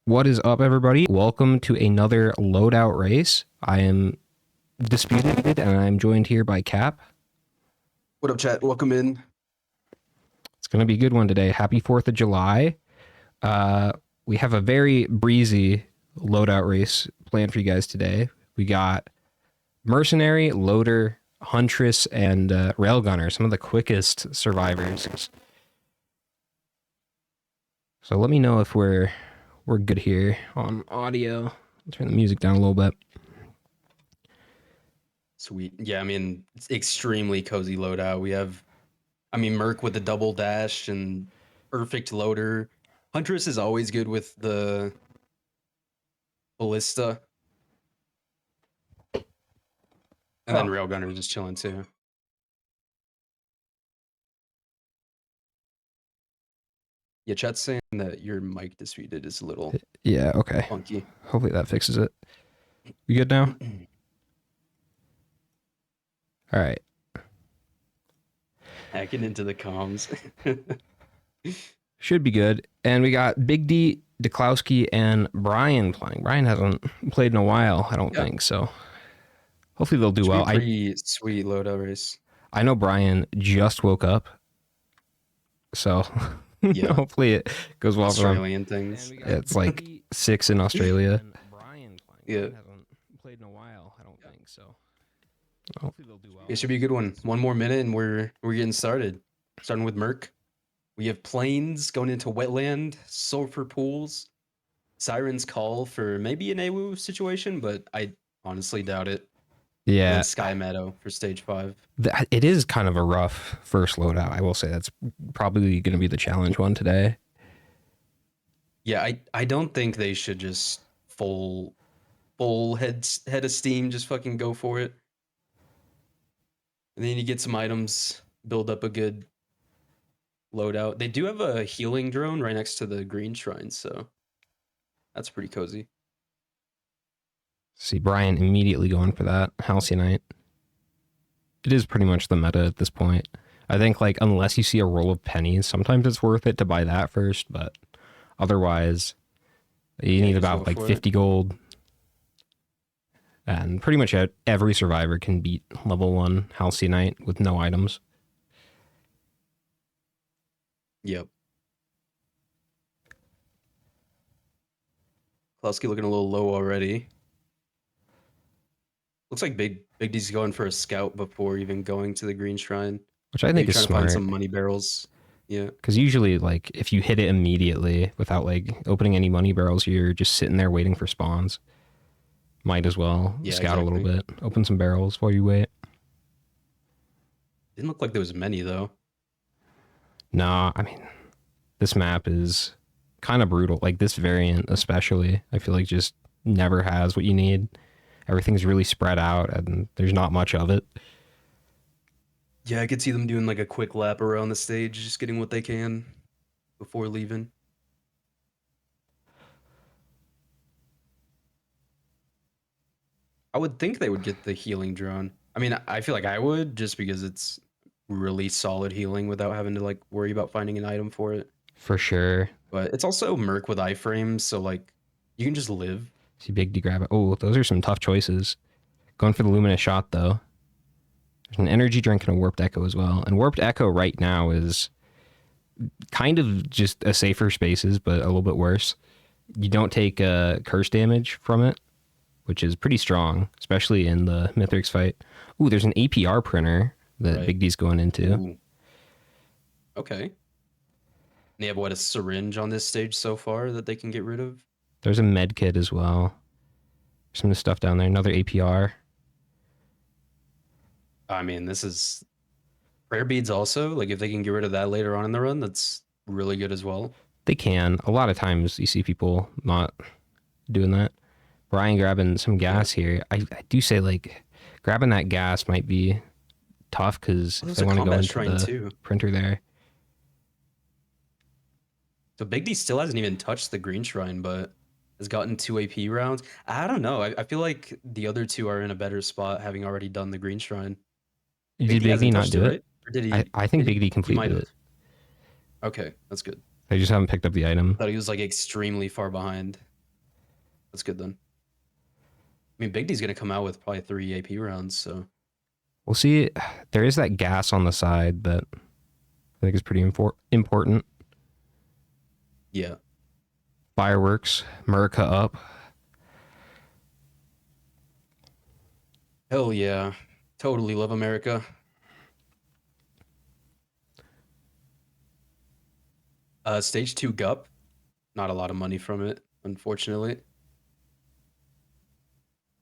What is up, everybody? Welcome to another loadout race. I am Disputed, and I'm joined here by Cap. What up, chat? Welcome in. It's going to be a good one today. Happy 4th of July. We have a very breezy loadout race planned for you guys today. We got Mercenary, Loader, Huntress, and Railgunner, some of the quickest survivors. So let me know if we're good here on audio. I'll turn the music down a little bit. Sweet. Yeah, I mean, it's extremely cozy loadout. We have, Merc with the double dash and perfect loader. Huntress is always good with the ballista. And then Railgunner just chilling too. Yeah, chat's saying that your mic Disputed is a little okay. funky. Hopefully that fixes it. You good now? All right. Hacking into the comms. Should be good. And we got Big D, Deklowski, and Brian playing. Brian hasn't played in a while, I don't think, so hopefully they'll do well. Pretty sweet loadout race. I know Brian just woke up, so Yeah. hopefully it goes well for him. Australian things. It's like 6 in Australia. Yeah. Hasn't played in a while, I don't think, so hopefully they'll do well. It should be a good one. One more minute and we're getting started. Starting with Merc. We have plains going into wetland, sulfur pools, Siren's Call for maybe an AWU situation, but I honestly doubt it. Yeah. And then Sky Meadow for stage 5. It is kind of a rough first loadout. I will say that's probably going to be the challenge one today. Yeah, I don't think they should just full head of steam, just fucking go for it. And then you get some items, build up a good loadout. They do have a healing drone right next to the green shrine, so that's pretty cozy. See Brian immediately going for that Halcyon. It is pretty much the meta at this point. I think, like, unless you see a roll of pennies, sometimes it's worth it to buy that first, but otherwise you need about like 50 gold. And pretty much every survivor can beat level 1 Halcyon with no items. Yep. Klowski looking a little low already. Looks like Big D's going for a scout before even going to the green shrine. Which I think is smart. Trying to find some money barrels. Yeah. Because usually, like, if you hit it immediately without, like, opening any money barrels, you're just sitting there waiting for spawns. Might as well scout a little bit. Open some barrels while you wait. Didn't look like there was many, though. Nah, I mean, this map is kind of brutal. Like, this variant especially, I feel like just never has what you need. Everything's really spread out, and there's not much of it. Yeah, I could see them doing like a quick lap around the stage, just getting what they can before leaving. I would think they would get the healing drone. I mean, I feel like I would, just because it's really solid healing without having to like worry about finding an item for it. For sure. But it's also Merc with iframes, so like you can just live. See Big D grab it. Oh, those are some tough choices. Going for the Luminous Shot, though. There's an energy drink and a Warped Echo as well. And Warped Echo right now is kind of just a safer spaces, but a little bit worse. You don't take curse damage from it, which is pretty strong, especially in the Mithrix fight. Ooh, there's an APR printer that Big D's going into. Ooh. Okay. They have, what, a syringe on this stage so far that they can get rid of? There's a med kit as well. Some of the stuff down there. Another APR. I mean, this is prayer beads also. Like, if they can get rid of that later on in the run, that's really good as well. They can. A lot of times you see people not doing that. Brian grabbing some gas here. I do say, like, grabbing that gas might be tough because if they want to go into the printer there. So Big D still hasn't even touched the green shrine, but has gotten 2 AP rounds. I don't know. I feel like the other two are in a better spot, having already done the green shrine. Did Big D not do it? Right? Or did he? I think Big D completed it. Okay, that's good. They just haven't picked up the item. I thought he was like extremely far behind. That's good then. I mean, Big D's gonna come out with probably 3 AP rounds, so We'll see. There is that gas on the side that I think is pretty important. yeah. Fireworks, America up. Hell yeah. Totally love America. Stage 2 Gup. Not a lot of money from it, unfortunately.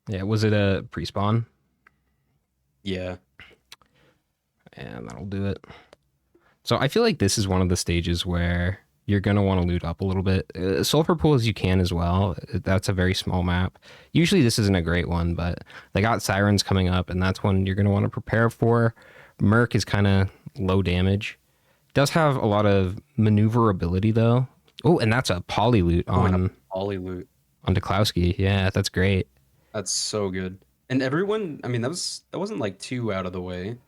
Yeah, was it a pre-spawn? Yeah. And that'll do it. So I feel like this is one of the stages where you're going to want to loot up a little bit. Sulfur pools you can as well. That's a very small map. Usually this isn't a great one, but they got sirens coming up, and that's one you're going to want to prepare for. Merc is kind of low damage. Does have a lot of maneuverability though. Oh, and that's a poly loot Oh, and a on poly loot. Duklowski. Yeah, that's great. That's so good. And everyone, I mean, that wasn't like too out of the way. People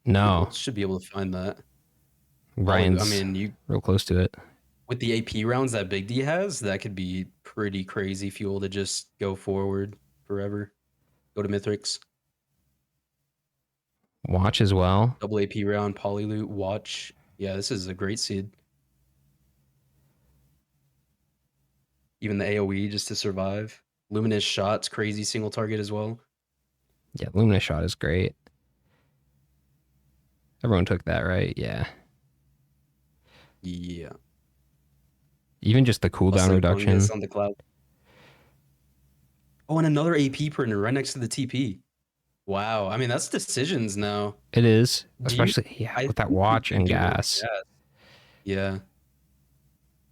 No, should be able to find that. Poly loot. I Ryan's mean, you real close to it. with the AP rounds that Big D has, that could be pretty crazy fuel to just go forward forever. Go to Mithrix. Watch as well. Double AP round, poly loot, watch. Yeah, this is a great seed. Even the AoE just to survive. Luminous shots, crazy single target as well. Yeah, Luminous shot is great. Everyone took that, right? Yeah. Yeah. Even just the cooldown Hustling fungus reduction. on the cloud. Oh, and another AP printer right next to the TP. Wow. I mean, that's decisions now. It is, Do you? especially yeah, I with that think you watch could and get rid of the gas. gas. Yeah.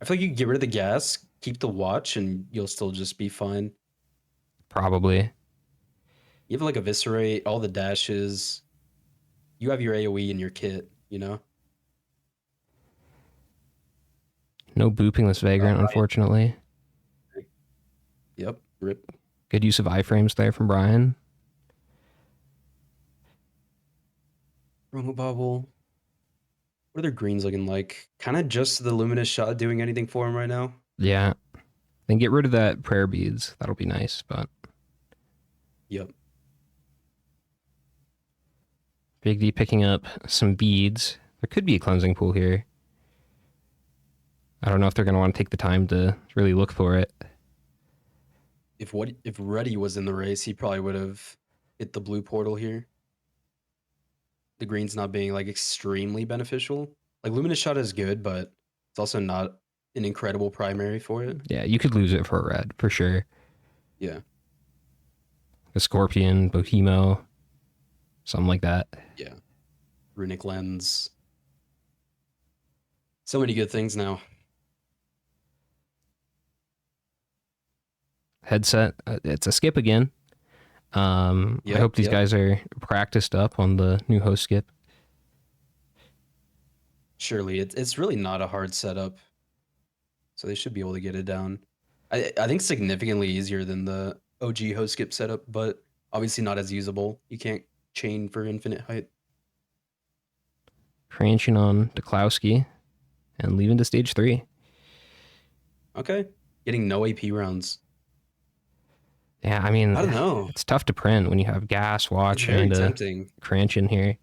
I feel like you can get rid of the gas, keep the watch, and you'll still just be fine. Probably. You have like eviscerate, all the dashes. You have your AoE in your kit, you know? No booping this Vagrant, Ryan. unfortunately. Yep. Rip. Good use of iframes there from Brian. Promo bubble. What are their greens looking like? Kind of just the luminous shot doing anything for him right now. Yeah. Then get rid of that prayer beads. That'll be nice, but Yep. Big D picking up some beads. There could be a cleansing pool here. I don't know if they're going to want to take the time to really look for it. If Ruddy was in the race, he probably would have hit the blue portal here. The green's not being like extremely beneficial. Like luminous shot is good, but it's also not an incredible primary for it. Yeah, you could lose it for a red, for sure. Yeah. A Scorpion, Bohemo, something like that. Yeah. Runic lens. So many good things now. Headset, it's a skip again. I Yep, hope these yep. guys are practiced up on the new host skip. Surely it's really not a hard setup. So they should be able to get it down. I think significantly easier than the OG host skip setup, but obviously not as usable. You can't chain for infinite height. Cranching on Duklowski and leaving to stage 3. Okay. Getting no AP rounds. Yeah, I mean, I don't know. it's tough to print when you have gas, It's watch, very and a tempting. cranch in here.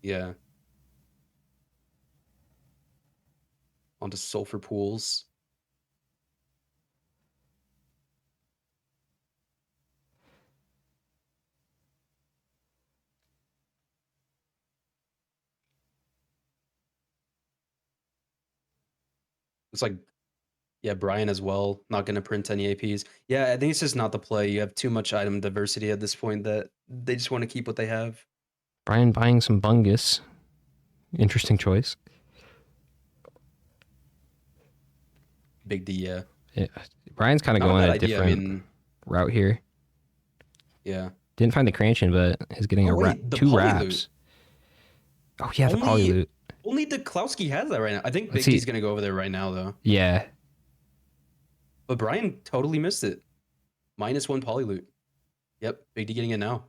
Yeah. Onto sulfur pools. It's like, yeah, Brian as well, not going to print any APs. Yeah, I think it's just not the play. You have too much item diversity at this point that they just want to keep what they have. Brian buying some Bungus. Interesting choice. Big D, yeah. Yeah. Brian's kind of Not a going bad a idea. I different mean, route here. yeah. Didn't find the cranching, but is getting Oh, wait, the 2 poly wraps. Oh yeah, the poly Only loot. only Duklowski has that right now. I think Let's Big see. D's going to go over there right now, though. Yeah, But Brian totally missed it. -1 poly loot. Yep, Big D getting it now.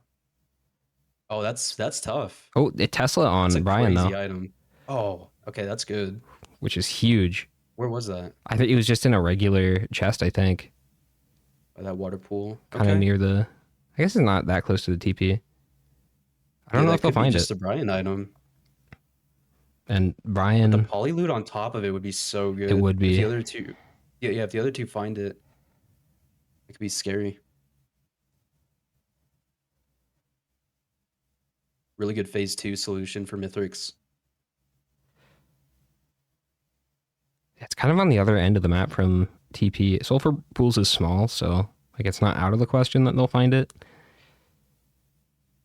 Oh, that's tough. oh, the Tesla That's on a Brian crazy though, item. Oh, okay, that's good. which is huge. Where was that? I think it was just in a regular chest, I think. By that water pool. kind of Okay. near the. I guess it's not that close to the TP. I don't Yeah, know that if they'll could be find it. just a Brian item. And But the Brian, poly loot on top of it would be so it good. would If the be. other two, yeah, if the other two find it, it could be scary. Really good phase two solution for Mithrix. It's kind of on the other end of the map from TP. Sulfur Pools is small, so like it's not out of the question that they'll find it.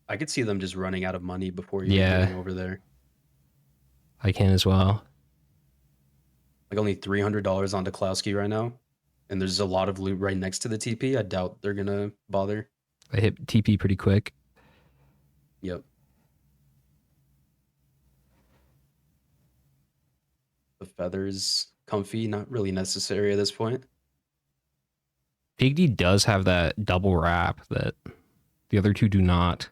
I could see them just running out of money before even Yeah, getting over there. I can as well. Like only $300 on Deklowski right now, and there's a lot of loot right next to the TP. I doubt they're gonna bother. They hit TP pretty quick. Yep. The feathers, comfy, not really necessary at this point. Big D does have that double wrap that the other two do not.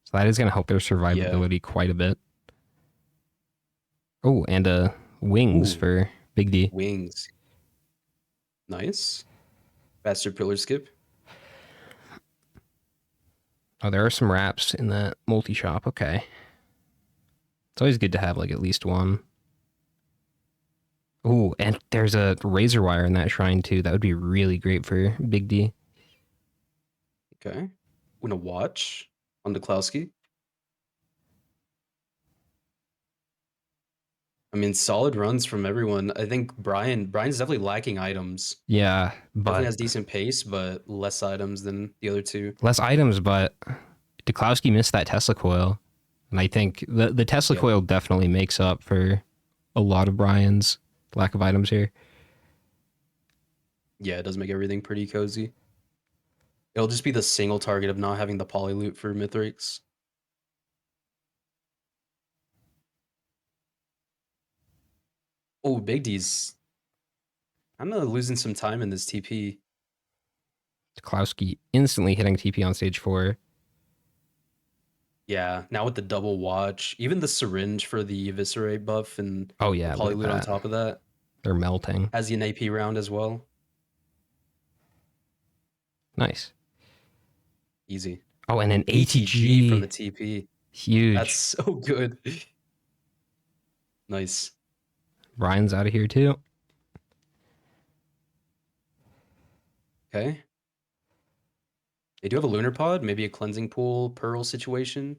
So that is going to help their Yeah. survivability quite a bit. Oh, and wings Ooh, for Big D. wings. Nice. Faster pillar skip. Oh, there are some wraps in that multi shop. Okay. It's always good to have like at least one. Oh, and there's a razor wire in that shrine too. That would be really great for Big D. Okay. I'm gonna watch on Deklowski. I mean, solid runs from everyone. I think Brian's definitely lacking items. Yeah, Definitely but has decent pace, but less items than the other two. less items. But Duklowski missed that Tesla coil, and I think the Tesla Yep. coil definitely makes up for a lot of Brian's lack of items here. Yeah, it does make everything pretty cozy. It'll just be the single target of not having the poly loot for Mithrix. Oh, Big D's kind of losing some time in this TP. Duklowski instantly hitting TP on stage 4. Yeah, now with the double watch, even the syringe for the eviscerate buff and Oh the yeah, look poly at loot on that. top of that They're melting. has the an AP round as well. Nice. Easy. Oh, and an ATG from the ATG. TP. That's Huge. so good. Nice. Brian's out of here too. Okay. They do have a lunar pod, maybe a cleansing pool, pearl situation.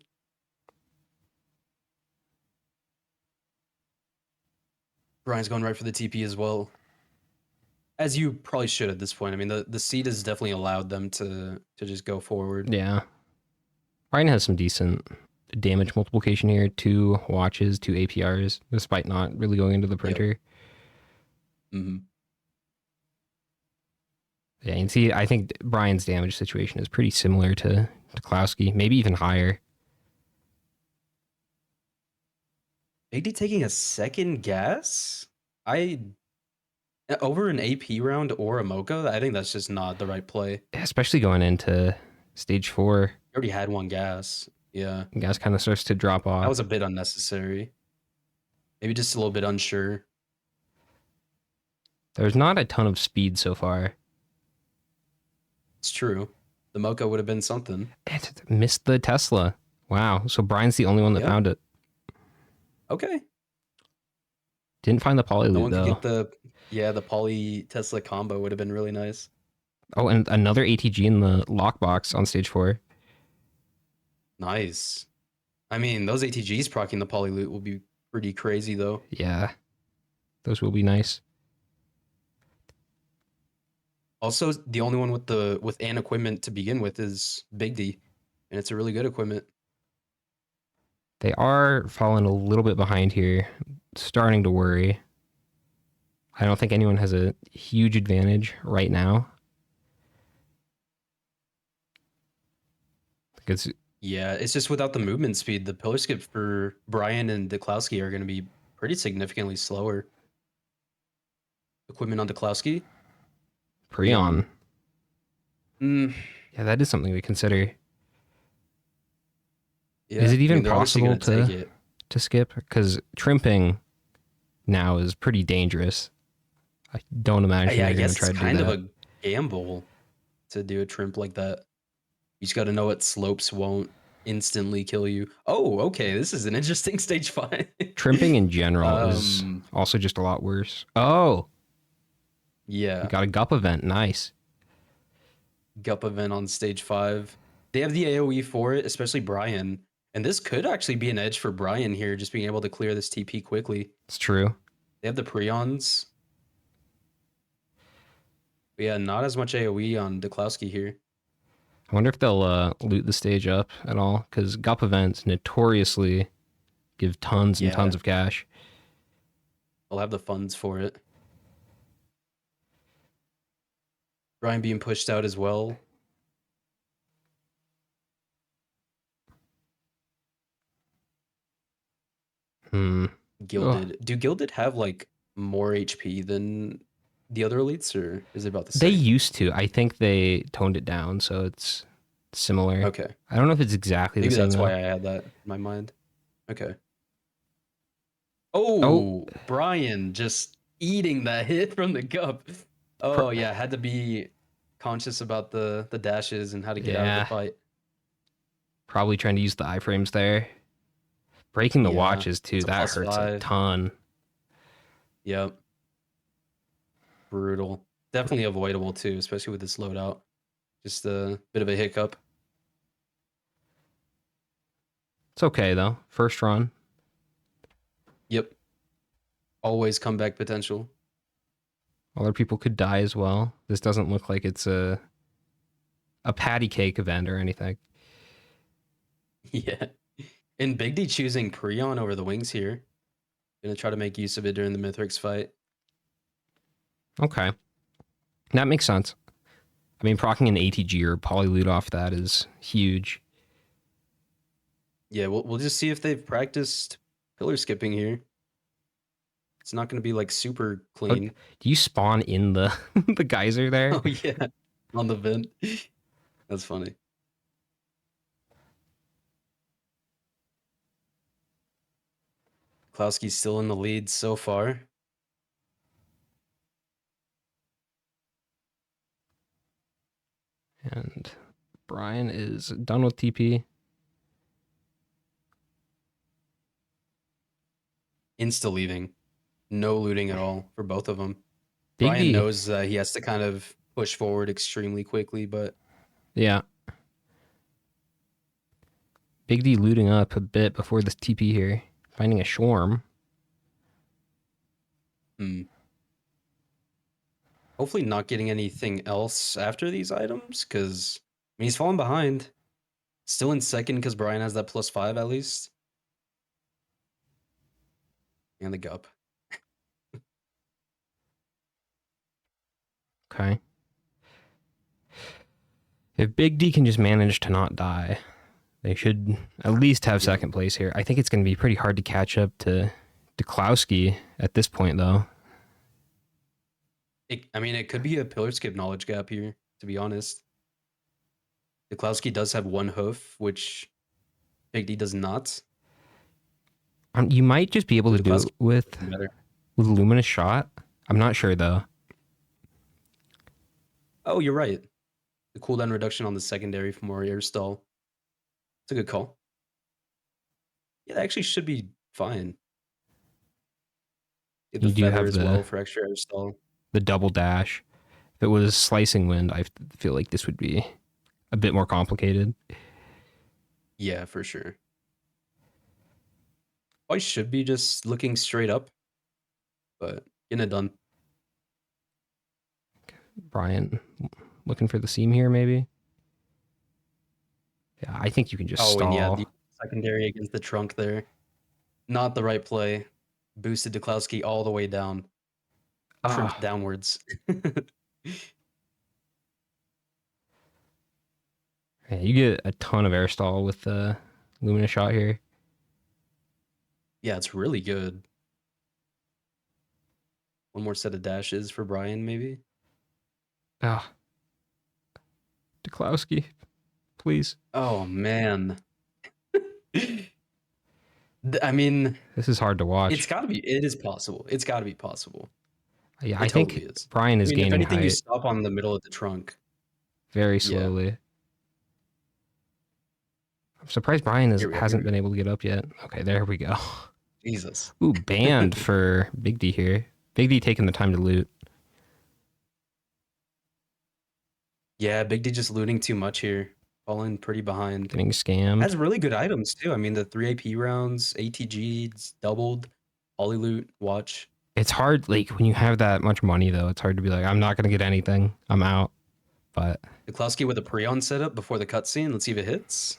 Brian's going right for the TP as well. As you probably should at this point. I mean, the seed has definitely allowed them to just go forward. Yeah. Brian has some decent damage multiplication here. 2 watches, 2 APRs, despite not really going into the Yep. printer. Hmm. Yeah, and see, I think Brian's damage situation is pretty similar to Klowski, maybe even higher. AD taking a second guess? I over an AP round or a Mocha, I think that's just not the right play. Especially going into stage 4, You already had one gas. Yeah. gas kind of starts to drop That off. was a bit unnecessary. Maybe just a little bit unsure. There's not a ton of speed so far. It's true. The Mocha would have been something. It missed the Tesla. Wow. So Brian's the only one that Yeah. found it. Okay. Didn't find the poly No loot one could though. get the poly Tesla combo would have been really nice. Oh, and another ATG in the lockbox on stage 4. Nice. I mean, those ATGs proccing the poly loot will be pretty crazy though. Yeah. Those will be nice. Also, the only one with an equipment to begin with is Big D, and it's a really good equipment. They are falling a little bit behind here. Starting to worry. I don't think anyone has a huge advantage right now. Because Yeah, it's just without the movement speed, the pillar skip for Brian and Deklowski are going to be pretty significantly slower. Equipment on Deklowski, Prion. Mm, Yeah, that is something to consider. yeah, Is it I even mean, they're obviously possible going to take it. to skip? Because trimping now is pretty dangerous. I don't imagine Yeah, I they're going guess to it's try to do kind of that. a gamble. to do a trimp like that. You just got to know what slopes won't instantly kill you. Oh, okay. This is an interesting stage 5. Trimping in general is um, also just a lot worse. Oh, you yeah. got a gup event. Nice. Gup event on stage 5. They have the AoE for it, especially Brian. And this could actually be an edge for Brian here, just being able to clear this TP quickly. It's true. They have the Prions. But yeah, not as much AoE on Duklowski here. I wonder if they'll loot the stage up at all, because gup events notoriously give tons and Yeah, tons of cash. they'll have the funds for it. Brian being pushed out as well. Hmm. Oh, Gilded. Do Gilded have like more HP than the other elites, or is it about the they same? used to. I think they toned it down, so it's similar. Okay. I don't know if it's exactly the Maybe same that's why though. I had that in my mind. Okay. Oh, Oh, Brian just eating that hit from the cup. Oh pr- yeah, had to be conscious about the dashes and how to get out of the yeah. fight. Probably trying to use the iframes there. Breaking the Yeah, watches too. it's a That plus hurts a 5. ton. Yep, brutal. Definitely avoidable too, especially with this loadout. Just a bit of a hiccup. It's okay though. First run. Yep, always comeback potential. Other people could die as well. This doesn't look like it's a patty cake event or anything. Yeah. And Big D choosing Prion over the wings here. Gonna try to make use of it during the Mithrix fight. Okay. That makes sense. I mean, procking an ATG or polyloot off that is huge. Yeah, we'll just see if they've practiced pillar skipping here. It's not gonna be like super Oh, clean. do you spawn in the the geyser there? Oh yeah, on the vent. That's funny. Klowski's still in the lead so far. And Brian is done with TP. Insta leaving. No looting at all for both of them. Big Brian D. knows he has to kind of push forward extremely quickly, but Yeah. Big D looting up a bit before this TP here. Finding a Shwarm. hmm. Hopefully not getting anything else after these items, because I mean, he's falling behind. Still in second because Brian has that +5 at least. And the gup. Okay. If Big D can just manage to not die, they should at least have Yeah. second place here. I think it's going to be pretty hard to catch up to Klowski at this point, though. I mean, it could be a pillar skip knowledge gap here, to be honest. Duklowski does have one hoof, which Big D does not. You might just be able So to do Duklowski it with better. Luminous Shot. I'm not sure though. Oh, you're right. The cooldown reduction on the secondary for more air stall. It's a good call. Yeah, that actually should be fine. Get the You do feather have as well for extra air stall. the double dash. If it was Slicing Wind, I feel like this would be a bit more complicated. Yeah, for sure. I should be just looking straight up, but getting it done. Brian looking for the seam here, maybe. Yeah, I think you can just Oh, and yeah, the stall. secondary against the trunk there. Not the right play. Boosted Duklowski all the way down. Tripped Ah, downwards. yeah, you get a ton of air stall with the Luminous Shot here. Yeah, it's really good. One more set of dashes for Brian, maybe. Ah, Duklowski, please. Oh man. I mean, This is hard to it's watch. got to be. It is possible. It's got to be possible. Yeah, It I think totally is. Brian I is mean, if gaining anything, you height. stop on the middle of the trunk. very Yeah. slowly. I'm surprised Brian Here hasn't we been go. able to get up yet. Okay, there we go. Jesus. Ooh, banned for Big D here. Big D taking the time to loot. Yeah, Big D just looting too much here. Falling pretty behind. Getting scammed. Has really good items too. I mean, the 3 AP rounds, ATGs doubled, Poly loot, watch. It's hard, like, when you have that much money, though, it's hard to be like, I'm not going to get anything. I'm out. But Niklowski with a Prion setup before the cutscene. Let's see if it hits.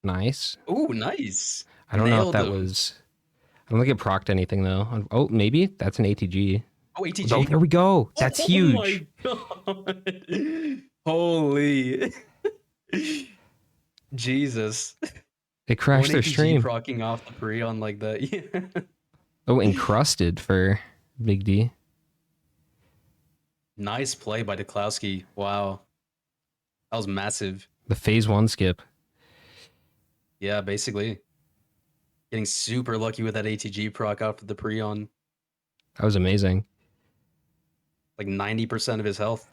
nice. Ooh, nice. I don't know if Nailed that him. was... I don't think it procced anything, though. Oh, maybe? That's an ATG. Oh, Oh, ATG. there we go. That's Oh huge. my god. Holy. Jesus. They One crashed their ATG stream. procking off the Prion like that. Yeah. Oh, encrusted for Big D. Nice play by Niklowski. Wow. That was massive. The phase 1 skip. Yeah, basically. Getting super lucky with that ATG proc after the Prion. That was amazing. Like 90% of his health.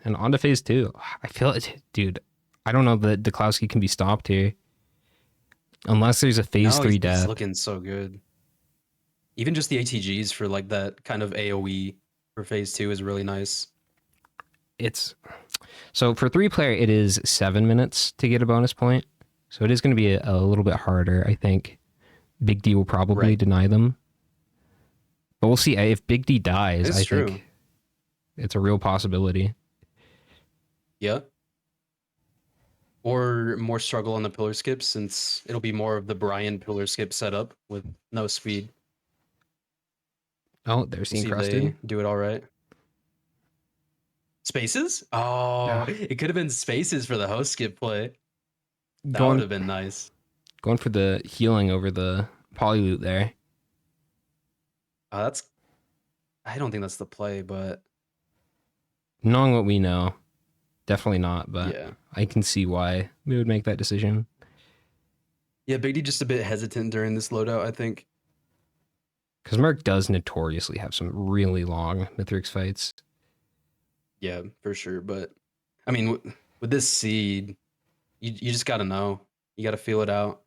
And on to phase 2. I feel it, dude. I don't know that Duklowski can be stopped here. Unless there's a phase No, 3 he's death. looking so good. Even just the ATGs for like that kind of AoE for phase 2 is really nice. It's so for 3-player, it is 7 minutes to get a bonus point. So it is going to be a little bit harder, I think. Big D will probably Right. deny them. But we'll see. If Big D dies, It's I true. think it's a real possibility. Yeah. Or more struggle on the pillar skip since it'll be more of the Brian pillar skip setup with no speed. Oh, there's the We'll see if encrusted. they do it all right. Spaces? Oh, it could have been spaces for the host skip play. That would have been nice. Going for the healing over the poly loot there. That's. I don't think that's the play, but Knowing what we know, definitely not, but yeah. I can see why they would make that decision. Yeah, Big D just a bit hesitant during this loadout, I think. Because Merc does notoriously have some really long Mithrix fights. Yeah, for sure. But I mean, with this seed, you just got to know. You got to feel it out.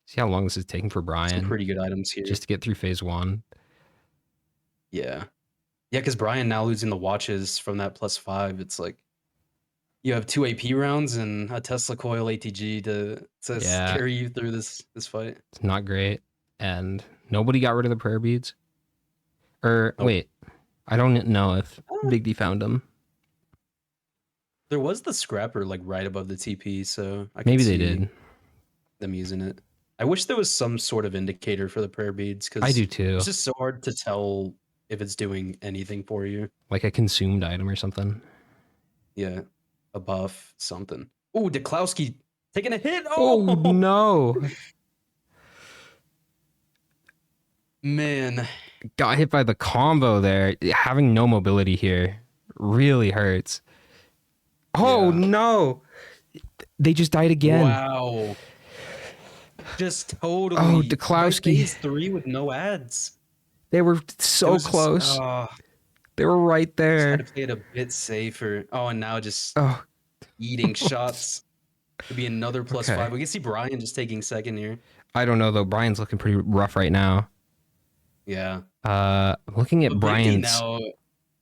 See how long this is taking for Some Brian pretty good items here. just to get through phase 1. Yeah. Yeah, because Brian now losing the watches from that +5. It's like you have 2 AP rounds and a Tesla coil ATG to Yeah. carry you through this fight. It's not great. And nobody got rid of the prayer beads. Or, Nope. wait. I don't know if Big D found them. There was the scrapper like right above the TP, so I Maybe could they see did. them using it. I wish there was some sort of indicator for the prayer beads because I do too. it's just so hard to tell if it's doing anything for you. Like a consumed item or something. Yeah, a buff, something. Oh, Duklowski taking a hit. Oh, no. Man. Got hit by the combo there. Having no mobility here really hurts. Oh, Yeah. no. They just died again. Wow. Just totally. Oh, Duklowski. Phase 3 with no ads. They were It so was just- close. oh, They were right just there. had to play it a bit safer. Oh, and now just Oh, eating shots. Could be another +5. Okay. We can see Brian just taking second here. I don't know, though. Brian's looking pretty rough right now. Yeah. Looking at But Big D Brian's now,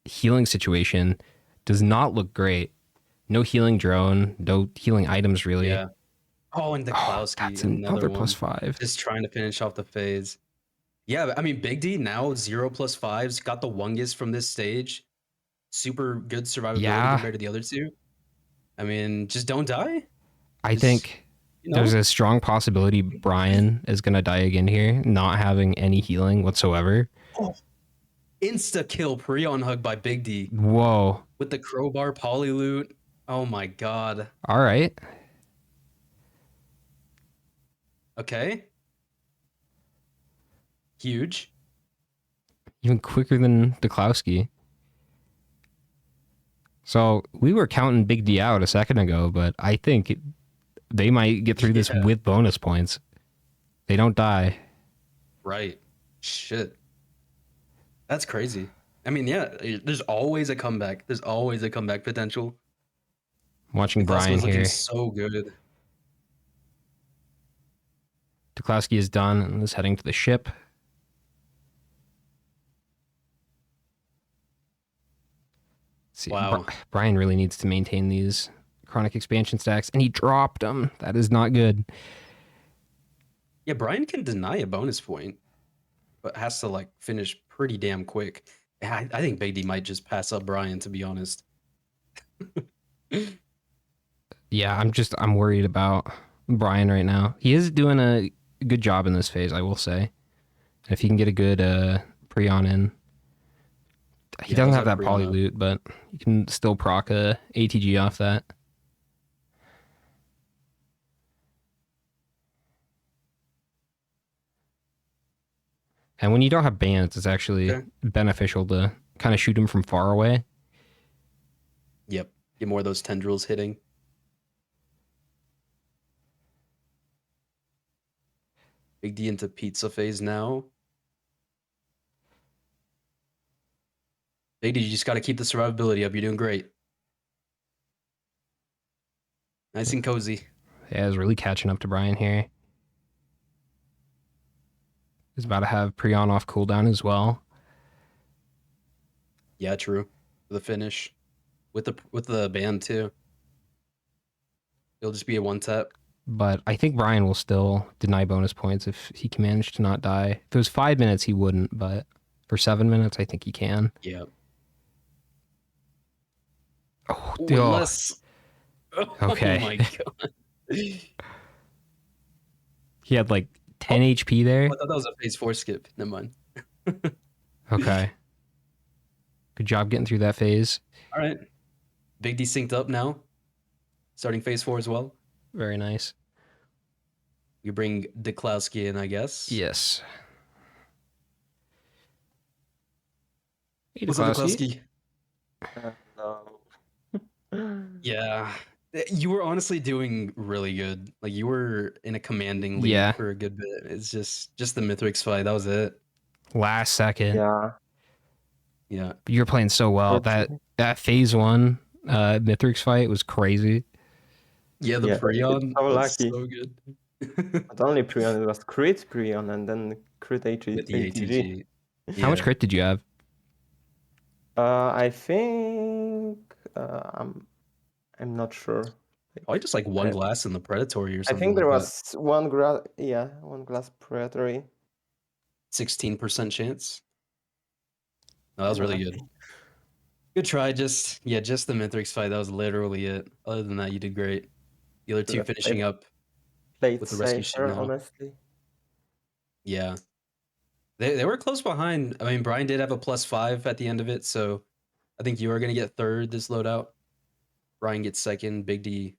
healing situation does not look great. No healing drone, no healing items, really. yeah. Oh, and Oh, Duklowski, that's another another one. +5. Just trying to finish off the phase. Yeah, I mean, Big D now 0 +5s. Got the Wungus from this stage. Super good survivability Yeah. compared to the other two. I mean, just don't die. I Just, think you know? there's a strong possibility Brian is going to die again here, not having any healing whatsoever. Insta kill Prion hug by Big D Whoa. with the crowbar poly loot. Oh my god. All right. Okay. Huge. Even quicker than Duklowski. So we were counting Big D out a second ago, but I think they might get through this Yeah. with bonus points. They don't die. Right. Shit. That's crazy. I mean, yeah, there's always a comeback. There's always a comeback potential. Watching Glasgow Brian is looking here. so good. Duklowski is done and is heading to the ship. See, Wow. Brian really needs to maintain these chronic expansion stacks, and he dropped them. That is not good. Yeah, Brian can deny a bonus point, but has to like finish pretty damn quick. Yeah, I think Big D might just pass up Brian, to be honest. Yeah, I'm worried about Brian right now. He is doing a good job in this phase, I will say. If he can get a good Prion in, he Yeah, doesn't how's have that that Prion poly up? loot, but you can still proc a ATG off that. And when you don't have bans, it's actually Okay. beneficial to kind of shoot him from far away. Yep. Get more of those tendrils hitting. Big D into pizza phase now. Big D, you just got to keep the survivability up. You're doing great. Nice and cozy. Yeah, is really catching up to Brian here. He's about to have Prion off cooldown as well. Yeah, true. For the finish with the band too. It'll just be a one tap. But I think Brian will still deny bonus points if he can manage to not die. If it was 5 minutes, he wouldn't, but for 7 minutes, I think he can. Yeah. Oh, Ooh, oh unless. Oh okay. my god. He had like Oh, 10 HP there. I thought that was a phase 4 skip. Never mind. Okay. Good job getting through that phase. All right. Big D synced up now. Starting phase 4 as well. Very nice. We bring Duklowski in, I guess. Yes. Hey, What's up, Duklowski. Duklowski? No. Yeah. You were honestly doing really good. Like you were in a commanding lead Yeah. for a good bit. It's just the Mithrix fight. That was it. Last second. Yeah. Yeah. You're playing so well. Fortunately. That phase 1 Mithrix fight was crazy. Yeah, the Yeah, it's Prion so was lucky. so good. Not only Prion, it was crit Prion and then crit With the ATG. ATG. How much Yeah. crit did you have? I think I'm not sure. Probably just like one I- glass in the predatory or I something think there like that. was one glass predatory. 16% chance. No, that was really Yeah. good. Good try. Just the Mithrix fight. That was literally it. Other than that, you did great. The other two I finishing up played with the rescue ship safer, now. honestly. Yeah. They were close behind. I mean, Brian did have a +5 at the end of it, so I think you are gonna get third this loadout. Brian gets second. Big D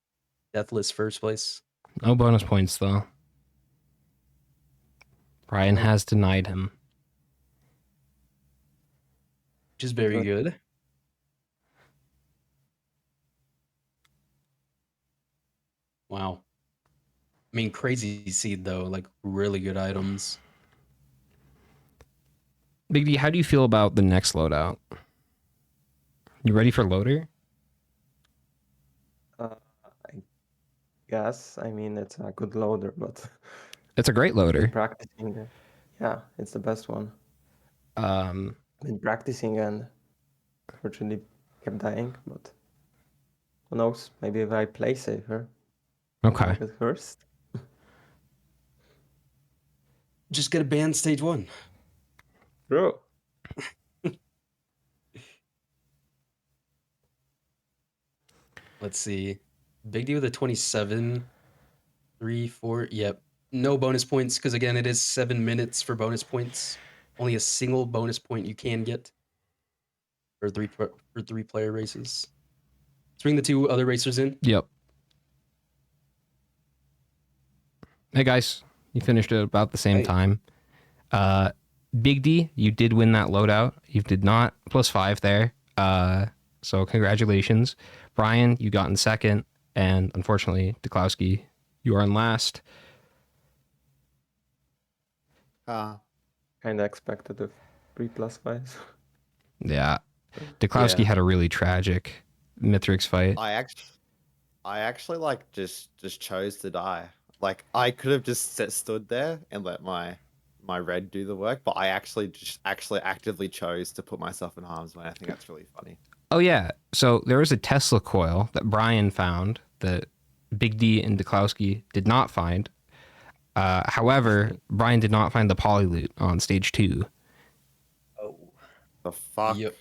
deathless first place. No bonus points, though. Brian has denied him. Which is very good. Wow. I mean, crazy seed though, like really good items. Big D, how do you feel about the next loadout? You ready for loader? I guess. I mean, it's a good loader, but It's a great been loader. practicing. Yeah, it's the best one. Been practicing and unfortunately kept dying, but who knows? Maybe if I play safer, Okay. I'll get first. Just get a band stage 1. Bro. Let's see. Big D with a 27, 3, 4. Yep. No bonus points because again, it is 7 minutes for bonus points. Only a single bonus point you can get for three player races. Let's bring the two other racers in. Yep. Hey guys, you finished at about the same Hey. time. Big D, you did win that loadout. You did not +5 there. So congratulations. Brian, you got in second, and unfortunately, Duklowski, you are in last. kind of expected with 3+5s. Yeah. Duklowski had a really tragic Mithrix fight. I actually like just chose to die. Like I could have just stood there and let my red do the work, but I actually actively chose to put myself in harm's way. I think that's really funny. Oh yeah. So there was a Tesla coil that Brian found that Big D and Duklowski did not find. However, Brian did not find the poly loot on stage 2. Oh. The fuck? Yep.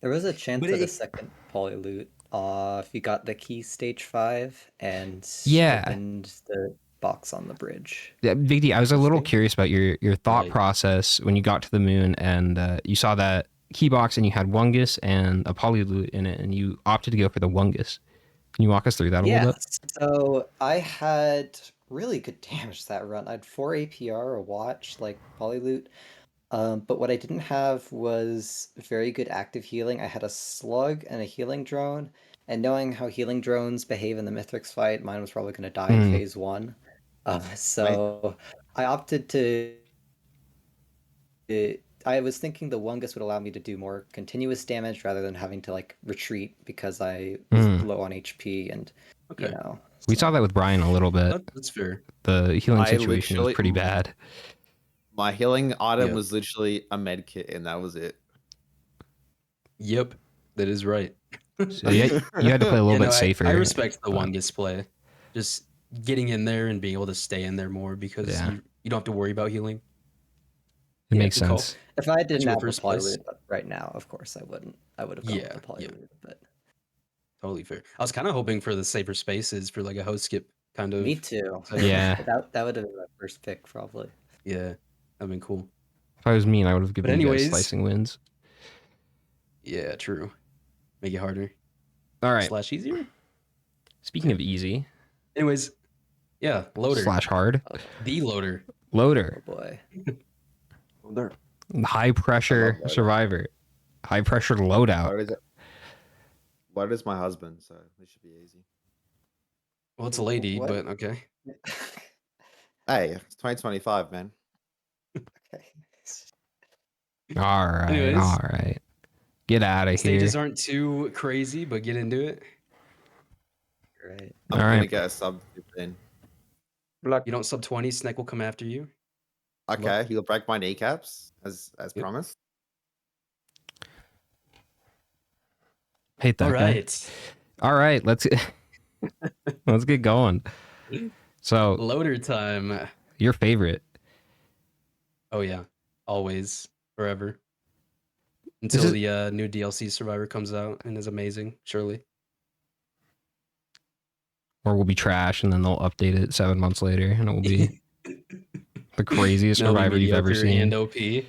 There was a chance But at a it- second poly loot if you got the key stage 5 and Yeah. opened the box on the bridge. Yeah, Big D, I was a little Interesting. curious about your thought Right. process when you got to the moon and you saw that key box and you had Wungus and a poly loot in it and you opted to go for the Wungus. Can you walk us through that a little bit? So I had really good damage that run. I had 4 APR, a watch, like polyloot. But what I didn't have was very good active healing. I had a slug and a healing drone, and knowing how healing drones behave in the Mithrix fight, mine was probably going to die in phase 1. So I opted to. I was thinking the Wungus would allow me to do more continuous damage rather than having to like retreat because I was low on HP and Okay. you know. We saw that with Brian a little bit. That's fair. The healing I situation was literally- pretty bad. My healing item Yeah. was literally a med kit, and that was it. Yep. That is right. So you had to play a little bit safer. I respect the Wungus play. Just getting in there and being able to stay in there more because Yeah. you don't have to worry about healing. It Yeah, makes good call. sense. If I didn't your have the first place. polyloot right now, of course I wouldn't. I would have gone with the polyloot, but Totally fair. I was kind of hoping for the safer spaces for like a host skip kind of. me too. So, Yeah. That would have been my first pick probably. Yeah. That'd been cool. If I was mean, I would have given you guys anyways- slicing wins. Yeah, true. Make it harder. All right. Slash easier. Speaking of easy Anyways, yeah, loader. slash hard, The loader. Oh loader, boy. There. high pressure Loader. survivor, high pressure loadout. What is it? What is my husband? So this should be easy. Well, it's a lady, What? but okay. Hey, it's 2025, man. Okay. All right, Anyways. all right. Get out of here. Stages aren't too crazy, but get into it. Great. I'm All gonna right. get a sub 15. Black. You don't sub 20, Snake will come after you. Okay, he'll break my kneecaps as Yep. promised. Hate that All guy. right. All right, let's let's get going. So Loader time. your favorite? Oh, yeah. Always. Forever. This Until is- the new DLC Survivor comes out and is amazing, surely. Or will be trash, and then they'll update it 7 months later, and it will be the craziest That'll be survivor you've ever mediocre seen. And OP.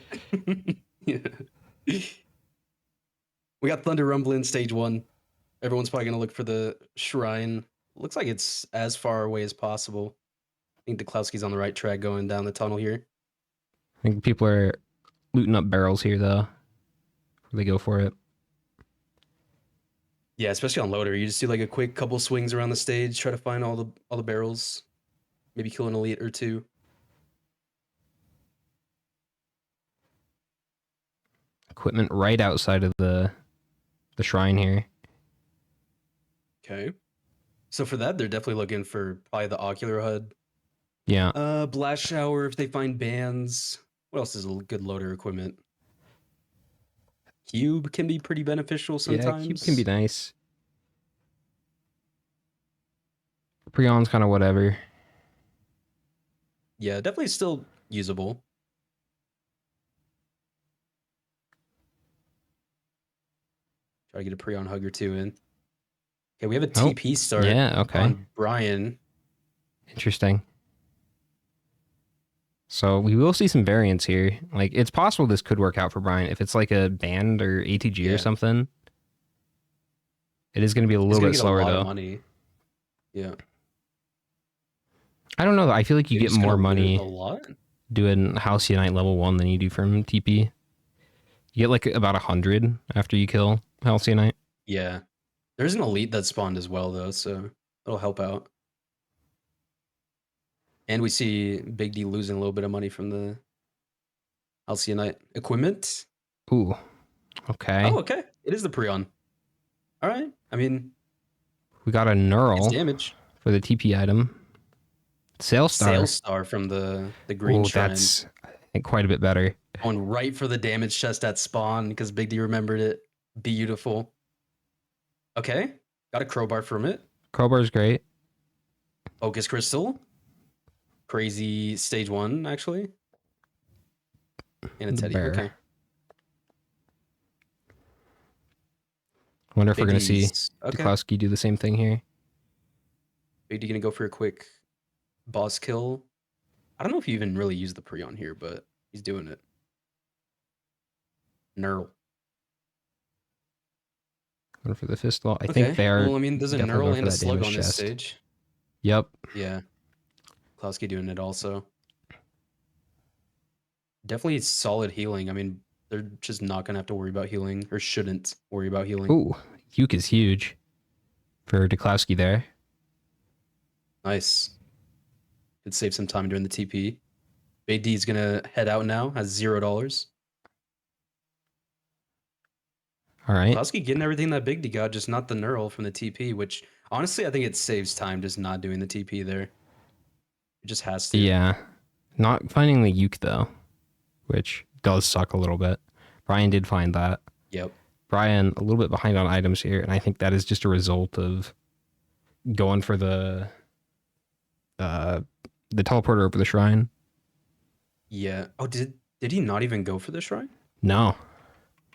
Yeah. We got Thunder Rumbling stage 1. Everyone's probably going to look for the shrine. Looks like it's as far away as possible. I think Duklowski's on the right track going down the tunnel here. I think people are looting up barrels here, though. Before they go for it. Yeah, especially on loader, you just do like a quick couple swings around the stage, try to find all the barrels, maybe kill an elite or two. Equipment right outside of the shrine here. Okay. So for that, they're definitely looking for probably the ocular HUD. Yeah. Blast shower if they find bands. What else is a good loader equipment? Cube can be pretty beneficial sometimes. Yeah, cube can be nice. Preon's kind of whatever. Yeah, definitely still usable. Try to get a pre-on hug or two in. Okay, we have a Oh, TP start yeah, okay. on Brian. Interesting. So we will see some variants here. Like, it's possible this could work out for Brian. If it's like a band or ATG Yeah. or something, it is going to be a He's little gonna bit get slower, a lot though. of money. Yeah. I don't know. I feel like you You're get just more gonna lose money a lot. doing Halcyon level 1 than you do from TP. You get like about 100 after you kill Halcyon. Yeah. There's an elite that spawned as well, though, so it'll help out. And we see Big D losing a little bit of money from the Alcyonite equipment. Ooh. Okay. Oh, okay. It is the Prion. All right. I mean, We got a it's Knurl damage. for the TP item. Sailstar. Sailstar from the green Oh, shrine. that's I think quite a bit better. Going right for the damage chest at spawn because Big D remembered it. Beautiful. Okay. Got a crowbar from it. Crowbar's great. Focus crystal. Crazy stage 1, actually. And a The teddy. bear. Okay. Wonder if we're Big gonna see D's. Okay. Duklowski do the same thing here. Big D gonna go for a quick boss kill. I don't know if he even really used the Prion here, but he's doing it. Knurl. Going for the Fistball. I Okay. think they are. Well, I mean, there's a definitely going Knurl for and a that Slug damage on this chest. stage. Yep. Yeah. Klowski doing it also. Definitely solid healing. I mean, they're just not going to have to worry about healing, or shouldn't worry about healing. Ooh, Uke is huge for Duklowski there. Nice. Could save some time during the TP. Big D is going to head out now, has $0. All right. Klowski getting everything that Big D got, just not the Knurl from the TP, which honestly, I think it saves time just not doing the TP there. It just has to. Yeah. Not finding the Uke though, which does suck a little bit. Brian did find that. Yep. Brian a little bit behind on items here, and I think that is just a result of going for the teleporter over the shrine. Yeah. Oh, did he not even go for the shrine? No. Or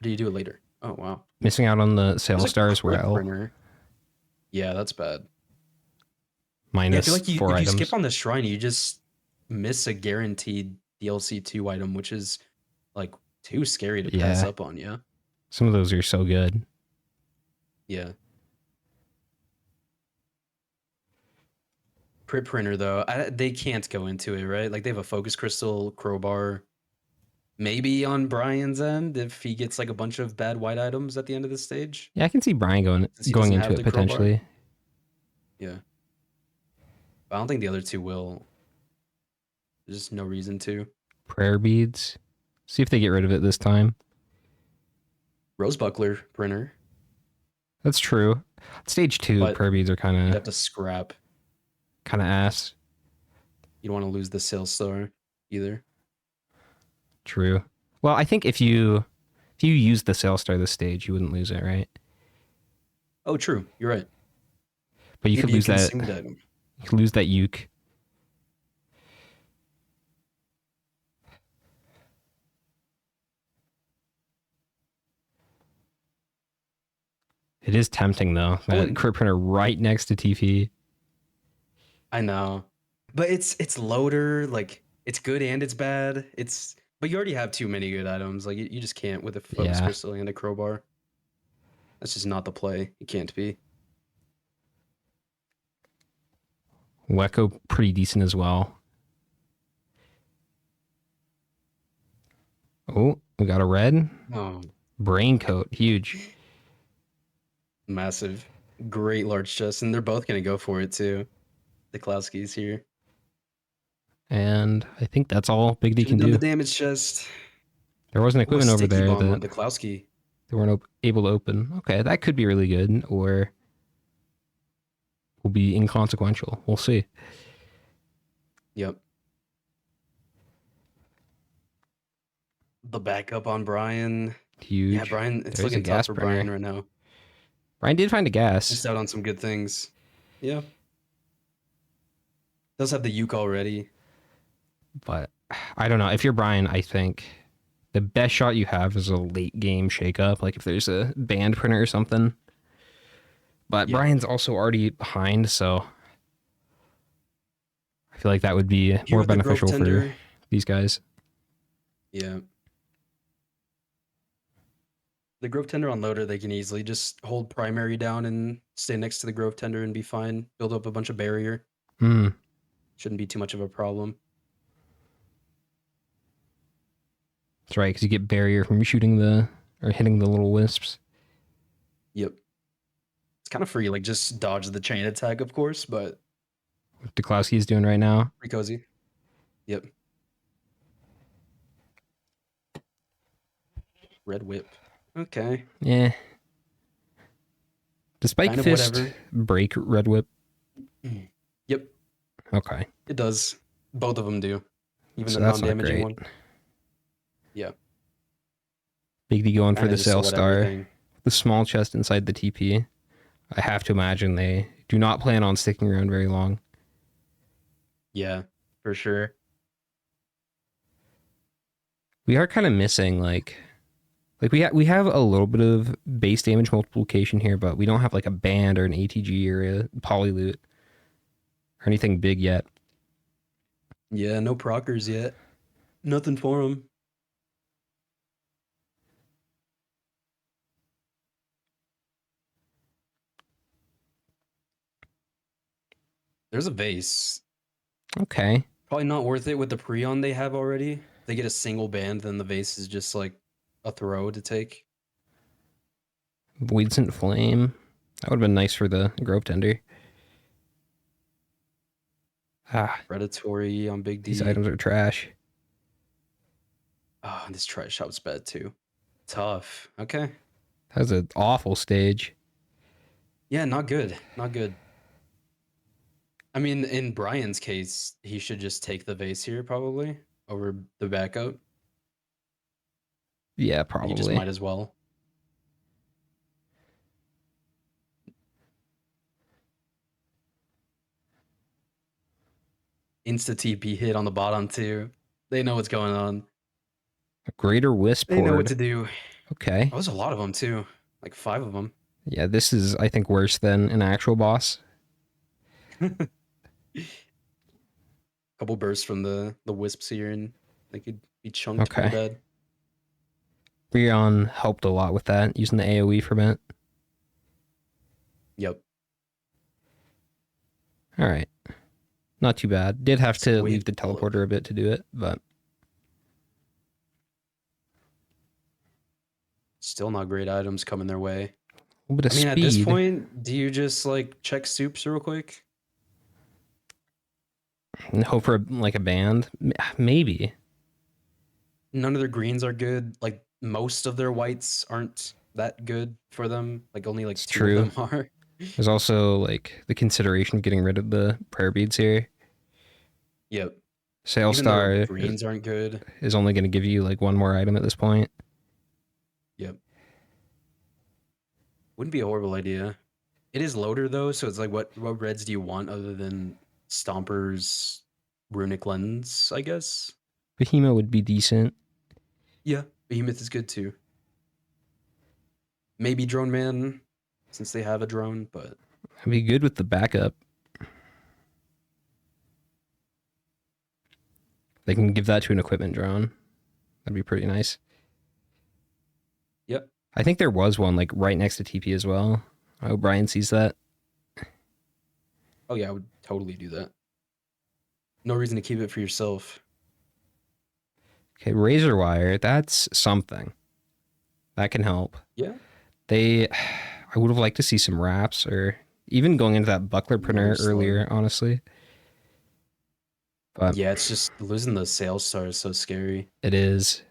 did he do it later? Oh, wow. Missing out on the There's a Sailstar as crit well. printer. Yeah, that's bad. Yeah, I Minus feel like 4 if items. you skip on the shrine, you just miss a guaranteed DLC 2 item, which is like too scary to pass Yeah. up on, yeah? Some of those are so good. Yeah. Crit printer, though, they can't go into it, right? Like, they have a focus crystal, crowbar. Maybe on Brian's end, if he gets like a bunch of bad white items at the end of the stage. Yeah, I can see Brian Since he going doesn't into have it the crowbar. potentially. Yeah. But I don't think the other two will. There's just no reason to. Prayer beads. See if they get rid of it this time. Rose buckler printer. That's true. Stage 2 But prayer beads are You'd kind have of to scrap. ass. You don't want to lose the sales star either. True. Well, I think if you use the Sailstar this stage, you wouldn't lose it, right? Oh, true. You're right. But you Maybe could lose that. consumed item. You could lose that Uke. It is tempting though. That crit printer right next to TP. I know. But it's loader, like it's good and it's bad. But you already have too many good items. Like you just can't with a focus Yeah. crystal and a crowbar. That's just not the play. It can't be. Wecco pretty decent as well. Oh, we got a red. Oh, Brain coat, huge. massive. Great large chest. And they're both gonna go for it too. The Klowski's here. And I think that's all Big D Should've can done do. the damage chest. There was an Ooh, a equipment over sticky there bomb on that the Klowski. they weren't able to open. Okay, that could be really good, or will be inconsequential. We'll see. Yep. The backup on Brian. Huge. Yeah, Brian, it's There's a looking gas tough for Brian printer. right now. Brian did find a gas. Missed out on some good things. Yeah. Does have the Uke already. But I don't know. If you're Brian, I think the best shot you have is a late game shakeup, like if there's a band printer or something. But Yeah. Brian's also already behind, so I feel like that would be Here more with the Grove beneficial for Tender. these guys. Yeah. The Grove Tender on loader, they can easily just hold primary down and stay next to the Grove Tender and be fine. Build up a bunch of barrier. Hmm. Shouldn't be too much of a problem. That's right, because you get barrier from shooting or hitting the little wisps. Yep. It's kind of free, like just dodge the chain attack, of course, but What Duklowski is doing right now. pretty cozy. Yep. Red Whip. Okay. Yeah. Does Spike Kind of Fist whatever. break Red Whip? Yep, Okay. it does. Both of them do. Even So the that's not non-damaging great. one. Yeah. Big D going for Kind the of just a Sail whatever Star. thing. The small chest inside the TP. I have to imagine they do not plan on sticking around very long. Yeah, for sure. We are kind of missing like we have a little bit of base damage multiplication here, but we don't have like a band or an ATG or a polyloot or anything big yet. Yeah, no proccers yet. Nothing for them. There's a vase. Okay. Probably not worth it with the Prion they have already. If they get a single band, then the vase is just like a throw to take. Voidsent Flame. That would have been nice for the Grove Tender. Ah, Predatory on Big D. these items are trash. Oh, this try shop's bad too. Tough. Okay. That was an awful stage. Yeah, not good. Not good. I mean, in Brian's case, he should just take the vase here probably over the backup. Yeah, He just probably. might as well. Insta TP hit on the bottom too. They know what's going on. A Greater Wisp They know what Horde. to do. Okay. Oh, there's a lot of them too. Like 5 of them. Yeah, this is, I think, worse than an actual boss. Couple bursts from the wisps here, and they could be chunked Okay. pretty bad. Brion helped a lot with that, using the AoE ferment. Yep. All right. Not too bad. Did have to Squid leave the bullet. teleporter a bit to do it, but Still not great items coming their way. a little bit of I mean, speed. at this point, do you just like check soups real quick? And hope for like a band. Maybe. None of their greens are good. Like most of their whites aren't that good for them. Like only like It's 2 true. of them are. There's also like the consideration of getting rid of the prayer beads here. Yep. Sail Even their Star greens aren't good. is only going to give you like one more item at this point. Yep. Wouldn't be a horrible idea. It is loader though, so it's like what reds do you want other than Stomper's runic lens, I guess? Behemoth would be decent. Yeah, Behemoth is good too. Maybe Drone Man, since they have a drone, but I'd be good with the backup. They can give that to an equipment drone. That'd be pretty nice. yep. I think there was one like right next to TP as well. I hope Brian sees that. Oh yeah, I would totally do that. No reason to keep it for yourself. Okay, razor wire. That's something. That can help. Yeah. I would have liked to see some wraps or even going into that buckler printer Very slow. earlier, honestly. But Yeah, it's just losing the sales star is so scary. it is.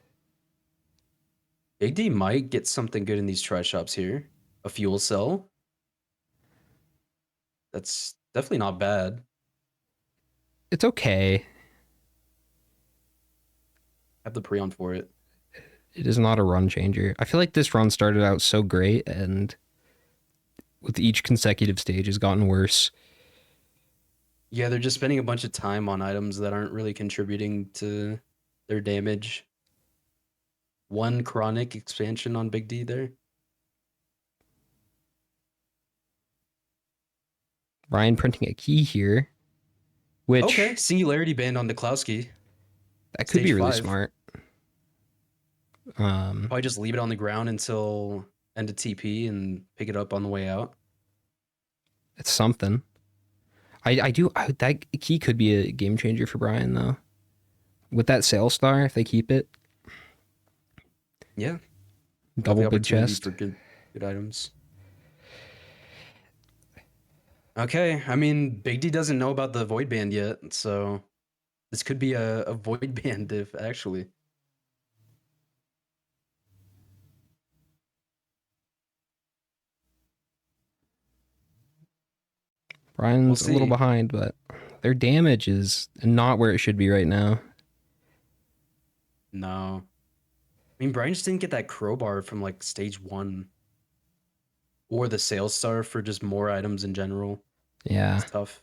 Big D might get something good in these try shops here. A fuel cell. That's definitely not bad. It's okay. Have the Prion for it. It is not a run changer. I feel like this run started out so great and with each consecutive stage has gotten worse. Yeah, they're just spending a bunch of time on items that aren't really contributing to their damage. 1 chronic expansion on Big D there. Ryan printing a key here, which Okay, Singularity Band on Niklowski. that could be Stage really 5. smart. Probably just leave it on the ground until end of TP and pick it up on the way out. It's something. That key could be a game changer for Brian though. With that Sail Star, if they keep it, Yeah. double The big opportunity chest. for good items. Okay, I mean, Big D doesn't know about the Void Band yet, so this could be a Void Band if actually. Brian's a little see. behind, but their damage is not where it should be right now. No. I mean, Brian just didn't get that crowbar from like stage 1. Or the sales star for just more items in general. Yeah. It's tough.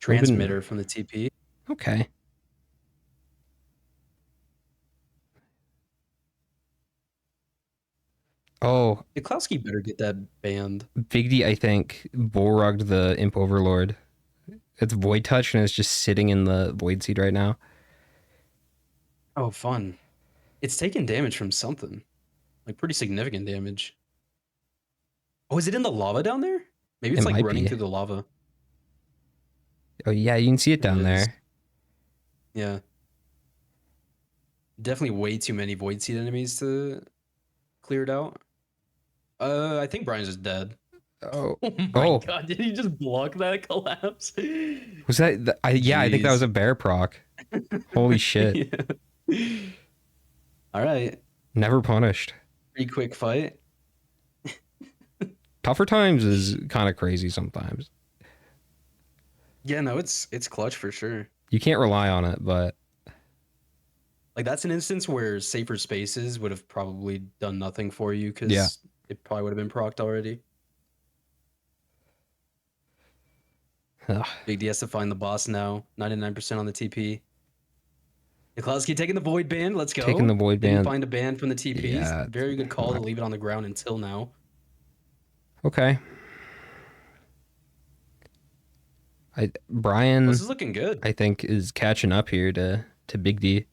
We've been- Transmitter from the TP. Okay. Oh, Niklowski better get that banned. Big D, I think, bullrugged the Imp Overlord. It's Void Touch and it's just sitting in the Void Seed right now. Oh, fun. It's taking damage from something. Like pretty significant damage. Oh, is it in the lava down there? Maybe it's It like might running be. through the lava. Oh, yeah, you can see it down is. there. Yeah. Definitely way too many Void Seed enemies to clear it out. I think Brian's just dead. Oh, Oh my Oh. god, did he just block that collapse? was that? Yeah, I think that was Jeez. a bear proc. Holy shit. Yeah. All right. Never punished. Pretty quick fight. Tougher Times is kind of crazy sometimes. Yeah, no, it's clutch for sure. You can't rely on it, but Like that's an instance where safer spaces would have probably done nothing for you because Yeah. it probably would have been procced already. ugh, Big D has to find the boss now. 99% on the TP. Niklowski taking the void band. Let's go. Taking the void Didn't band. find a band from the TPs. Yeah. Very good call to leave it on the ground until now. Okay. Brian, This is looking good. I think, is catching up here to Big D.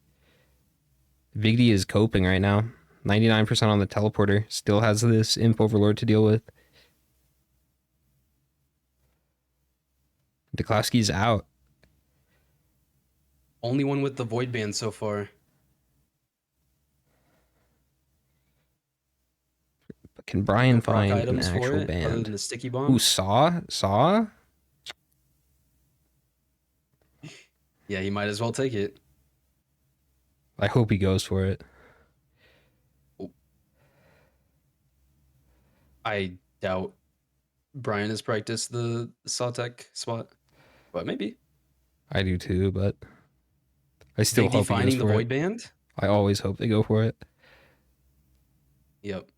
Big D is coping right now. 99% on the teleporter. Still has this Imp Overlord to deal with. Niklowski's out. Only one with the void band so far. But can Brian Proc find an items for actual it other band? than the sticky bomb. Ooh, Saw? Yeah, he might as well take it. I hope he goes for it. I doubt Brian has practiced the Sawtech spot, but maybe. I do too, but I still Big D hope he goes finding the for void it. band. I always hope they go for it. Yep.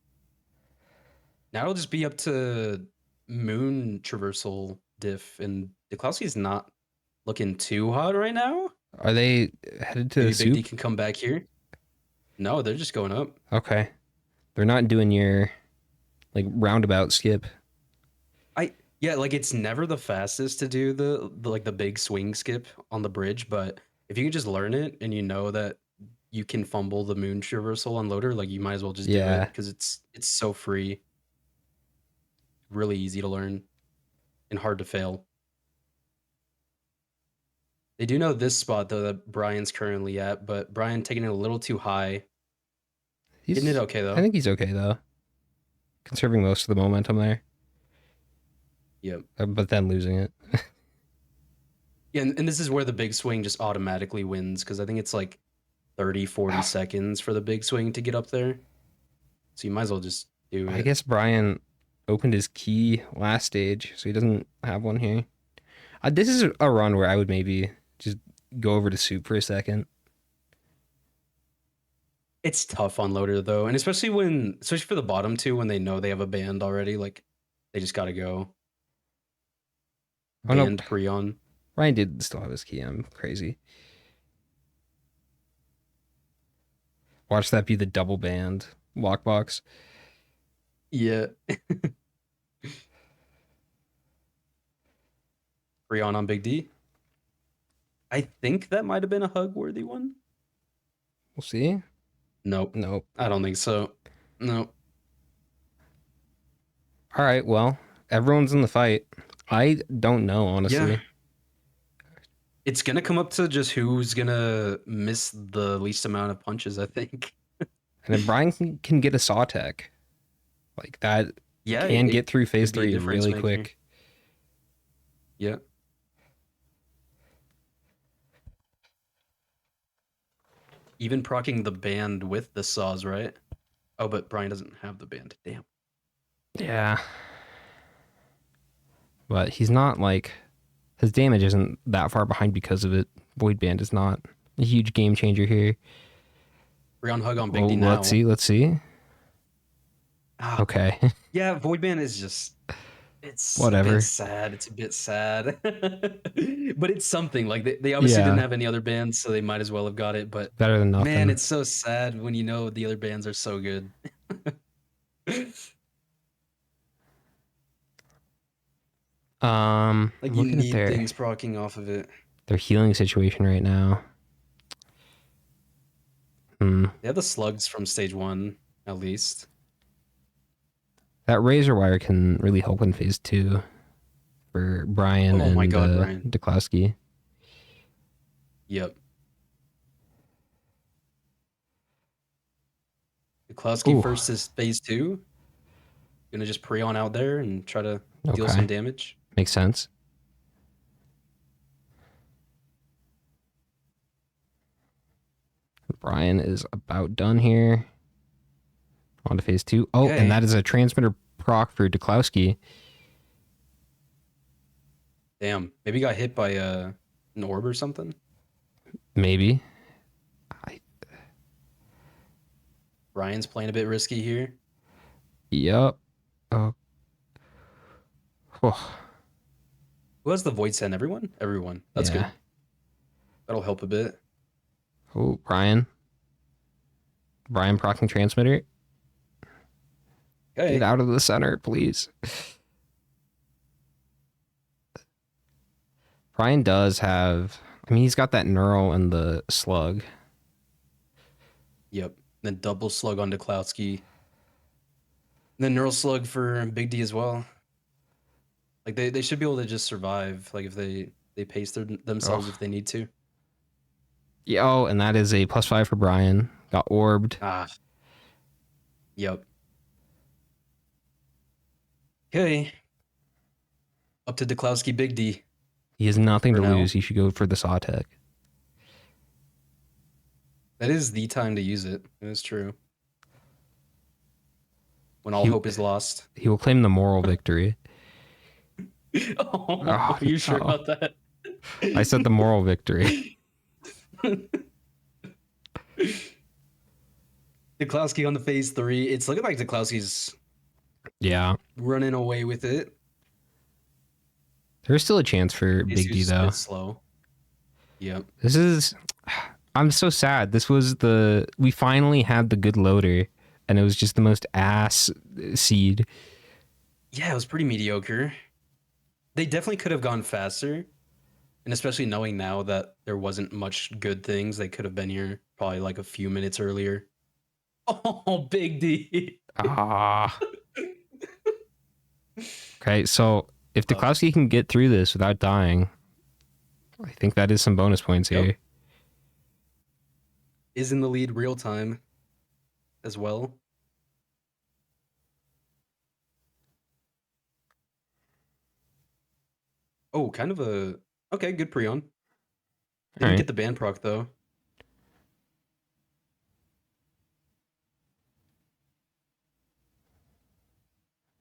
Now it'll just be up to Moon traversal diff, and Niklowski's not looking too hot right now. Are they headed to Maybe Big D soup? can come back here. No, they're just going up. Okay. They're not doing your like roundabout skip. Yeah, like it's never the fastest to do the like the big swing skip on the bridge, but if you can just learn it and you know that you can fumble the moon traversal on loader, like you might as well just do Yeah. it because it's so free, really easy to learn, and hard to fail. They do know this spot though that Brian's currently at, but Brian taking it a little too high. He's Hitting it okay though. I think he's okay though. Conserving most of the momentum there. Yep. But then losing it. Yeah, and this is where the big swing just automatically wins because I think it's like 30, 40 seconds for the big swing to get up there. So you might as well just do it. I guess Brian opened his key last stage, so he doesn't have one here. This is a run where I would maybe just go over to soup for a second. It's tough on loader though, and especially for the bottom two when they know they have a band already, like they just gotta go. Oh, no. Band pre-on. Ryan did still have his key. I'm crazy. Watch that be the double band lockbox. Yeah. Pre-on on Big D. I think that might have been a hug worthy one. We'll see. Nope. Nope. I don't think so. Nope. All right. Well, everyone's in the fight. I don't know, honestly. Yeah. It's gonna come up to just who's gonna miss the least amount of punches, I think. And if Brian can get a saw tech, like that, Yeah, can it get through phase could be a 3 difference really maker. quick. Yeah. Even procking the band with the saws, right? Oh, but Brian doesn't have the band. Damn. Yeah. but he's not like his damage isn't that far behind because of it. Void Band is not a huge game changer here. Breon Hug on Big D now. Let's see. Ah, Okay. yeah, Void Band is just it's Whatever. a bit sad. It's a bit sad. But it's something. Like they obviously didn't have any other bands, so they might as well have got it. But Better than nothing. man, it's so sad when you know the other bands are so good. Like you need things proccing off of it. Their healing situation right now. They have the slugs from stage 1, at least. That razor wire can really help in phase 2 for Brian and Brian. Duklowski. Yep. Duklowski first is phase 2. Gonna just pre on out there and try to deal some damage. Makes sense. Brian is about done here. On to phase 2. Oh, and that is a transmitter proc for Duklowski. Damn. Maybe he got hit by an orb or something? Maybe. Brian's playing a bit risky here. Yup. Oh. Who has the Void Send? Everyone? Everyone. That's good. That'll help a bit. Oh, Brian. Brian procking transmitter. Okay. Get out of the center, please. Brian does have... I mean, he's got that neural and the slug. Yep. Then double slug on Duklowski. Then neural slug for Big D as well. Like they should be able to just survive. Like if they pace themselves if they need to. Yo, and that is a +5 for Brian. Got orbed. Yep. Okay. Up to Duklowski Big D. He has nothing to lose. He should go for the Sawtech. That is the time to use it. It is true. When all hope is lost. He will claim the moral victory. Are you sure about that? I said the moral victory. Duklowski on the phase 3. It's looking like Duklowski's running away with it. There's still a chance for Big D though. Slow. Yep. This is... I'm so sad. This was we finally had the good loader, and it was just the most ass seed. Yeah, it was pretty mediocre. They definitely could have gone faster, and especially knowing now that there wasn't much good things, they could have been here probably like a few minutes earlier. Oh, Big D. Okay, so if Duklowski can get through this without dying, I think that is some bonus points here. Is in the lead real time as well. Oh, kind of a... Okay, good pre-on. Didn't get the band proc, though.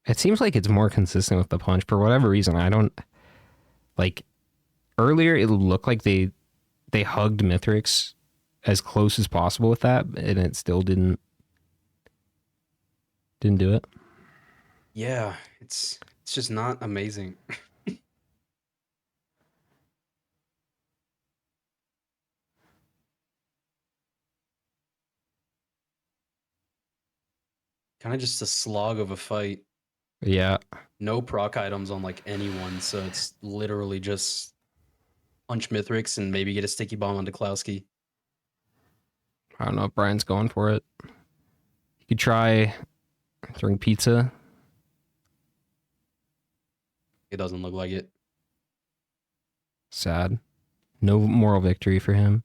It seems like it's more consistent with the punch. For whatever reason, I don't... Like, earlier it looked like they hugged Mithrix as close as possible with that, and it still didn't do it. Yeah, it's just not amazing. Kind of just a slog of a fight. Yeah. No proc items on like anyone, so it's literally just punch Mithrix and maybe get a sticky bomb on Duklowski. I don't know if Brian's going for it. You could try throwing pizza. It doesn't look like it. Sad. No moral victory for him.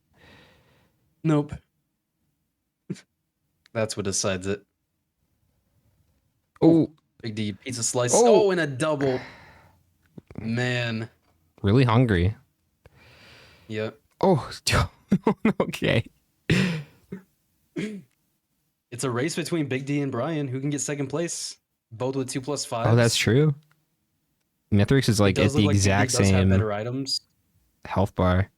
Nope. That's what decides it. Oh. Big D, pizza slice. Oh, and a double. Man. Really hungry. Yep. Oh, okay. It's a race between Big D and Brian. Who can get second place? Both with 2+5s. Oh, that's true. Mithrix is It like at does the look like exact BD does have same better items. health bar.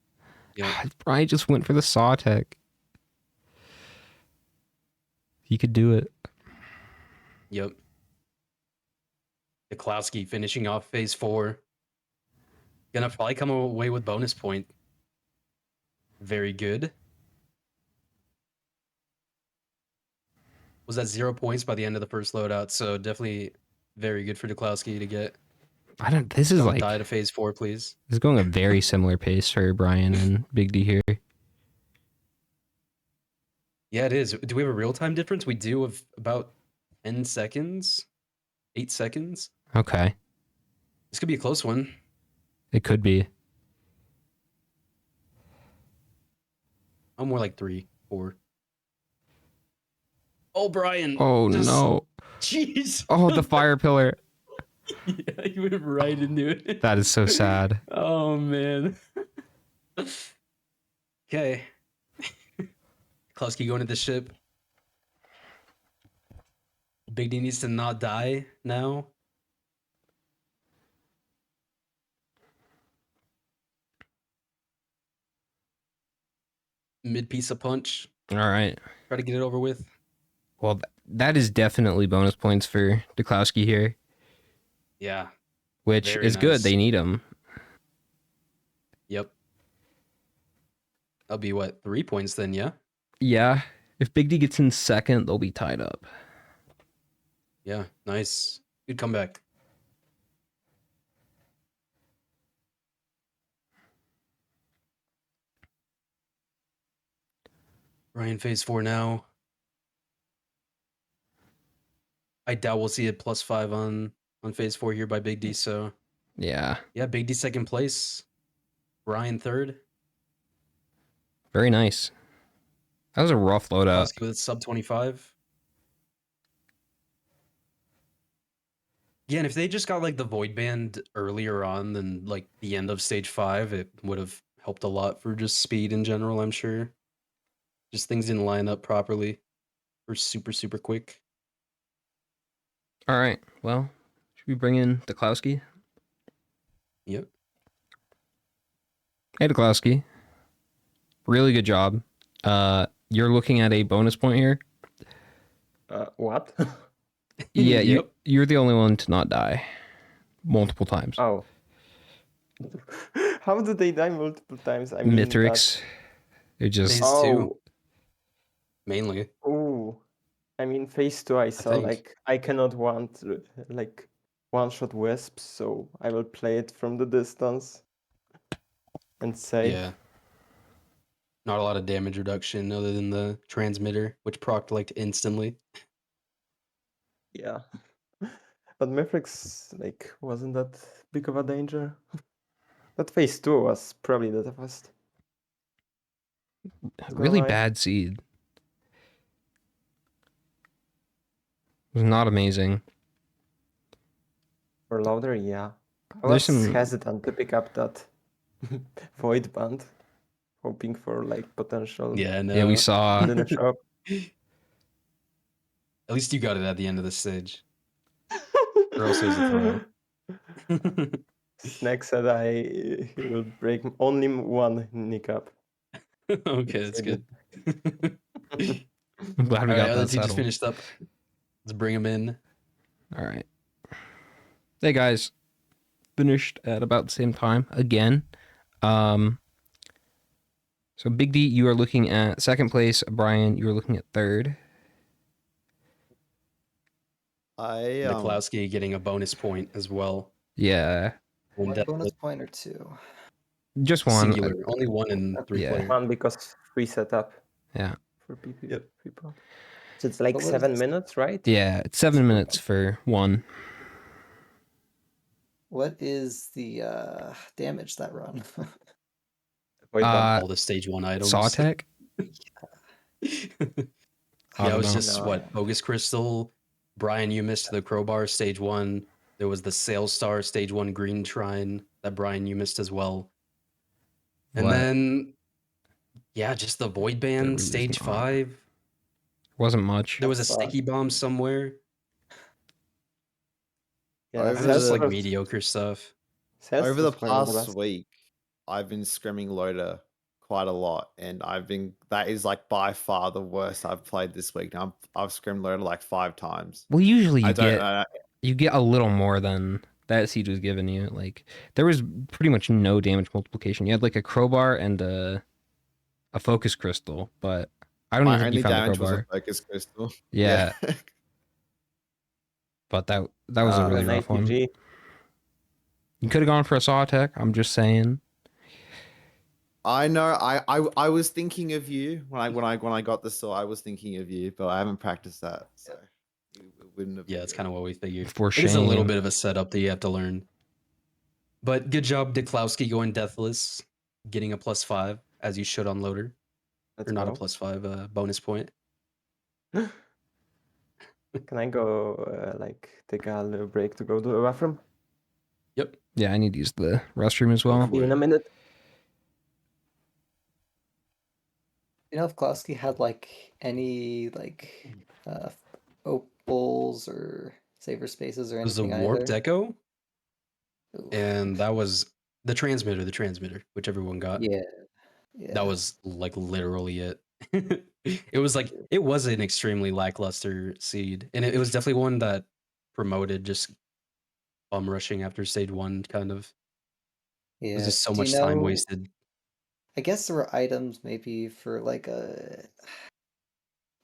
Yeah. Brian just went for the saw tech. He could do it. Yep. Nikolowski finishing off phase 4. Gonna probably come away with bonus point. Very good. Was at 0 points by the end of the first loadout, so definitely very good for Nikolowski to get. I don't. This is Don't like die to phase 4, please. this is going a very similar pace for Brian and Big D here. Yeah, it is. Do we have a real time difference? We do of about 10 seconds, 8 seconds. Okay, This could be a close one. it could be. I'm more like 3, 4. Oh, Brian. Oh just- no! Jeez. Oh, the fire pillar. Yeah, you went right into it. That is so sad. Oh, man. Okay. Klosky going to the ship. Big D needs to not die now. Mid piece of punch. All right. Try to get it over with. Well, that is definitely bonus points for Duklowski here, Yeah. which Very is good. nice. They need him. Yep. That'll be what, 3 points then, yeah? Yeah. If Big D gets in second, they'll be tied up. Yeah, nice. Good comeback. Ryan phase 4 now. I doubt we'll see a +5 on phase 4 here by Big D, so Yeah. yeah, Big D second place. Ryan third. Very nice. That was a rough loadout. Klosky with sub 25. Yeah, and if they just got like the void band earlier on than like the end of stage 5, it would have helped a lot for just speed in general, I'm sure. Just things didn't line up properly for super, super quick. All right. Well, should we bring in Duklowski? Yep. Hey, Duklowski. Really good job. You're looking at a bonus point here. What? Yeah, Yep. you're the only one to not die multiple times. Oh. How do they die multiple times? I mean, Mithrix. It just Phase two. Oh, Mainly. oh. I mean, phase 2, I saw think. like I cannot want like one-shot wisps, so I will play it from the distance and save. Yeah. Not a lot of damage reduction other than the transmitter, which procced like instantly. Yeah. But Mithrix like wasn't that big of a danger. That phase 2 was probably the toughest. really lie. bad seed. It was not amazing. For louder, yeah. I There's was some- hesitant to pick up that void band, hoping for like potential Yeah, no. Yeah, we saw. in the shop. At least you got it at the end of the stage. Or else it was a throw. Snack said he will break only one kneecap. Okay, that's good. I'm glad we All got right, other that two just settled. finished up. Let's bring them in. All right. Hey guys, finished at about the same time again. So Big D, you are looking at second place. Brian, you are looking at third. Nikolowski getting a bonus point as well. Yeah, And One that bonus was point or two? just one. singular. Only one in 3 Yeah. player. One because free setup Yeah, for people. Yep. So it's like What was 7 this? minutes, right? yeah. It's 7 minutes for one. What is the damage that run? Void band. All the stage 1 items. Saw tech. Yeah, I it don't was know. just No. what Bogus Crystal. Brian, you missed the crowbar stage 1. There was the Sail Star stage 1 green shrine that Brian you missed as well. And What? then yeah, just the void band was stage not. 5. Wasn't much. There was a That's, sticky bomb somewhere. Yeah, Over It was just like Salesforce- mediocre stuff. over the Salesforce were the past best. week, I've been scrimming Loader quite a lot, and that is like by far the worst I've played this week. Now I've scrimmed Loader like 5 times. Well, usually I you don't. get you get a little more than that Siege was giving you. Like there was pretty much no damage multiplication. You had like a crowbar and a focus crystal, but I don't even my think you only found the damage was a crowbar. focus crystal. Yeah, but that was a really An rough one. ATG. You could have gone for a saw attack. I'm just saying. I know. I was thinking of you when I got the saw. I was thinking of you, but I haven't practiced that, so it wouldn't have. Yeah, it's kind of what we figured. For It is a little shame. bit of a setup that you have to learn. But good job, Diklowski, going deathless, getting a +5 as you should on Loader, Let's or not a go. +5 bonus point. Can I go like take a little break to go to the bathroom? Yep. Yeah, I need to use the restroom as well. See you in a minute. You know if Klowski had like any like opals or saver spaces or It was the anything Warped either? Echo, Oof. and that was the transmitter, which everyone got. Yeah. Yeah. That was like literally it. It was like it was an extremely lackluster seed, and it was definitely one that promoted just bum rushing after stage 1. Kind of, it was Yeah. just so Do you much time know? wasted. I guess there were items maybe for like a.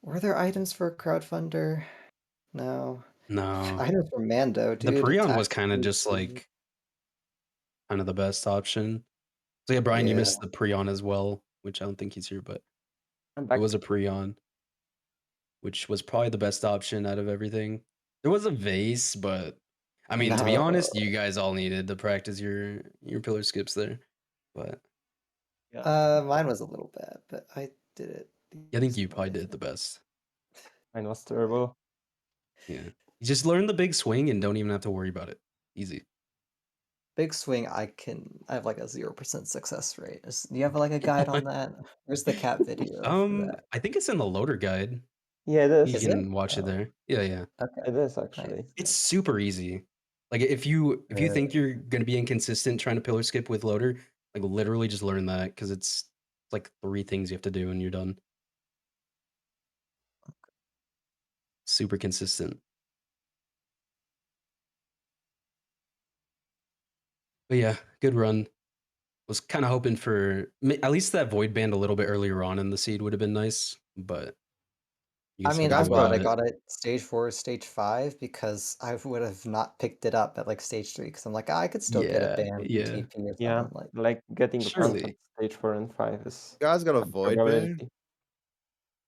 Were there items for a crowdfunder? No. No, Items for Mando, the dude. Prion was Attack kind of speed, just like kind of the best option. So yeah, Brian, you Yeah. missed the Prion as well, which I don't think he's here, but I'm it back. was a Prion, which was probably the best option out of everything. There was a vase, but I mean, to be honest, you guys all needed to practice your pillar skips there. But Mine was a little bad, but I did it. I think you probably did it the best. Mine was terrible. Yeah, you just learn the big swing and don't even have to worry about it. Easy. Big swing, I have like a 0% success rate. Do you have like a guide on that? Where's the cat video for that? I think it's in the loader guide. Yeah, it You is. Is it? can watch it Oh, there. Yeah. okay. It is Nice. actually. It's super easy. Like if you think you're gonna be inconsistent trying to pillar skip with loader, like literally just learn that because it's like 3 things you have to do and you're done. Super consistent. But yeah, good run. Was kind of hoping for at least that void band a little bit earlier on in the seed would have been nice, but you I can still mean, go I'm glad I without it. got it stage 4, stage 5 because I would have not picked it up at like stage 3 because I'm like, I could still get a band Yeah. TP or Yeah, something. Like, like getting a plant Surely. at stage 4 and 5 is You guys got a a void probability. band?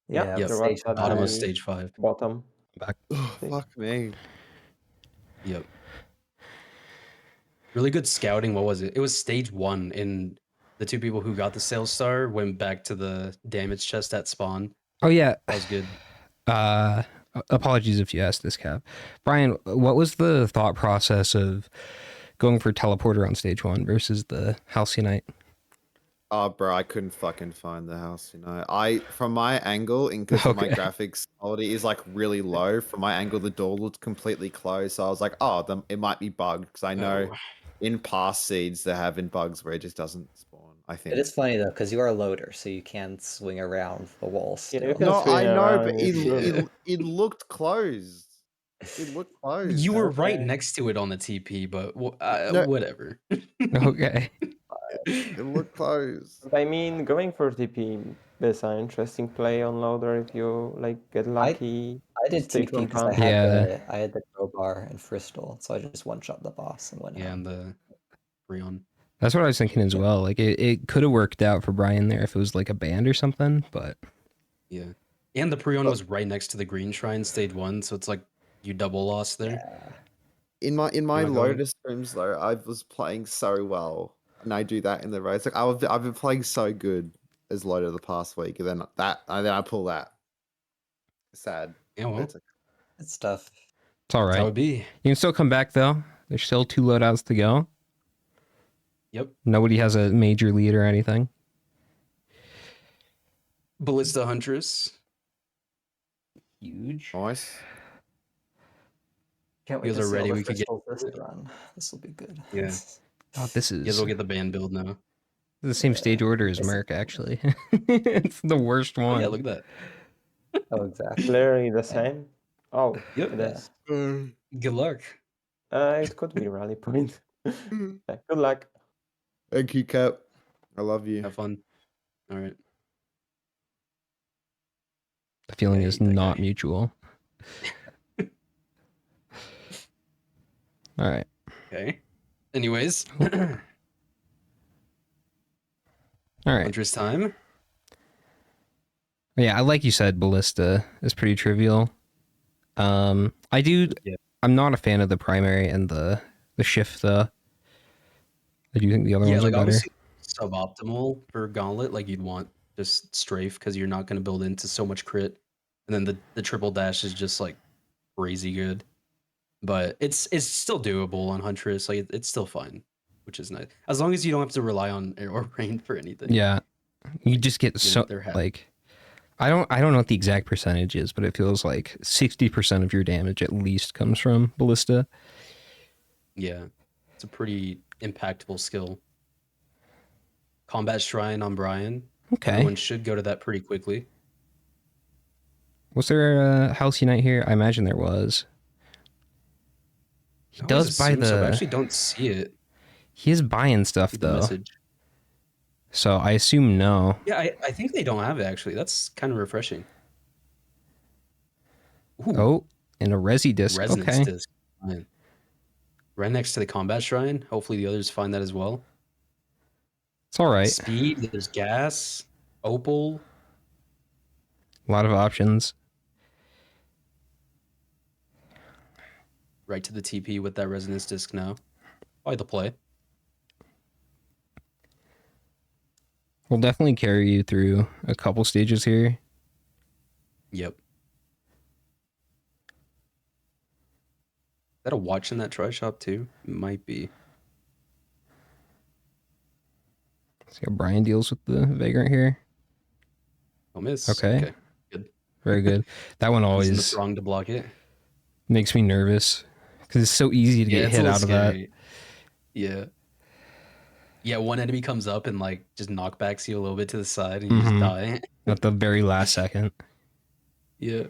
Yeah, Yep. there was stage at Bottom of the stage 5. bottom. Back. Oh, fuck me. Yep. Really good scouting. What was it? It was stage 1, and the 2 people who got the sales star went back to the damage chest at spawn. Oh yeah. That was good. Apologies if you asked this, Cap. Brian, what was the thought process of going for teleporter on stage 1 versus the Halcyon? Oh, bro, I couldn't fucking find the house. From my angle, because my Okay. graphics quality is like really low. From my angle, the door looked completely closed. So I was like, oh, it might be bugged because I know in past seeds there have been bugs where it just doesn't spawn. I think it is funny though because you are a loader, so you can swing around the walls. Yeah, you Still. can No, swing I know, around but and you should. it looked closed. It looked closed. You were right Okay. next to it on the TP, but No. whatever. Okay. It looked closed. But I mean, going for TP is an interesting play on loader if you like get lucky. I did Stage TP 1 because I plant. had Yeah. I had the crowbar and Fristol, so I just one shot the boss and went Yeah, home. and the Brion. That's what I was thinking as well. Like it could have worked out for Brian there if it was like a band or something, but Yeah. And the Prion was right next to the green shrine stage 1, so it's like you double lost there. Yeah. In my not going. Lotus streams though, I was playing so well, and I do that in the race. Like I've been playing so good as Loader the past week, and then I pull that. Sad. Yeah, well, It's It's tough. it's all that right. would be. You can still come back though. There's still 2 loadouts to go. Yep. Nobody has a major lead or anything. Ballista Huntress. Huge. nice. Can't You wait guys to are see all ready, the we could get crystals this run. This will be good. Yeah. Oh, this You guys is will get the band build now. the same stage order as Yes. Merc, actually. It's the worst Oh one. yeah, look at that. Oh, exactly. Literally the same. Oh, Yep. it Yeah. is. Good luck. It could be rally point. Yeah, good luck. Thank you, Cap. I love you. Have fun. All right. The feeling Yeah, is eat that not guy. mutual. All right. Okay. Anyways, All right. Huntress time. Yeah, like you said, Ballista is pretty trivial. I do. Yeah. I'm not a fan of the primary and the shift though. I do think the other Yeah, ones are like better. obviously suboptimal for Gauntlet. Like you'd want just strafe because you're not going to build into so much crit, and then the triple dash is just like crazy good. But it's still doable on Huntress. Like it's still fine, which is nice as long as you don't have to rely on air or rain for anything. Yeah, you just get so they're happy. like. I don't know what the exact percentage is, but it feels like 60% of your damage at least comes from Ballista. Yeah, it's a pretty impactful skill. Combat Shrine on Brian. Okay. Everyone should go to that pretty quickly. Was there a House Unite here? I imagine there was. He I always does buy assume so, but I the. actually don't see it. He is buying stuff See the though, message. so I assume no. Yeah, I think they don't have it actually. That's kind of refreshing. Ooh, Oh, and a Resi disc. Resonance Okay, disc. Man. Right next to the Combat Shrine. Hopefully the others find that as well. it's all right. Speed, there's gas, opal. A lot of options. Right to the TP with that resonance disc now. Probably the play. We'll definitely carry you through a couple stages here. Yep. Is that a watch in that try shop too? Might be. See how Brian deals with the Vagrant here. Don't miss. Okay. Good. Very good. That one Using the always throng to block it. makes me nervous because it's so easy to get it's a hit little out of that. scary. Yeah. Yeah, one enemy comes up and like just knockbacks you a little bit to the side and you just die. At the very last second. Yeah.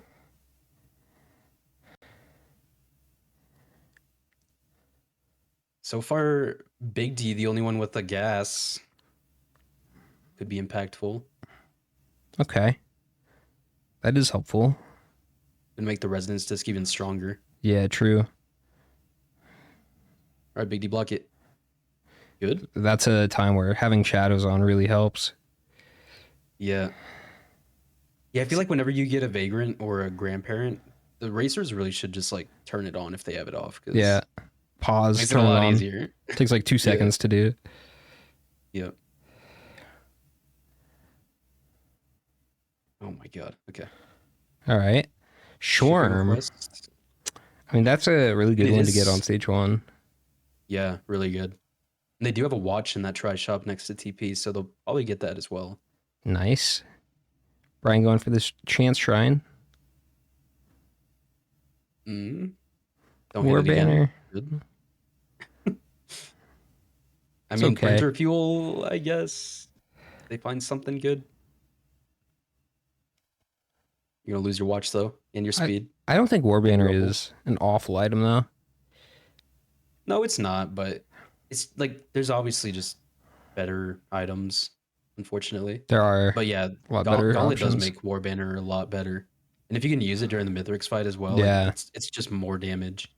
So far, Big D, the only one with the gas, could be impactful. Okay. That is helpful. And make the resonance disc even stronger. Yeah, true. All right, Big D, block it. Good. That's a time where having shadows on really helps. Yeah. Yeah, I feel like whenever you get a Vagrant or a Grandparent, the racers really should just like turn it on if they have it off. Yeah. Pause, Makes it a turn it lot on. easier. Takes like 2 seconds to do. Yeah. Oh my god. Okay. All right. Shipping Shorm. request. I mean, that's a really good It one to get is- on stage 1. Yeah, really good. And they do have a watch in that try shop next to TP, so they'll probably get that as well. Nice. Brian going for this Chance Shrine. Mm. Don't War hit it again. Banner. Good. I It's mean, okay. printer fuel, I guess. They find something good. You're gonna lose your watch though, and your speed. I don't think War Banner Rubble. is an awful item though. No, it's not, but it's like there's obviously just better items, unfortunately. There are But yeah, a lot better Gauntlet does options. make War Banner a lot better. And if you can use it during the Mithrix fight as well, Yeah. like, it's just more damage.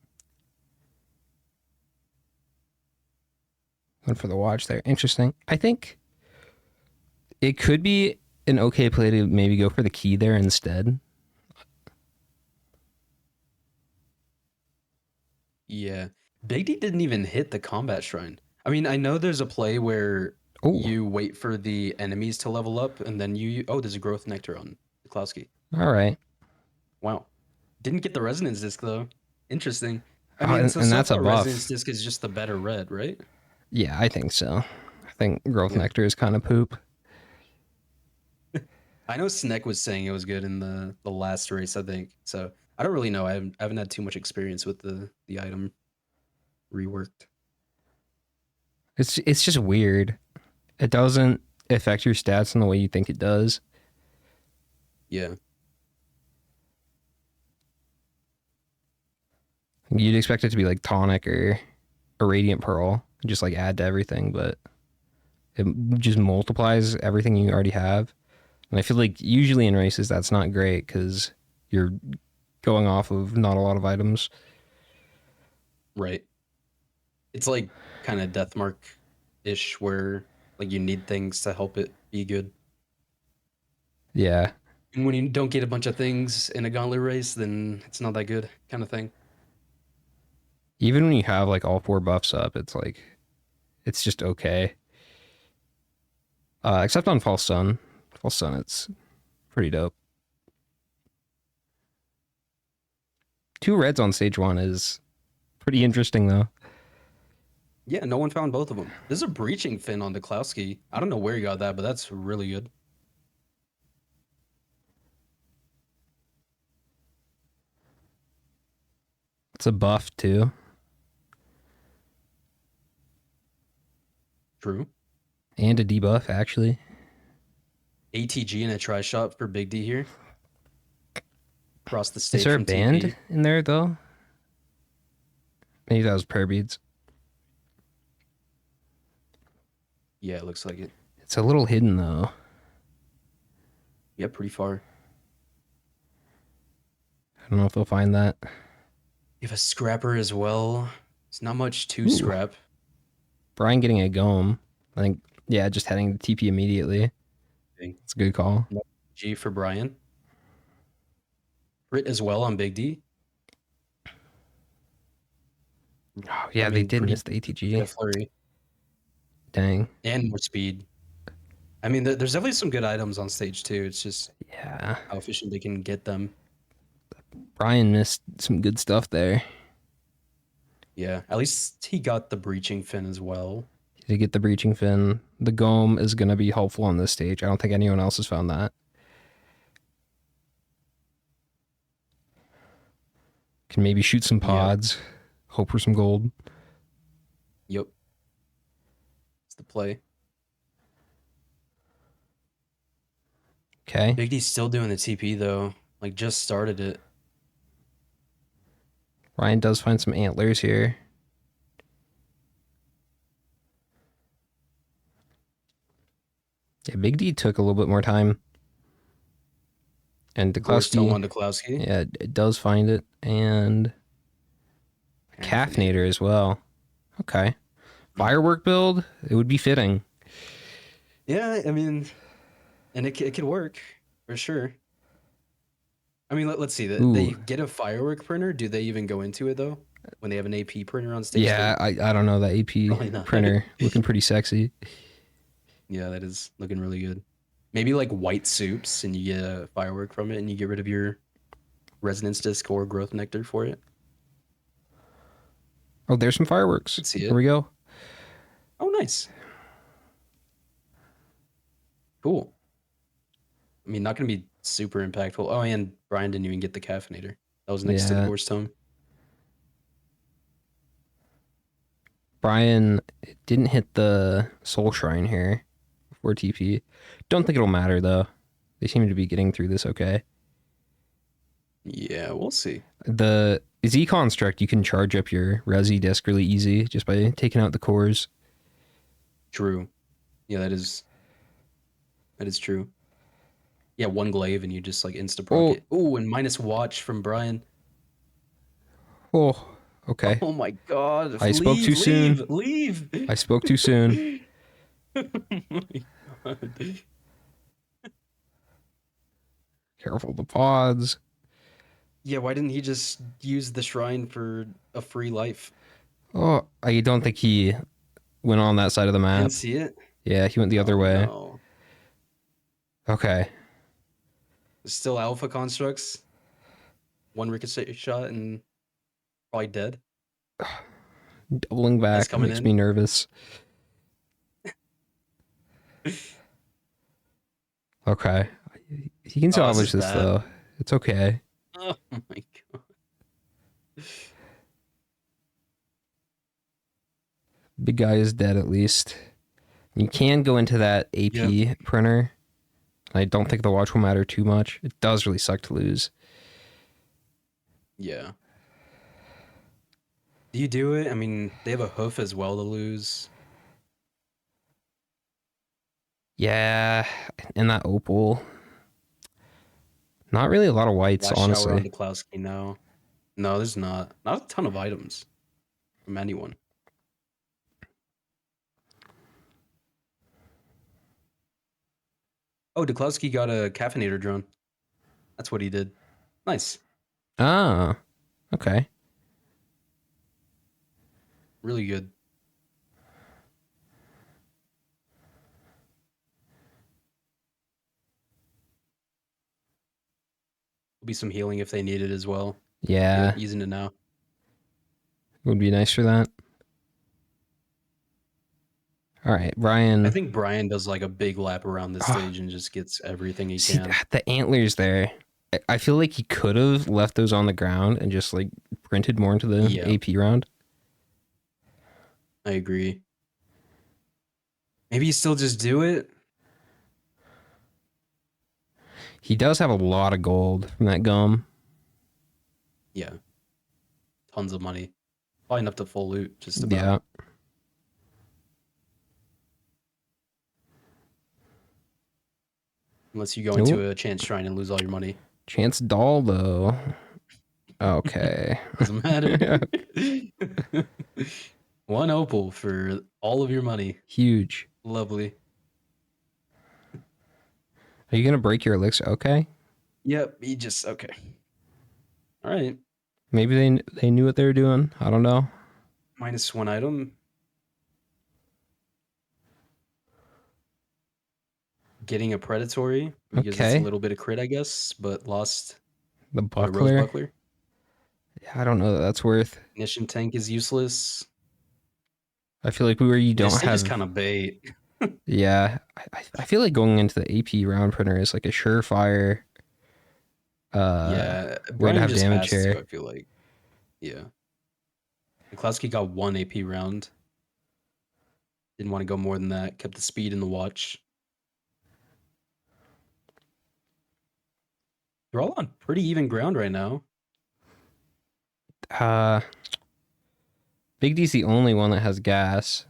Went for the watch there. Interesting. I think it could be an okay play to maybe go for the key there instead. Yeah. Big D didn't even hit the combat shrine. I mean, I know there's a play where Oh, you wait for the enemies to level up and then oh, there's a growth nectar on Klowski. all right. Wow. Didn't get the resonance disc though. Interesting. I Oh, mean, and so that's a far, buff. resonance disc is just the better red, right? Yeah, I think so. I think Growth Yeah. Nectar is kind of poop. I know Sneck was saying it was good in the last race, I think. So I don't really know. I haven't had too much experience with the item reworked. It's just weird. It doesn't affect your stats in the way you think it does. Yeah. You'd expect it to be like tonic or a radiant pearl, just like add to everything, but it just multiplies everything you already have. And I feel like usually in races that's not great because you're going off of not a lot of items. Right. It's like kind of Deathmark-ish where like you need things to help it be good. Yeah. And when you don't get a bunch of things in a gauntlet race, then it's not that good kind of thing. Even when you have like all 4 buffs up, it's like, it's just okay. Except on False Sun. False Sun, it's pretty dope. 2 reds on stage 1 is pretty interesting though. Yeah, no one found both of them. There's a breaching fin on Duklowski. I don't know where he got that, but that's really good. It's a buff too. True. And a debuff, actually. ATG and a try shot for Big D here. Across the stage Is there a from band TP. in there though? Maybe that was prayer beads. Yeah, it looks like it. It's a little hidden though. Yeah, pretty far. I don't know if they'll find that. You have a scrapper as well. It's not much to Ooh. scrap. Brian getting a Gome. I think, yeah, just heading to TP immediately. It's a good call. G for Brian. Crit as well on Big D. Oh, yeah, they did miss the ATG. Yeah, flurry. Dang. And more speed. I mean, there's definitely some good items on stage 2. It's just Yeah. how efficient they can get them. Brian missed some good stuff there. Yeah, at least he got the breaching fin as well. To get the breaching fin. The Gome is going to be helpful on this stage. I don't think anyone else has found that. Can maybe shoot some pods. Hope for some gold. Yep. It's the play. Okay. Big D's still doing the TP though. Like just started it. Ryan does find some antlers here. Yeah, Big D took a little bit more time. And Forced home on Duklowski, Duklowski. yeah, it does find it. And Caffeinator as well. Okay. Firework build, it would be fitting. Yeah, I mean, and it could work for sure. I mean, let's see. They get a firework printer. Do they even go into it though? When they have an AP printer on stage? Yeah, I don't know. The AP printer looking pretty sexy. Yeah, that is looking really good. Maybe like white soups and you get a firework from it and you get rid of your resonance disc or growth nectar for it. Oh, there's some fireworks. See it. Here we go. Oh, nice. Cool. I mean, not going to be super impactful. Oh, and Brian didn't even get the caffeinator. That was next to the Gorse Tome. Brian didn't hit the Soul Shrine here before TP. Don't think it'll matter, though. They seem to be getting through this okay. Yeah, we'll see. The Z Construct, you can charge up your Resi disc really easy just by taking out the cores. True. Yeah, that is true. Yeah, one glaive and you just like insta-proc it. Ooh, and minus watch from Brian. Oh, okay. Oh my god. I spoke too soon. Leave. I spoke too soon. Oh my god. Careful the pods. Yeah, why didn't he just use the shrine for a free life? Oh, I don't think he went on that side of the map. Didn't see it? Yeah, he went the other way. No. Okay. Still alpha constructs. One ricochet shot and probably dead. Doubling back makes me nervous. Okay. He can salvage this though. It's okay. Oh my god. Big guy is dead at least. You can go into that AP printer. I don't think the watch will matter too much. It does really suck to lose. Yeah. Do you do it? I mean, they have a hoof as well to lose. Yeah, and that opal. Not really a lot of whites, Last shower on honestly. Duklowski, no. No, there's not. Not a ton of items from anyone. Oh, Duklowski got a caffeinator drone. That's what he did. Nice. Ah, okay. Really good. Will be some healing if they need it as well. Yeah, Using it now. would be nice for that. All right, Brian. I think Brian does like a big lap around this stage and just gets everything he See, can. the antlers there. I feel like he could have left those on the ground and just like printed more into the AP round. I agree. Maybe you still just do it. He does have a lot of gold from that gum. Yeah. Tons of money. Probably enough to full loot, just about. Yeah. Unless you go into a chance shrine and lose all your money. Chance doll, though. Okay. Doesn't matter. One opal for all of your money. Huge. Lovely. Are you going to break your elixir? Okay. Yep, he just... Okay. All right. Maybe they knew what they were doing. I don't know. -1 item. Getting a predatory because it's a little bit of crit, I guess, but lost the Rose buckler. Buckler. Yeah, I don't know that that's worth. Ignition tank is useless. I feel like you don't This have. is kind of bait. Yeah, I feel like going into the AP round printer is like a surefire. Yeah, way to Brian have just damage has here. to, I feel like. Yeah. Duklowski got 1 AP round. Didn't want to go more than that. Kept the speed in the watch. They're all on pretty even ground right now. Big D's the only one that has gas.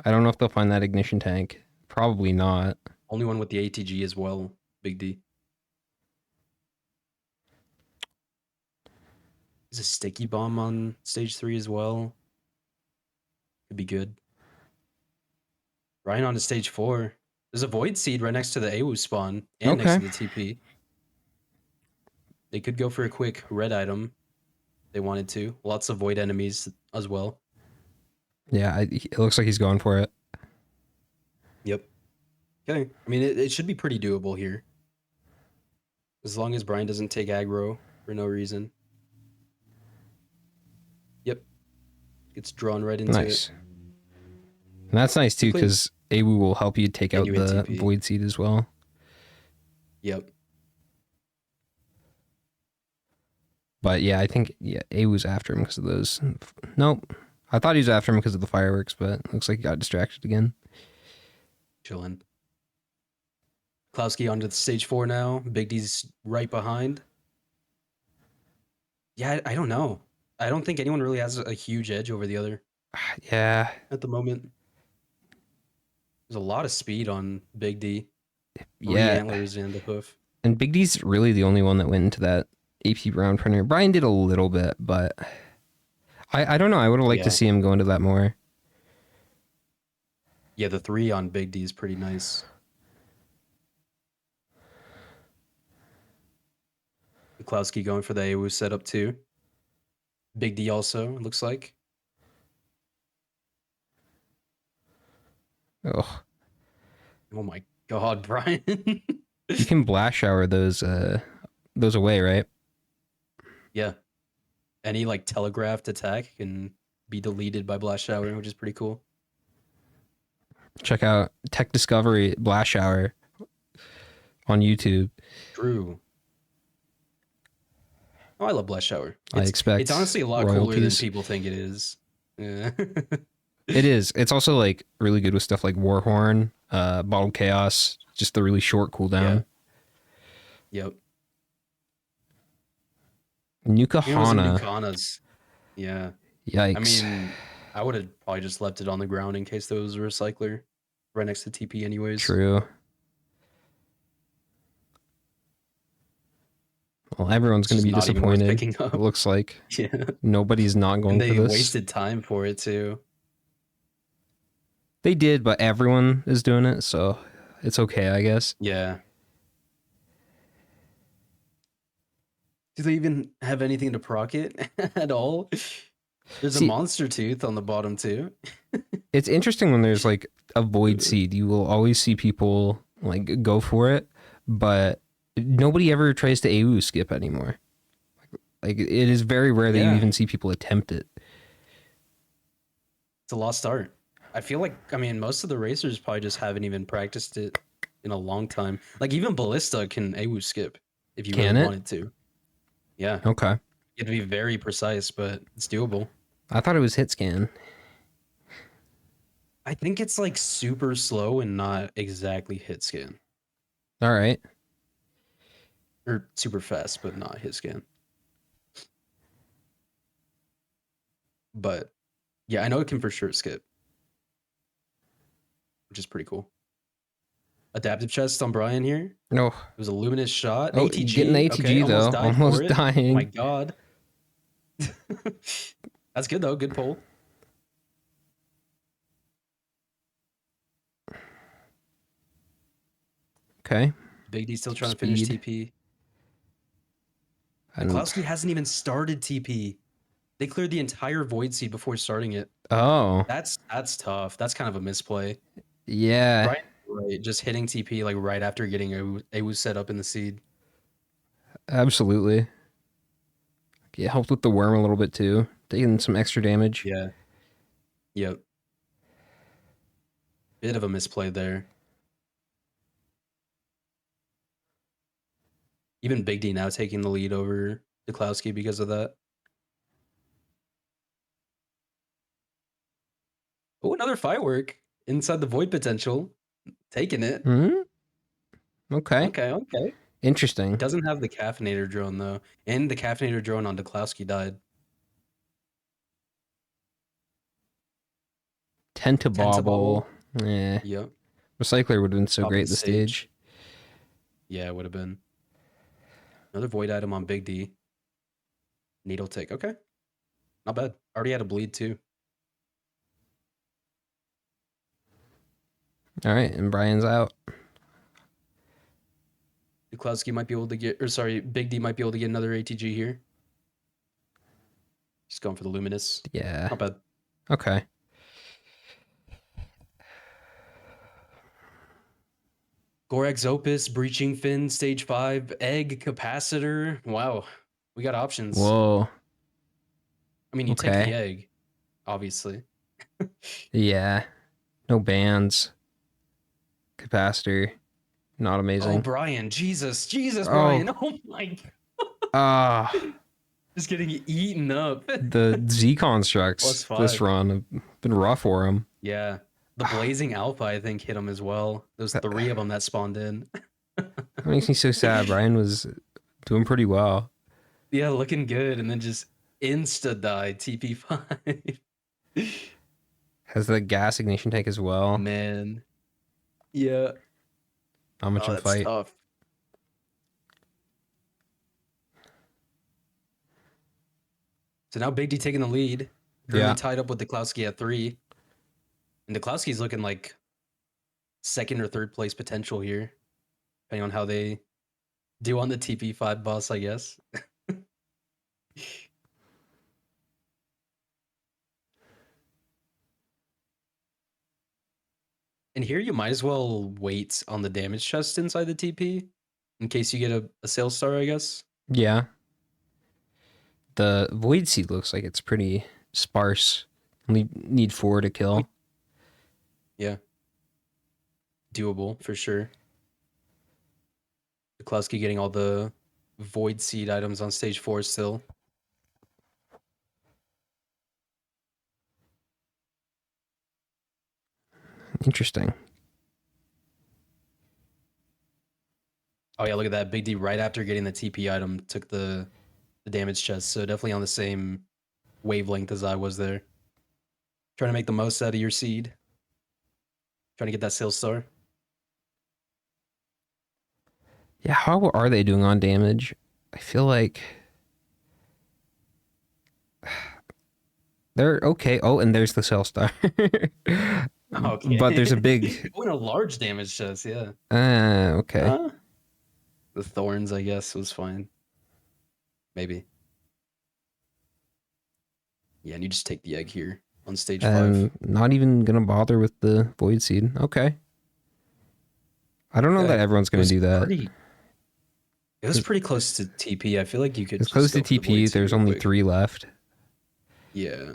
I don't know if they'll find that ignition tank. Probably not. Only one with the ATG as well. Big D. There's a sticky bomb on stage 3 as well. Could be good. Ryan on to stage 4. There's a void seed right next to the AWU spawn and next to the TP. They could go for a quick red item. They wanted to. Lots of void enemies as well. Yeah, it looks like he's going for it. Yep. Okay. I mean, it should be pretty doable here. As long as Brian doesn't take aggro for no reason. Yep. Gets drawn right into it. And that's nice too, because AWU will help you take out the void seed as well. Yep. But yeah, I think AWU's after him because of those. Nope. I thought he was after him because of the fireworks, but it looks like he got distracted again. Chilling. Klowski onto the stage 4 now. Big D's right behind. Yeah, I don't know. I don't think anyone really has a huge edge over the other. Yeah. At the moment. There's a lot of speed on Big D. Yeah. Antlers and the hoof. And Big D's really the only one that went into that AP round printer. Brian did a little bit, but I don't know. I would have liked to see him go into that more. Yeah, the 3 on Big D is pretty nice. Klowski going for the AWU setup too. Big D also, it looks like. Oh my god, Brian. You can blast shower those away, right? Yeah. Any like telegraphed attack can be deleted by blast shower, which is pretty cool. Check out Tech Discovery Blast Shower on YouTube. True. Oh, I love Blast Shower. I expect it's honestly a lot cooler than royalties. people think it is. Yeah. It is. It's also like really good with stuff like Warhorn, Bottled Chaos, just the really short cooldown. Yep. Nuka It was Hana. Nukanas. Yeah. Yikes. I mean, I would have probably just left it on the ground in case there was a recycler right next to TP anyways. True. Well, everyone's going to be Not even worth disappointed. picking up. It looks like Yeah. nobody's not going And for they this. wasted time for it too. They did, but everyone is doing it, so it's okay, I guess. Yeah. Do they even have anything to proc it at all? There's See- a monster tooth on the bottom too. It's interesting when there's like a void seed. You will always see people like go for it, but nobody ever tries to AU skip anymore. Like it is very rare that you Yeah. even see people attempt it. It's a lost art. I feel like, I mean, most of the racers probably just haven't even practiced it in a long time. Like even Ballista can AWU skip if you Can really it? wanted to. Yeah. Okay. You have to be very precise, but it's doable. I thought it was hit scan. I think it's like super slow and not exactly hit scan. All right. Or super fast, but not hit scan. But yeah, I know it can for sure skip. Which is pretty cool. Adaptive chest on Brian here. No. It was a luminous shot. Oh, ATG. getting the ATG okay, though. Almost died Almost for it. dying. Oh my god. That's good though. Good pull. Okay. Big D still trying to finish Speed. TP. And- Klowski hasn't even started TP. They cleared the entire void seed before starting it. Oh. That's tough. That's kind of a misplay. Yeah. Right, just hitting TP like right after getting AWU set up in the seed. Absolutely. It helped with the worm a little bit too. Taking some extra damage. Yeah. Yep. Bit of a misplay there. Even Big D now taking the lead over Klowski because of that. Oh, another firework inside the void potential. Taking it. Hmm? Okay. Okay. Interesting. It doesn't have the caffeinator drone though. And the caffeinator drone on Klowski died. Tentabobble. Yeah. Yep. Recycler would have been so Top of great the at the stage. Yeah, it would have been. Another void item on Big D. Needle tick. Okay. Not bad. Already had a bleed too. All right, and Brian's out. Klowski might be able to get, or sorry, Big D might be able to get another ATG here. Just going for the Luminous. Yeah. Not bad. Okay. Gorax Opus, Breaching Fin, Stage 5, Egg, Capacitor. Wow. We got options. Whoa. I mean, you take Okay. the egg, obviously. Yeah. No bands. Capacitor. Not Oh, amazing. Brian. Jesus, Oh. Brian. Oh my God. Ah. Just getting eaten up. The Z constructs +5. this run have been rough for him. Yeah. The Blazing Alpha, I think, hit him as well. There's 3 of them that spawned in. That makes me so sad. Brian was doing pretty well. Yeah, looking good. And then just insta die TP5. Has the gas ignition tank as well. Man. Yeah. Not much Oh, in that's fight. tough. So now Big D taking the lead. Currently Yeah. tied up with Klowski at 3. And Klowski's looking like second or third place potential here. Depending on how they do on the TP5 boss, I guess. And here you might as well wait on the damage chest inside the TP in case you get a sales star, I guess. Yeah. The Void Seed looks like it's pretty sparse. Only need 4 to kill. Yeah. Doable for sure. Klowski getting all the Void Seed items on stage 4 still. Interesting. Oh yeah, look at that. Big D right after getting the TP item took the damage chest. So definitely on the same wavelength as I was there. Trying to make the most out of your seed. Trying to get that sales star. Yeah, how are they doing on damage? I feel like they're okay. Oh, and there's the cell star. Okay. But there's a big Going a large damage chest, yeah. okay. The thorns, I guess, was fine. Maybe. Yeah, and you just take the egg here on stage 5. And not even gonna bother with the void seed. Okay. I don't know that everyone's gonna do that. It was pretty close to TP. I feel like you could It's just close to go for the void TP. seed There's real only quick. 3 left. Yeah.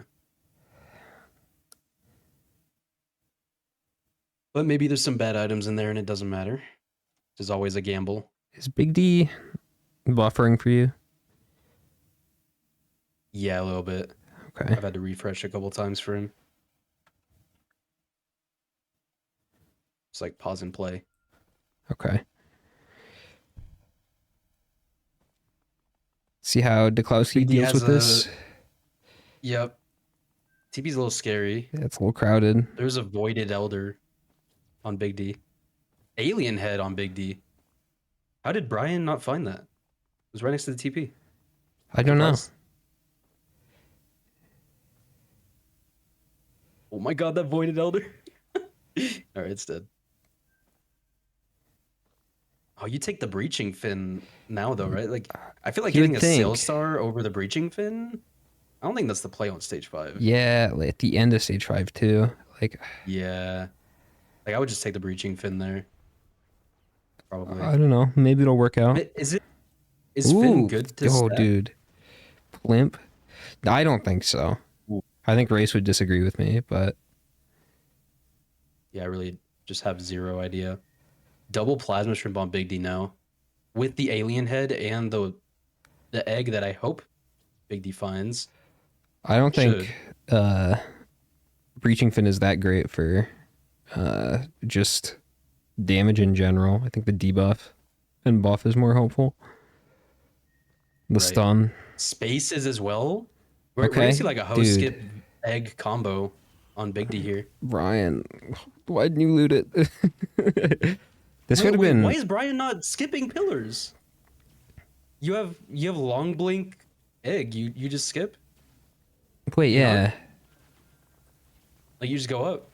But maybe there's some bad items in there and it doesn't matter. There's always a gamble. Is Big D buffering for you? Yeah, a little bit. Okay. I've had to refresh a couple times for him. It's like pause and play. Okay. See how Deklowski Big D deals has with this? Yep. TP's a little scary. Yeah, it's a little crowded. There's a Voided Elder on Big D. Alien Head on Big D. How did Brian not find that? It was right next to the TP. I don't know. Surprised. Oh my god, that Voided Elder. Alright, it's dead. Oh, you take the Breaching Fin now, though, right? Like, I feel like You would getting a think. Sail Star over the Breaching Fin, I don't think that's the play on stage 5. Yeah, at the end of stage 5 too. Like, Yeah. Like, I would just take the Breaching Fin there. Probably. I don't know. Maybe it'll work out. Is Finn good to oh, stack? dude. Plimp? I don't think so. Ooh. I think Race would disagree with me, but Yeah, I really just have zero idea. Double Plasma Shrimp on Big D now. With the Alien Head and the egg that I hope Big D finds. I don't think Breaching Fin is that great for just damage in general. I think the debuff and buff is more helpful. The Right. stun. Spaces as well. We're Okay, gonna see like a host dude. skip egg combo on Big D here. Brian, why didn't you loot it? This would have Wait, been. why is Brian not skipping pillars? You have long blink egg. You just skip? Wait, yeah. Like you just go up.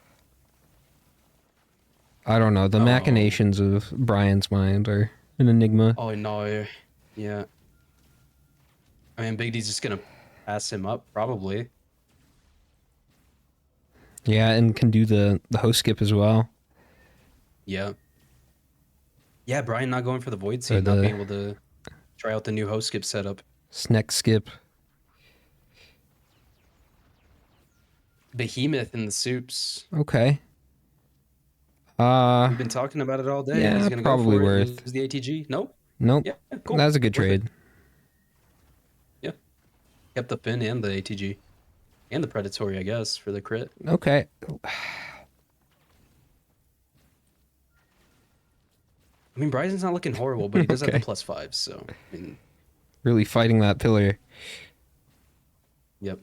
I don't know. The Oh. machinations of Brian's mind are an enigma. Oh no. Yeah. I mean Big D's just gonna pass him up, probably. Yeah, and can do the host skip as well. Yeah. Yeah, Brian not going for the void Or seed, not the- being able to try out the new host skip setup. Snack skip. Behemoth in the soups. Okay. We've been talking about it all day. yeah, He's gonna probably go for worth. it. Use the ATG. Nope. Nope. Yeah, cool. That was a good Worth it. trade. Yeah. Kept the pin and the ATG. And the predatory, I guess, for the crit. Okay. I mean, Bryson's not looking horrible, but he does have Okay. the +5, so I mean, Really fighting that pillar. yep.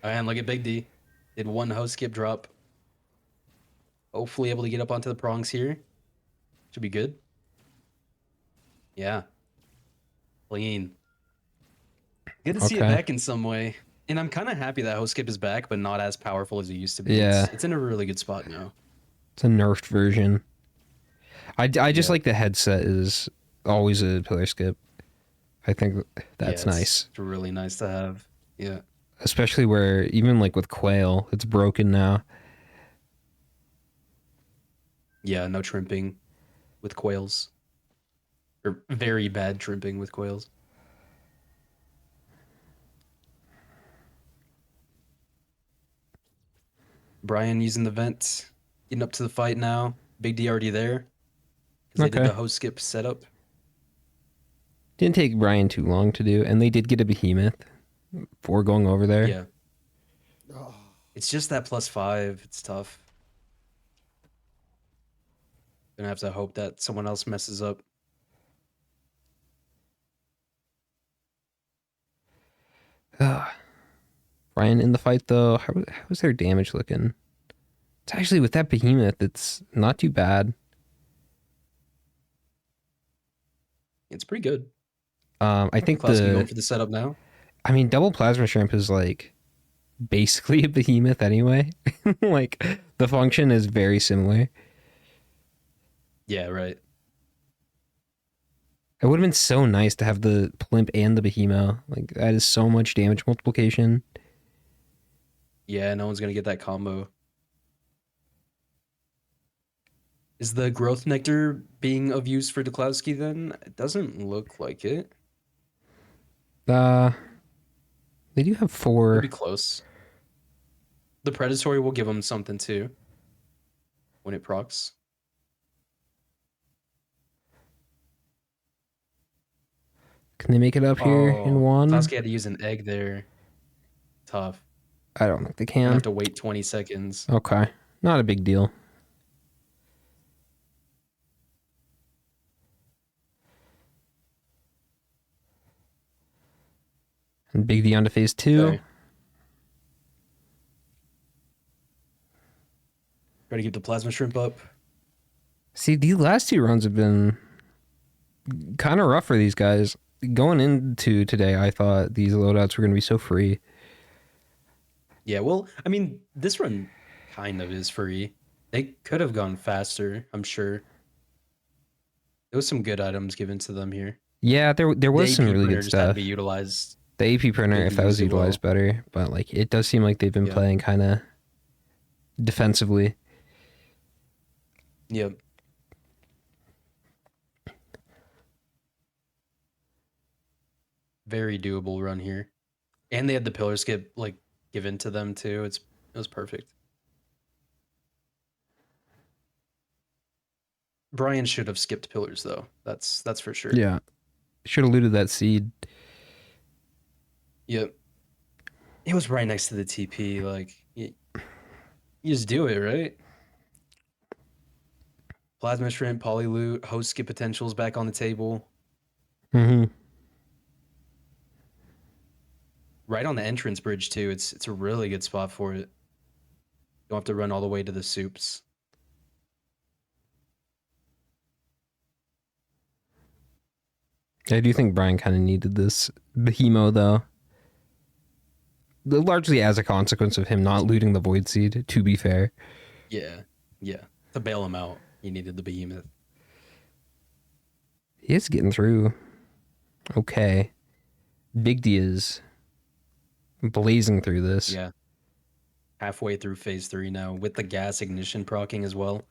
And look at Big D. Did one host skip drop. Hopefully able to get up onto the prongs here. Should be good. Yeah. Clean. Good to see it Okay. back in some way. And I'm kind of happy that host skip is back, but not as powerful as it used to be. Yeah. It's in a really good spot now. It's a nerfed version. I just Yeah. like the headset is always a pillar skip. I think that's Yeah, nice. It's really nice to have. Yeah. Especially where, even like with Quail, it's broken now. Yeah, no trimping with quails. Or very bad trimping with quails. Brian using the vent, getting up to the fight now. Big D already there. Because they did Okay. the host skip setup. Didn't take Brian too long to do, and they did get a behemoth before going over there. Yeah. It's just that +5. It's tough. Gonna have to hope that someone else messes up. Brian in the fight though, how's their damage looking? It's actually with that behemoth, it's not too bad. It's pretty good. I think Klowski going for the setup now. I mean, double plasma shrimp is like basically a behemoth anyway. Like the function is very similar. Yeah, right. It would have been so nice to have the plimp and the behemoth. Like that is so much damage multiplication. Yeah, no one's gonna get that combo. Is the growth nectar being of use for Duklowski then? It doesn't look like it. They do have 4. It'll be close. The predatory will give him something too. When it procs. Can they make it up here in 1? Duklowski had to use an egg there. Tough. I don't think they Gonna can. have to wait 20 seconds. Okay. Not a big deal. And Big D onto phase 2. Okay. Try to keep the plasma shrimp up. See, these last 2 runs have been kind of rough for these guys. Going into today, I thought these loadouts were going to be so free. Yeah, well, I mean, this run kind of is free. They could have gone faster, I'm sure. There was some good items given to them here. Yeah, there was The some AP really printer good just had to stuff. be utilized. The AP printer, Could if be that was used well. utilized better, but like it does seem like they've been Yeah. playing kind of defensively. Yep. Very doable run here. And they had the pillar skip like given to them too. It was perfect. Brian should have skipped pillars though. That's for sure. Yeah, should have looted that seed. Yep. It was right next to the TP. Like you just do it, right? Plasma shrimp, poly loot, host skip potentials back on the table. Mm-hmm. Right on the entrance bridge too. It's a really good spot for it. Don't have to run all the way to the soups. I do think Brian kind of needed this Behemoth though. Largely as a consequence of him not looting the Void Seed, to be fair. Yeah. Yeah. To bail him out, he needed the behemoth. He is getting through. Okay. Big D is blazing through this. Yeah. Halfway through phase 3 now with the gas ignition proccing as well.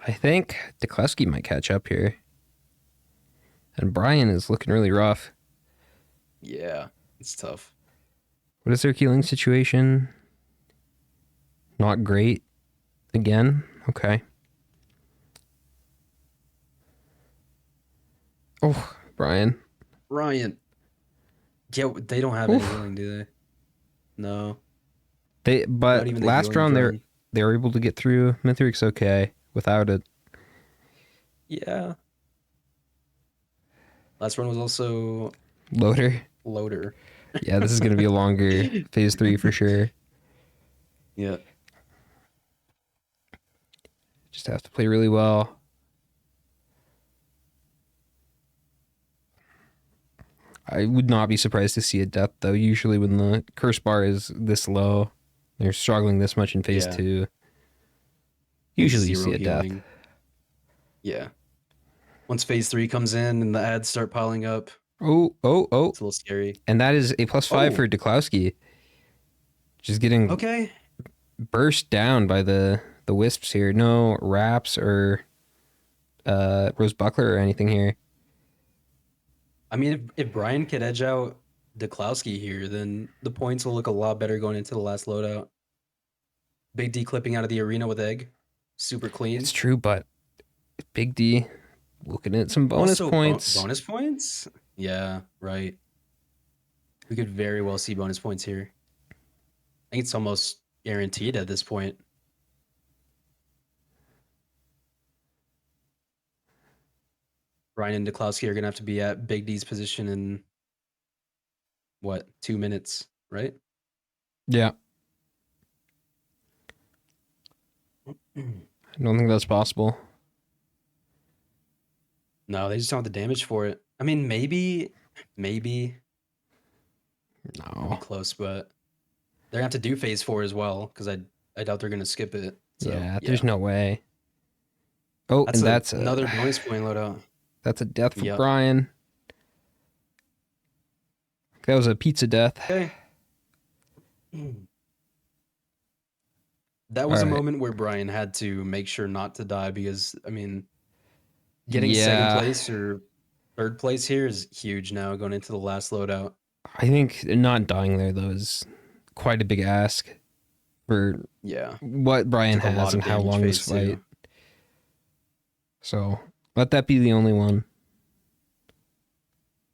I think Duklowski might catch up here. And Brian is looking really rough. Yeah, it's tough. What is their healing situation? Not great. Again? Okay. Oh, Brian. Ryan. Yeah, they don't have any healing, do they? No. But Not even the last healing round drone. they were able to get through. Mithric's okay without it. Yeah. Last one was also Loader. loader. Yeah, this is going to be a longer phase 3 for sure. Yeah. Just have to play really well. I would not be surprised to see a death, though. Usually when the curse bar is this low, they're struggling this much in phase Yeah. 2. Usually you Zero see a death. healing. Yeah. Once phase 3 comes in and the ads start piling up, Oh. it's a little scary. And that is a +5 for Duklowski. Just getting Okay. burst down by the wisps here. No wraps or Rose Buckler or anything here. I mean, if Brian could edge out Duklowski here, then the points will look a lot better going into the last loadout. Big D clipping out of the arena with egg. Super clean. It's true, but Big D looking at some bonus Also, points. Bonus points? Yeah, right. We could very well see bonus points here. I think it's almost guaranteed at this point. Ryan and Duklowski are going to have to be at Big D's position in, what, 2 minutes, right? Yeah. I don't think that's possible. No, they just don't have the damage for it. I mean, maybe it'll be No. close, but they're gonna have to do phase 4 as well because I doubt they're gonna skip it. So, yeah, there's no way. Oh, That's and that's another bonus point loadout. That's a death for Yep. Brian. That was a pizza death. Okay. That was All a right. moment where Brian had to make sure not to die because, I mean, getting Yeah. second place or third place here is huge now going into the last loadout. I think not dying there though is quite a big ask for Yeah. what Brian Took a lot has of and how damage long this phase two. fight. So let that be the only one.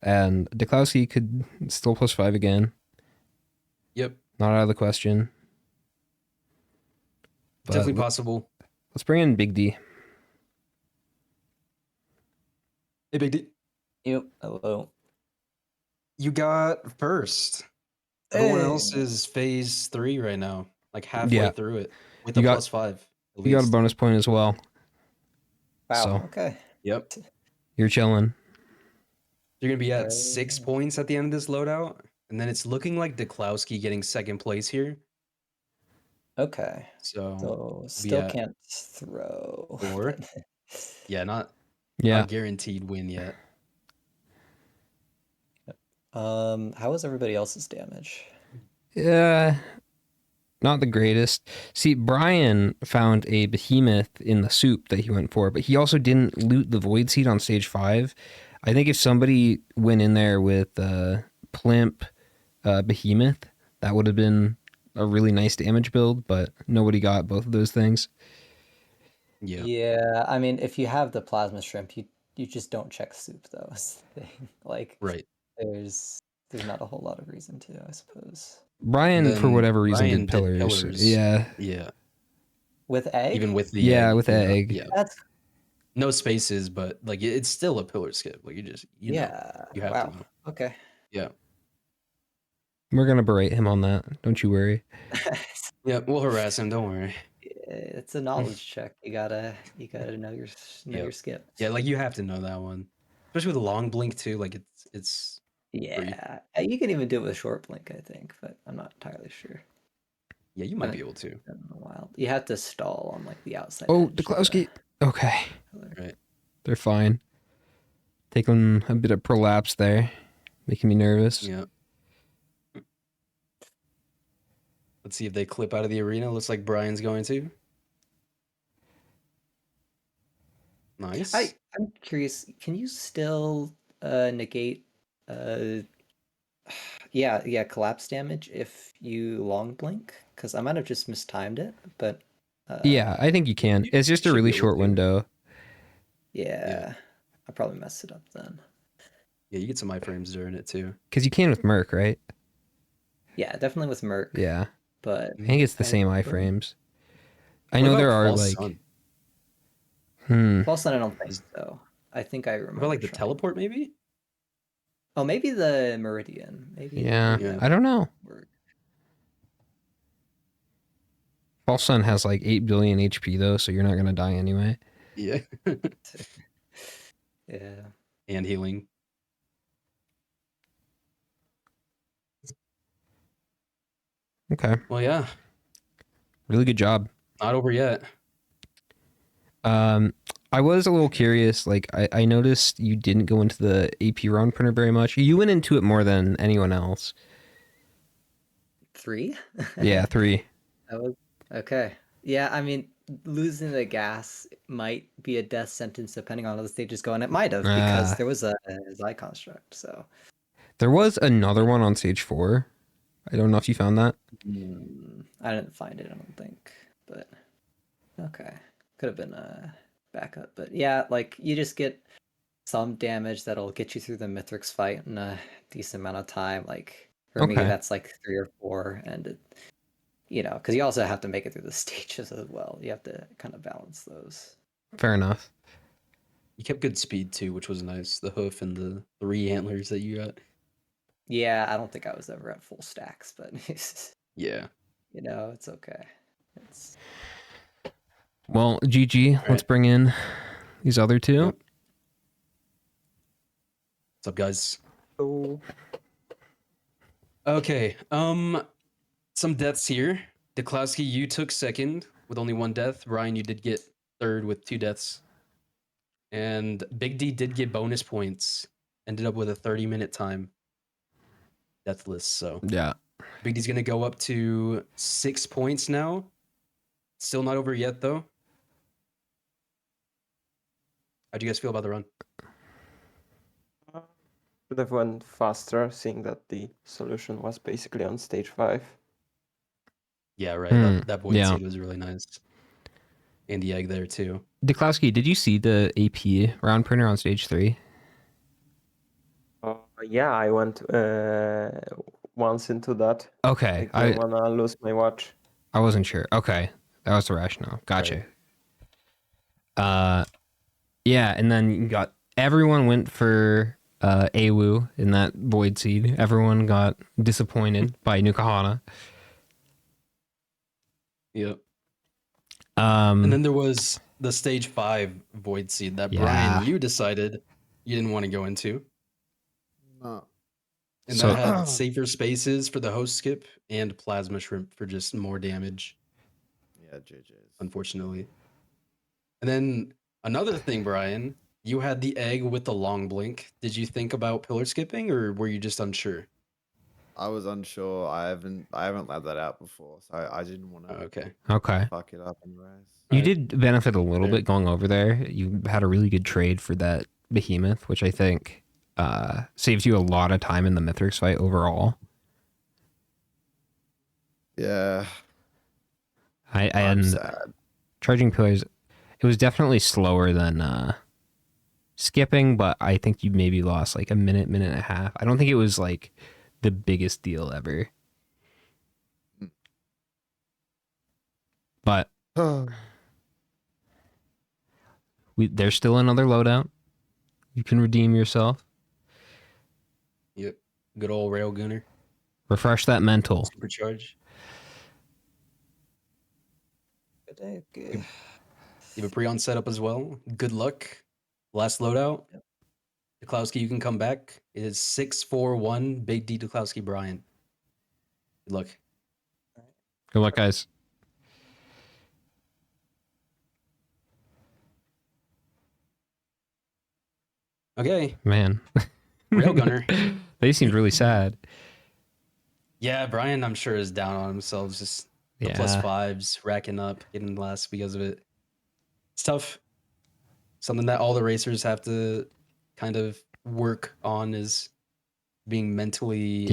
And Duklowski could still +5 again. Yep. Not out of the question. But Definitely possible. let's bring in Big D. Hey, Big D. Yep. Hello. You got first. Everyone else Hey. is phase 3 right now, like halfway Yeah. through it with You a got- +5. At You got a least. bonus point as well. Wow. So- Okay. Yep. You're chilling. You're gonna be at Right. 6 points at the end of this loadout, and then it's looking like Duklowski getting second place here. Okay. So So still at can't throw. 4. Yeah, not Yeah. a guaranteed win yet. How was everybody else's damage? Yeah. Not the greatest. See, Brian found a behemoth in the soup that he went for, but he also didn't loot the void seed on stage 5. I think if somebody went in there with Plimp behemoth, that would have been a really nice damage build, but nobody got both of those things. Yeah. Yeah, I mean, if you have the plasma shrimp, you just don't check soup though. is the thing. Like, Right. there's not a whole lot of reason to, I suppose. Brian, for Then whatever reason, Brian did pillars. Yeah. Yeah. With egg? Even with the Yeah, egg. with egg. Yeah. That's No spaces, but like it's still a pillar skip. Like you know, yeah. you have Wow. to know. Okay. Yeah. We're going to berate him on that. Don't you worry. Yeah, we'll harass him, don't worry. It's a knowledge check. You gotta know your Yep. skips. Yeah, like you have to know that one. Especially with a long blink too, like it's Yeah, you can even do it with a short blink, I think, but I'm not entirely sure. yeah, you might be able to. Been a while. You have to stall on like the outside. Oh, edge of the Duklowski. Okay. pillar. Right. They're fine. Taking a bit of prolapse there. Making me nervous. Yeah. Let's see if they clip out of the arena. Looks like Brian's going to. Nice. I'm curious. Can you still negate yeah collapse damage if you long blink? Because I might have just mistimed it, but Yeah, I think you can. You It's just a should really be able short to. window. yeah, I probably messed it up then. Yeah, you get some iframes during it too. Because you can with Merc, right? Yeah, definitely with Merc. Yeah. But I think it's the I same don't- iframes. I What know about there are False like. Sun? False Sun, I don't think so. I think I remember. What about like the trying- teleport maybe? Oh, maybe the Meridian. Maybe. Yeah, Yeah. I don't know. Work. False Sun has like 8 billion HP though, so you're not gonna die anyway. Yeah. Yeah. And healing. Okay, Well, yeah, really good job. not over yet. I was a little curious. Like, I noticed you didn't go into the AP round printer very much. You went into it more than anyone else. 3? Yeah, 3. That was okay. Yeah, I mean, losing the gas might be a death sentence depending on how the stages go, and it might have because Ah. there was a Xi construct. So There was another one on stage 4. I don't know if you found that. I didn't find it. I don't think. but okay, could have been a backup. But yeah, like you just get some damage that'll get you through the Mithrix fight in a decent amount of time. Like for me, Okay. that's like 3 or 4, and it, because you also have to make it through the stages as well. You have to kind of balance those. Fair enough. You kept good speed too, which was nice. The hoof and the 3 antlers that you got. Yeah, I don't think I was ever at full stacks, but Yeah. it's okay. It's Well, GG, let's bring in these other two. Yep. What's up, guys? So, Okay. Some deaths here. Deklowski, you took second with only 1 death. Ryan, you did get third with 2 deaths. And Big D did get bonus points. Ended up with a 30-minute time deathless. So Yeah. Big D's gonna go up to 6 points now. Still not over yet though. How'd you guys feel about the run? could have went faster, seeing that the solution was basically on stage 5. Yeah, right. That void yeah. seed was really nice. And the egg there too. Deklowski, did you see the AP round printer on stage 3? Yeah, I went once into that. Okay. I didn't wanna lose my watch. I wasn't sure. Okay. That was the rationale. Gotcha. Right. Yeah, and then you got everyone went for Awu in that void seed. Everyone got disappointed by Nukahana. Yep. And then there was the stage 5 void seed that Brian, you decided you didn't want to go into. No. And that had safer spaces for the host skip and plasma shrimp for just more damage. Yeah, JJ's. Unfortunately. And then another thing, Brian, you had the egg with the long blink. Did you think about pillar skipping, or were you just unsure? I was unsure. I haven't labbed that out before, so I didn't want to Okay. fuck it up anyways. You Right. did benefit a little Fair. bit going over there. You had a really good trade for that behemoth, which I think saves you a lot of time in the Mithrix fight overall. Yeah. I'm I'm sad. charging pillars, it was definitely slower than skipping, but I think you maybe lost like a minute and a half. I don't think it was like the biggest deal ever. But there's still another loadout. You can redeem yourself. Yep. Good old rail gunner. Refresh that mental. Supercharge. good day. Good. You have a pre-on setup as well. Good luck. Last loadout. Deklowski, you can come back. It is 6-4-1. Big D Deklowski Brian. Good luck. Good luck, guys. Okay. Man. Railgunner. They seemed really sad. Yeah, Brian, I'm sure, is down on himself. Just the plus Yeah. 5s racking up, getting last because of it. It's tough. Something that all the racers have to kind of work on is being mentally,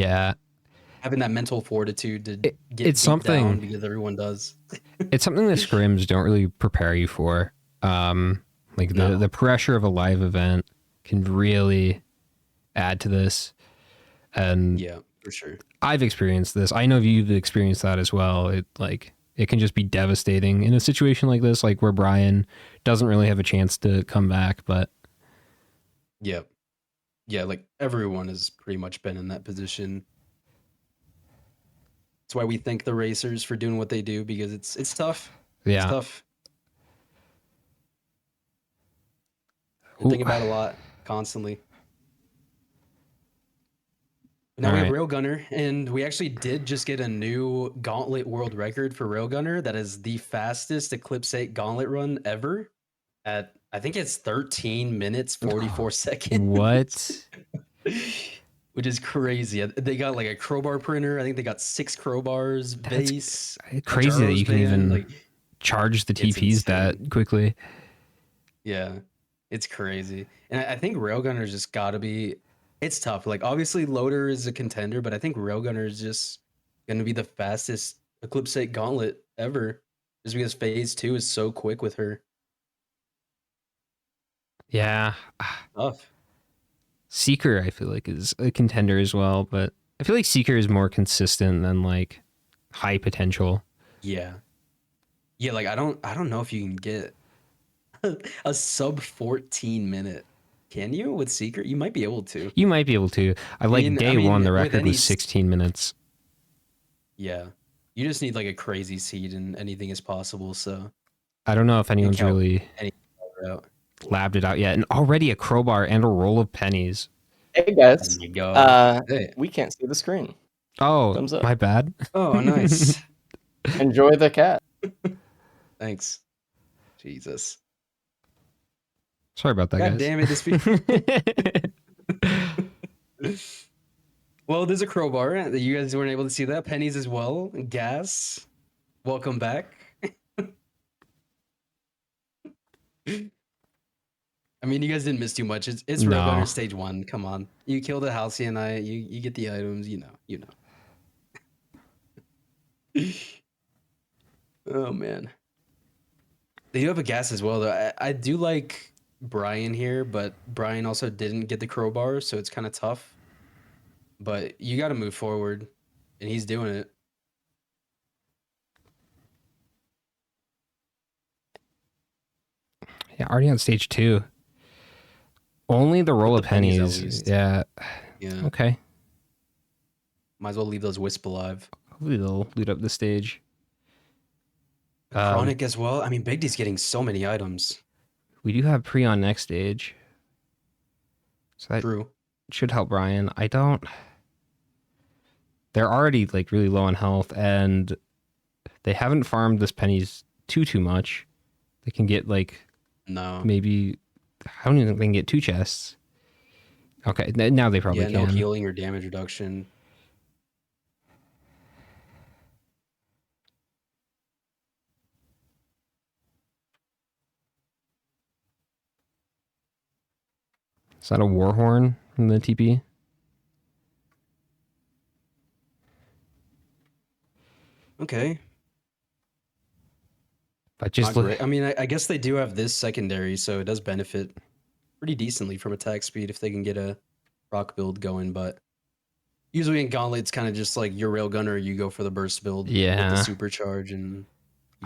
having that mental fortitude to get it's beat something down because everyone does. It's something the scrims don't really prepare you for. Like the pressure of a live event can really add to this. And Yeah, for sure. I've experienced this. I know you've experienced that as well. It can just be devastating in a situation like this, like where Brian doesn't really have a chance to come back, but Yeah. Yeah, like everyone has pretty much been in that position. That's why we thank the racers for doing what they do, because it's tough. yeah. It's tough. You think about it a lot, constantly. But now we have Railgunner, and we actually did just get a new Gauntlet world record for Railgunner. That is the fastest Eclipse 8 Gauntlet run ever. At I think it's 13 minutes 44 seconds. What? Which is crazy. They got like a crowbar printer. I think they got 6 crowbars, vase. Crazy that you can even like charge the TPs that quickly. Yeah, it's crazy. And I think Railgunner's just got to be. It's tough. Like obviously, Loader is a contender, but I think Railgunner is just going to be the fastest Eclipse 8 Gauntlet ever. Just because phase 2 is so quick with her. Yeah. Tough. Seeker, I feel like, is a contender as well, but I feel like Seeker is more consistent than like high potential. Yeah. Yeah, like I don't know if you can get a sub 14 minute. Can you with Seeker? You might be able to. You might be able to. Day one, the record was 16 minutes. Yeah. You just need like a crazy seed and anything is possible, so I don't know if anyone's really out. labbed it out yet. And already a crowbar and a roll of pennies. Hey guys, There you go. Hey. we can't see the screen. Oh, Thumbs up. my bad. Oh, nice. Enjoy the cat. Thanks. Jesus. Sorry about that, God guys. damn it, Well, there's a crowbar. You guys weren't able to see that. Pennies as well. Gas. Welcome back. I mean, you guys didn't miss too much. It's No. Roadrunner stage 1. Come on. You kill the Halcyon, you get the items, you know. Oh man. They do have a gas as well though. I do like Brian here, but Brian also didn't get the crowbar, so it's kind of tough. But you got to move forward, and he's doing it. Yeah, already on stage 2. Only the roll With of the pennies, at pennies. least. Yeah. Yeah. Okay. Might as well leave those wisp alive. Hopefully they'll loot up the stage. Chronic as well. I mean, Big D's getting so many items. We do have pre on next stage. So that True. should help Brian. They're already like really low on health, and they haven't farmed this pennies too much. They can get like maybe I don't even think they can get 2 chests. Okay, now they probably can. No healing or damage reduction. Is that a war horn from the TP? Okay. But just look. I mean, I guess they do have this secondary, so it does benefit pretty decently from attack speed if they can get a rock build going. But usually in Gauntlet, it's kind of just like your railgunner, you go for the burst build with the supercharge and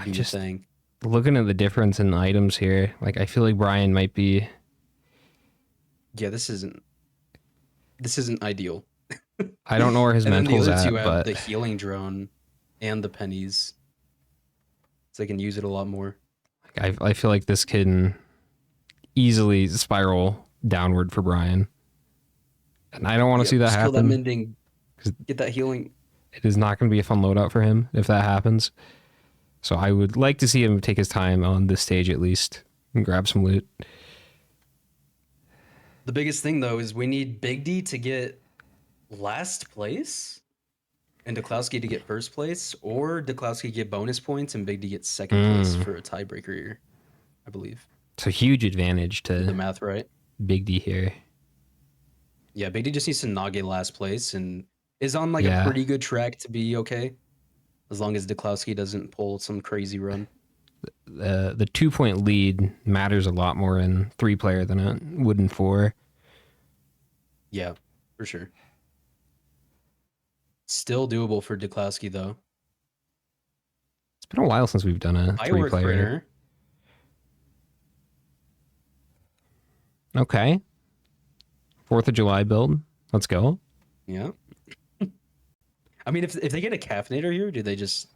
you do your thing. Looking at the difference in items here, like I feel like Brian might be. Yeah, this isn't ideal. I don't know where his mental's the other at, two have but the healing drone and the pennies, so they can use it a lot more. I feel like this can easily spiral downward for Brian, and I don't want to see that happen. Kill that mending, get that healing. It is not going to be a fun loadout for him if that happens. So I would like to see him take his time on this stage at least and grab some loot. The biggest thing though is we need Big D to get last place and Duklowski to get first place, or Duklowski get bonus points and Big D get second place for a tiebreaker here, I believe. It's a huge advantage to the math right. Big D here. Yeah, Big D just needs to not get last place and is on like a pretty good track to be okay, as long as Duklowski doesn't pull some crazy run. The 2-point lead matters a lot more in 3-player than it would in 4. Yeah, for sure. Still doable for Duklowski though. It's been a while since we've done a 3-player. Okay. 4th of July build. Let's go. Yeah. I mean, if they get a caffeinator here, do they just...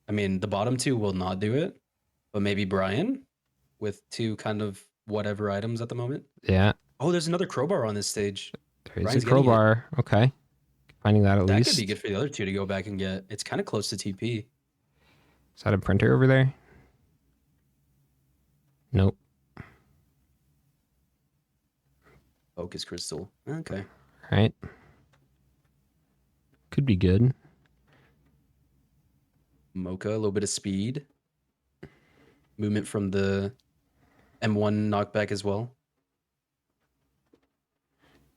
I mean, the bottom 2 will not do it, but maybe Brian with 2 kind of whatever items at the moment. Yeah. Oh, there's another crowbar on this stage. There's a crowbar. Okay. Finding that at least. That could be good for the other 2 to go back and get. It's kind of close to TP. Is that a printer over there? Nope. Focus crystal. Okay. All right. Could be good. Mocha, a little bit of speed. Movement from the M1 knockback as well.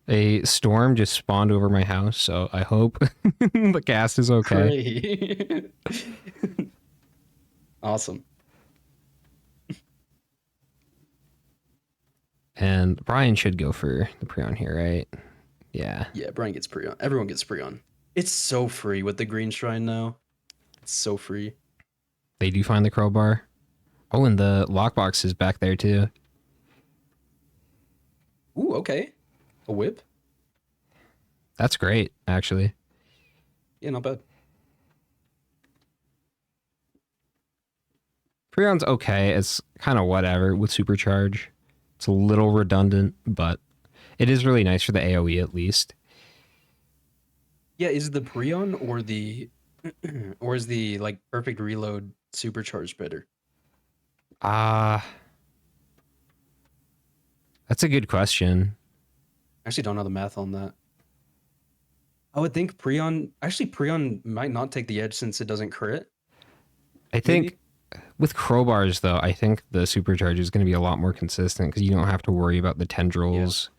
A storm just spawned over my house, so I hope the cast is okay. Awesome. And Brian should go for the Prion here, right? Yeah. Yeah, Brian gets Prion. Everyone gets Prion. It's so free with the green shrine now. It's so free. They do find the crowbar. Oh, and the lockbox is back there too. Ooh, okay. A whip? That's great, actually. Yeah, not bad. Prion's okay. It's kind of whatever with Supercharge. It's a little redundant, but it is really nice for the AoE at least. Yeah, is the Prion or the or is the like perfect reload supercharged better? That's a good question. I actually don't know the math on that. I would think Prion might not take the edge since it doesn't crit. I think with crowbars, though, I think the Supercharge is going to be a lot more consistent because you don't have to worry about the tendrils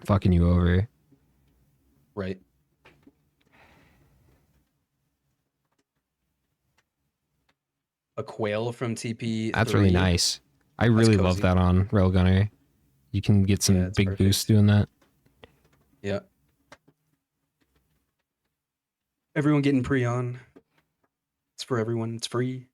fucking you over. Right. A quail from TP. That's really nice. I really love cozy. that on Railgunner. You can get some it's big perfect. boosts doing that. Yeah. Everyone getting Prion. It's for everyone. It's free.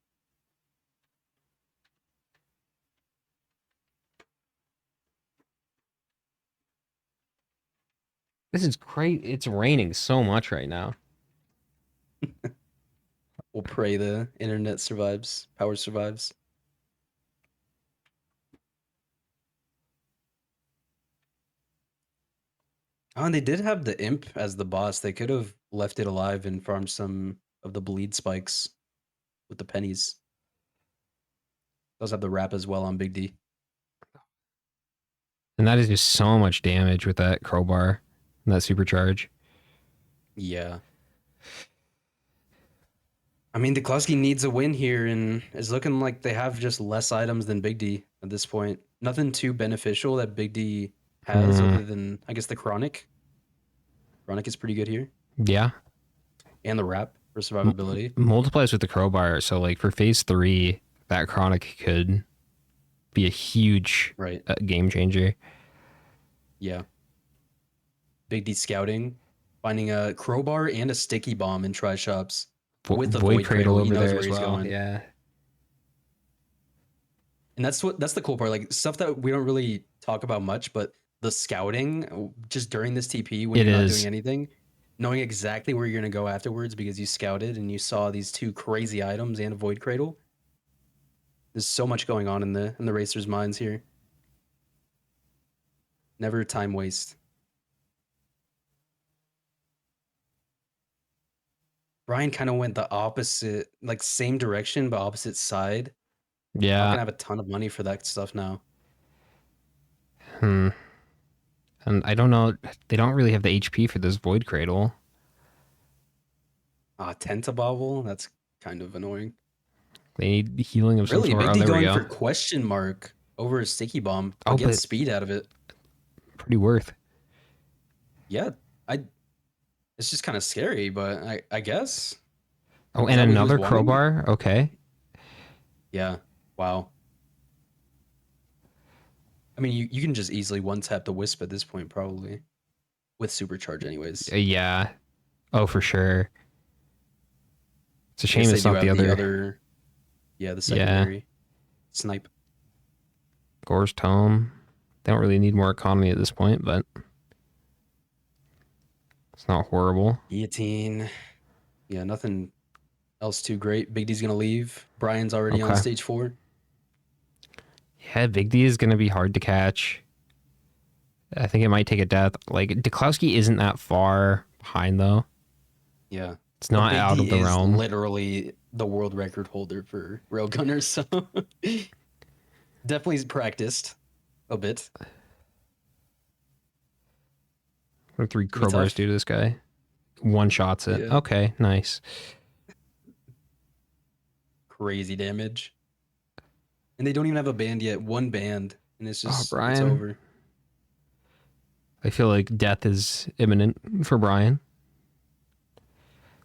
This is great. It's raining so much right now. We'll pray the internet survives. Power survives. Oh, and they did have the imp as the boss. They could have left it alive and farmed some of the bleed spikes with the pennies. Those have the wrap as well on Big D. And that is just so much damage with that crowbar and that Supercharge. Yeah. I mean, Duklowski needs a win here, and it's looking like they have just less items than Big D at this point. Nothing too beneficial that Big D has other than, I guess, the Chronic. Chronic is pretty good here. Yeah. And the wrap for survivability. Multiplies with the crowbar. So, like, for phase 3, that Chronic could be a huge game changer. Yeah. Big D scouting, finding a crowbar and a sticky bomb in Tri-Shops. With the Void Cradle, he knows where he's going. Yeah. And that's the cool part. Like, stuff that we don't really talk about much, but the scouting just during this TP when you're not doing anything, knowing exactly where you're going to go afterwards because you scouted and you saw these two crazy items and a Void Cradle. There's so much going on in the racers' minds here. Never time waste. Brian kind of went the opposite, like same direction, but opposite side. Yeah. Not gonna have a ton of money for that stuff now. And I don't know, they don't really have the HP for this Void Cradle. Tentabobble? That's kind of annoying. They need healing of some sort. Really, Big D going for question mark over a sticky bomb. But get speed out of it. Pretty worth. Yeah, it's just kind of scary, but I guess. Oh, and another crowbar? Okay. Yeah. Wow. I mean, you can just easily one-tap the Wisp at this point, probably. With Supercharge anyways. Yeah. Oh, for sure. It's a shame it's not the other... Yeah, the secondary. Snipe. Gore's Tome. They don't really need more economy at this point, but... It's not horrible. Guillotine. Yeah, nothing else too great. Big D's going to leave. Brian's already on stage 4. Yeah, Big D is going to be hard to catch. I think it might take a death. Like, Duklowski isn't that far behind, though. Yeah. It's not out of the realm. Literally the world record holder for Railgunner, so definitely practiced a bit. What do 3 crowbars do to this guy? One shots it. Yeah. Okay, nice. Crazy damage. And they don't even have a band yet. One band, and it's just Brian. It's over. I feel like death is imminent for Brian.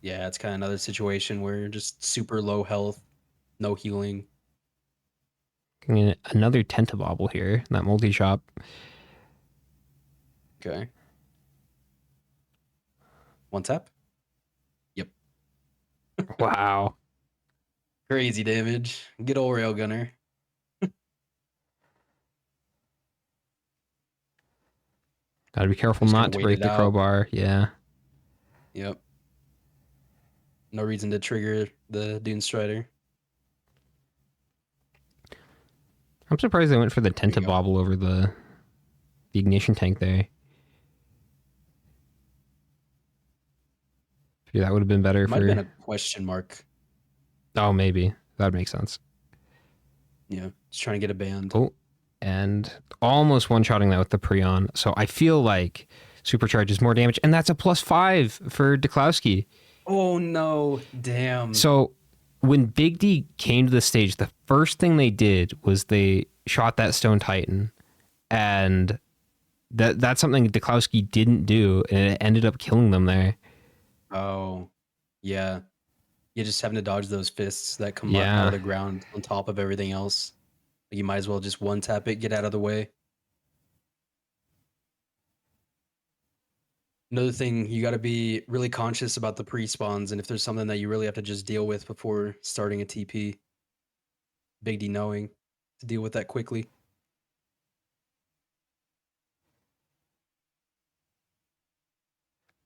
Yeah, it's kind of another situation where just super low health. No healing. Another Tentabobble here. That multi-shop. Okay. One tap. Yep. Wow. Crazy damage. Good old Railgunner. Gotta be careful Just gonna not to wait break it the out. crowbar. Yeah. Yep. No reason to trigger the Dune Strider. I'm surprised they went for the There you go. Tentabobble over the ignition tank there. Yeah, that would have been better Might have been for. a question mark. Oh, maybe that makes sense. Yeah, just trying to get a band. Oh, and almost one-shotting that with the Prion. So I feel like Supercharge is more damage, and that's a +5 for Deklowski. Oh no! Damn. So when Big D came to the stage, the first thing they did was they shot that Stone Titan, and that's something Deklowski didn't do, and it ended up killing them there. Oh, yeah. You're just having to dodge those fists that come out Yeah. of the ground on top of everything else. Like, you might as well just one tap it, get out of the way. Another thing, you got to be really conscious about the pre-spawns, and if there's something that you really have to just deal with before starting a TP, Big D knowing to deal with that quickly.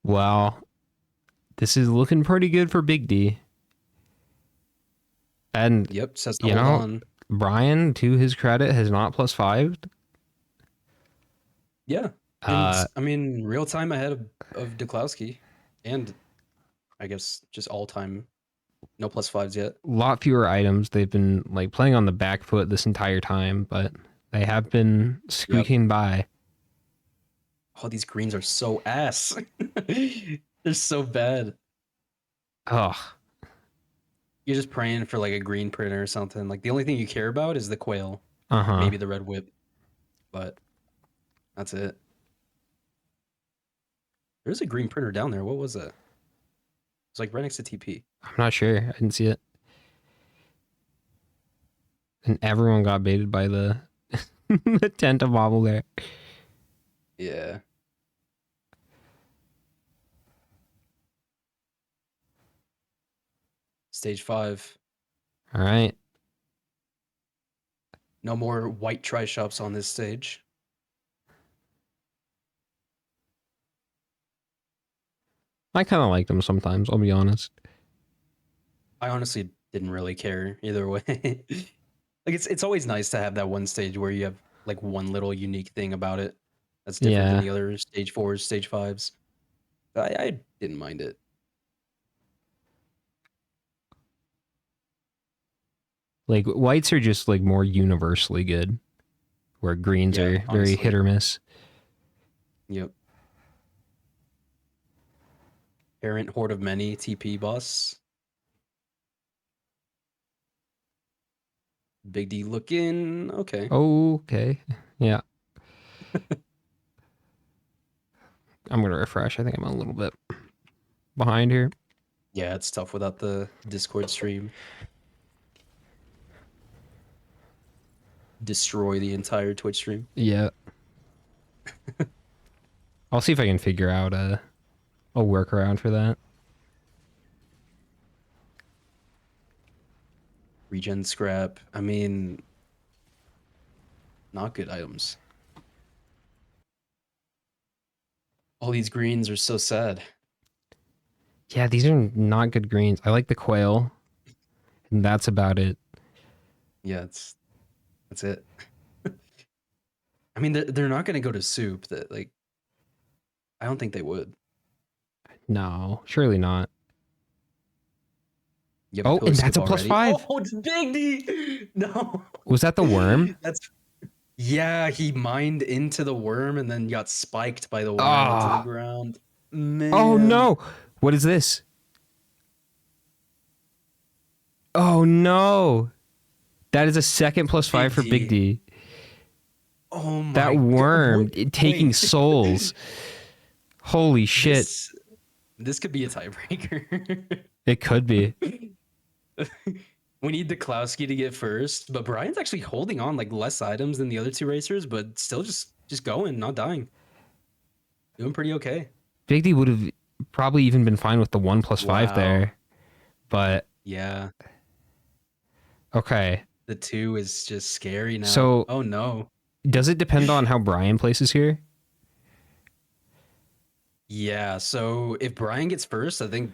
Well, this is looking pretty good for Big D. And, Yep, says to you hold know, on. Brian, to his credit, has not +5. Yeah, and I mean, real time ahead of Deklowski, and I guess just all time, no +5s yet. A lot fewer items. They've been like playing on the back foot this entire time, but they have been squeaking by. Oh, these greens are so ass. They're so bad. Oh, You're just praying for like a green printer or something. Like the only thing you care about is the quail, uh-huh. maybe the red whip, but that's it. There's a green printer down there. What was that? It's like right next to TP. I'm not sure. I didn't see it. And everyone got baited by the the Tentabobble there. Yeah. Stage 5. All right. No more white tri-shops on this stage. I kind of like them sometimes, I'll be honest. I honestly didn't really care either way. Like it's always nice to have that one stage where you have like one little unique thing about it that's different than Yeah. the other stage 4s, stage 5s. I didn't mind it. Like whites are just like more universally good, where greens Yeah, are very honestly. hit or miss. Yep. Errant Horde of Many TP boss. Big D looking okay. Okay. Yeah. I'm gonna refresh. I think I'm a little bit behind here. Yeah, it's tough without the Discord stream. Destroy the entire Twitch stream. Yeah. I'll see if I can figure out a workaround for that. Regen scrap. I mean, not good items. All these greens are so sad. Yeah, these are not good greens. I like the quail, and that's about it. Yeah, that's it. I mean, they're not gonna go to soup. That like, I don't think they would. No, surely not. You have Oh, pillar and that's a scoop already. +5. Oh, it's Big D. No. Was that the worm? That's yeah. He mined into the worm and then got spiked by the worm into the Ah. ground. Man. Oh no! What is this? Oh no! That is a second +5 for Big D. Oh my That worm God. taking Wait. souls. Holy shit! This could be a tiebreaker. It could be. We need Duklowski to get first, but Brian's actually holding on like less items than the other two racers, but still just going, not dying. Doing pretty okay. Big D would have probably even been fine with the 1+5 Wow. there, but Yeah, okay. the 2 is just scary now. So- oh no. Does it depend on how Brian places here? Yeah, so if Brian gets first, I think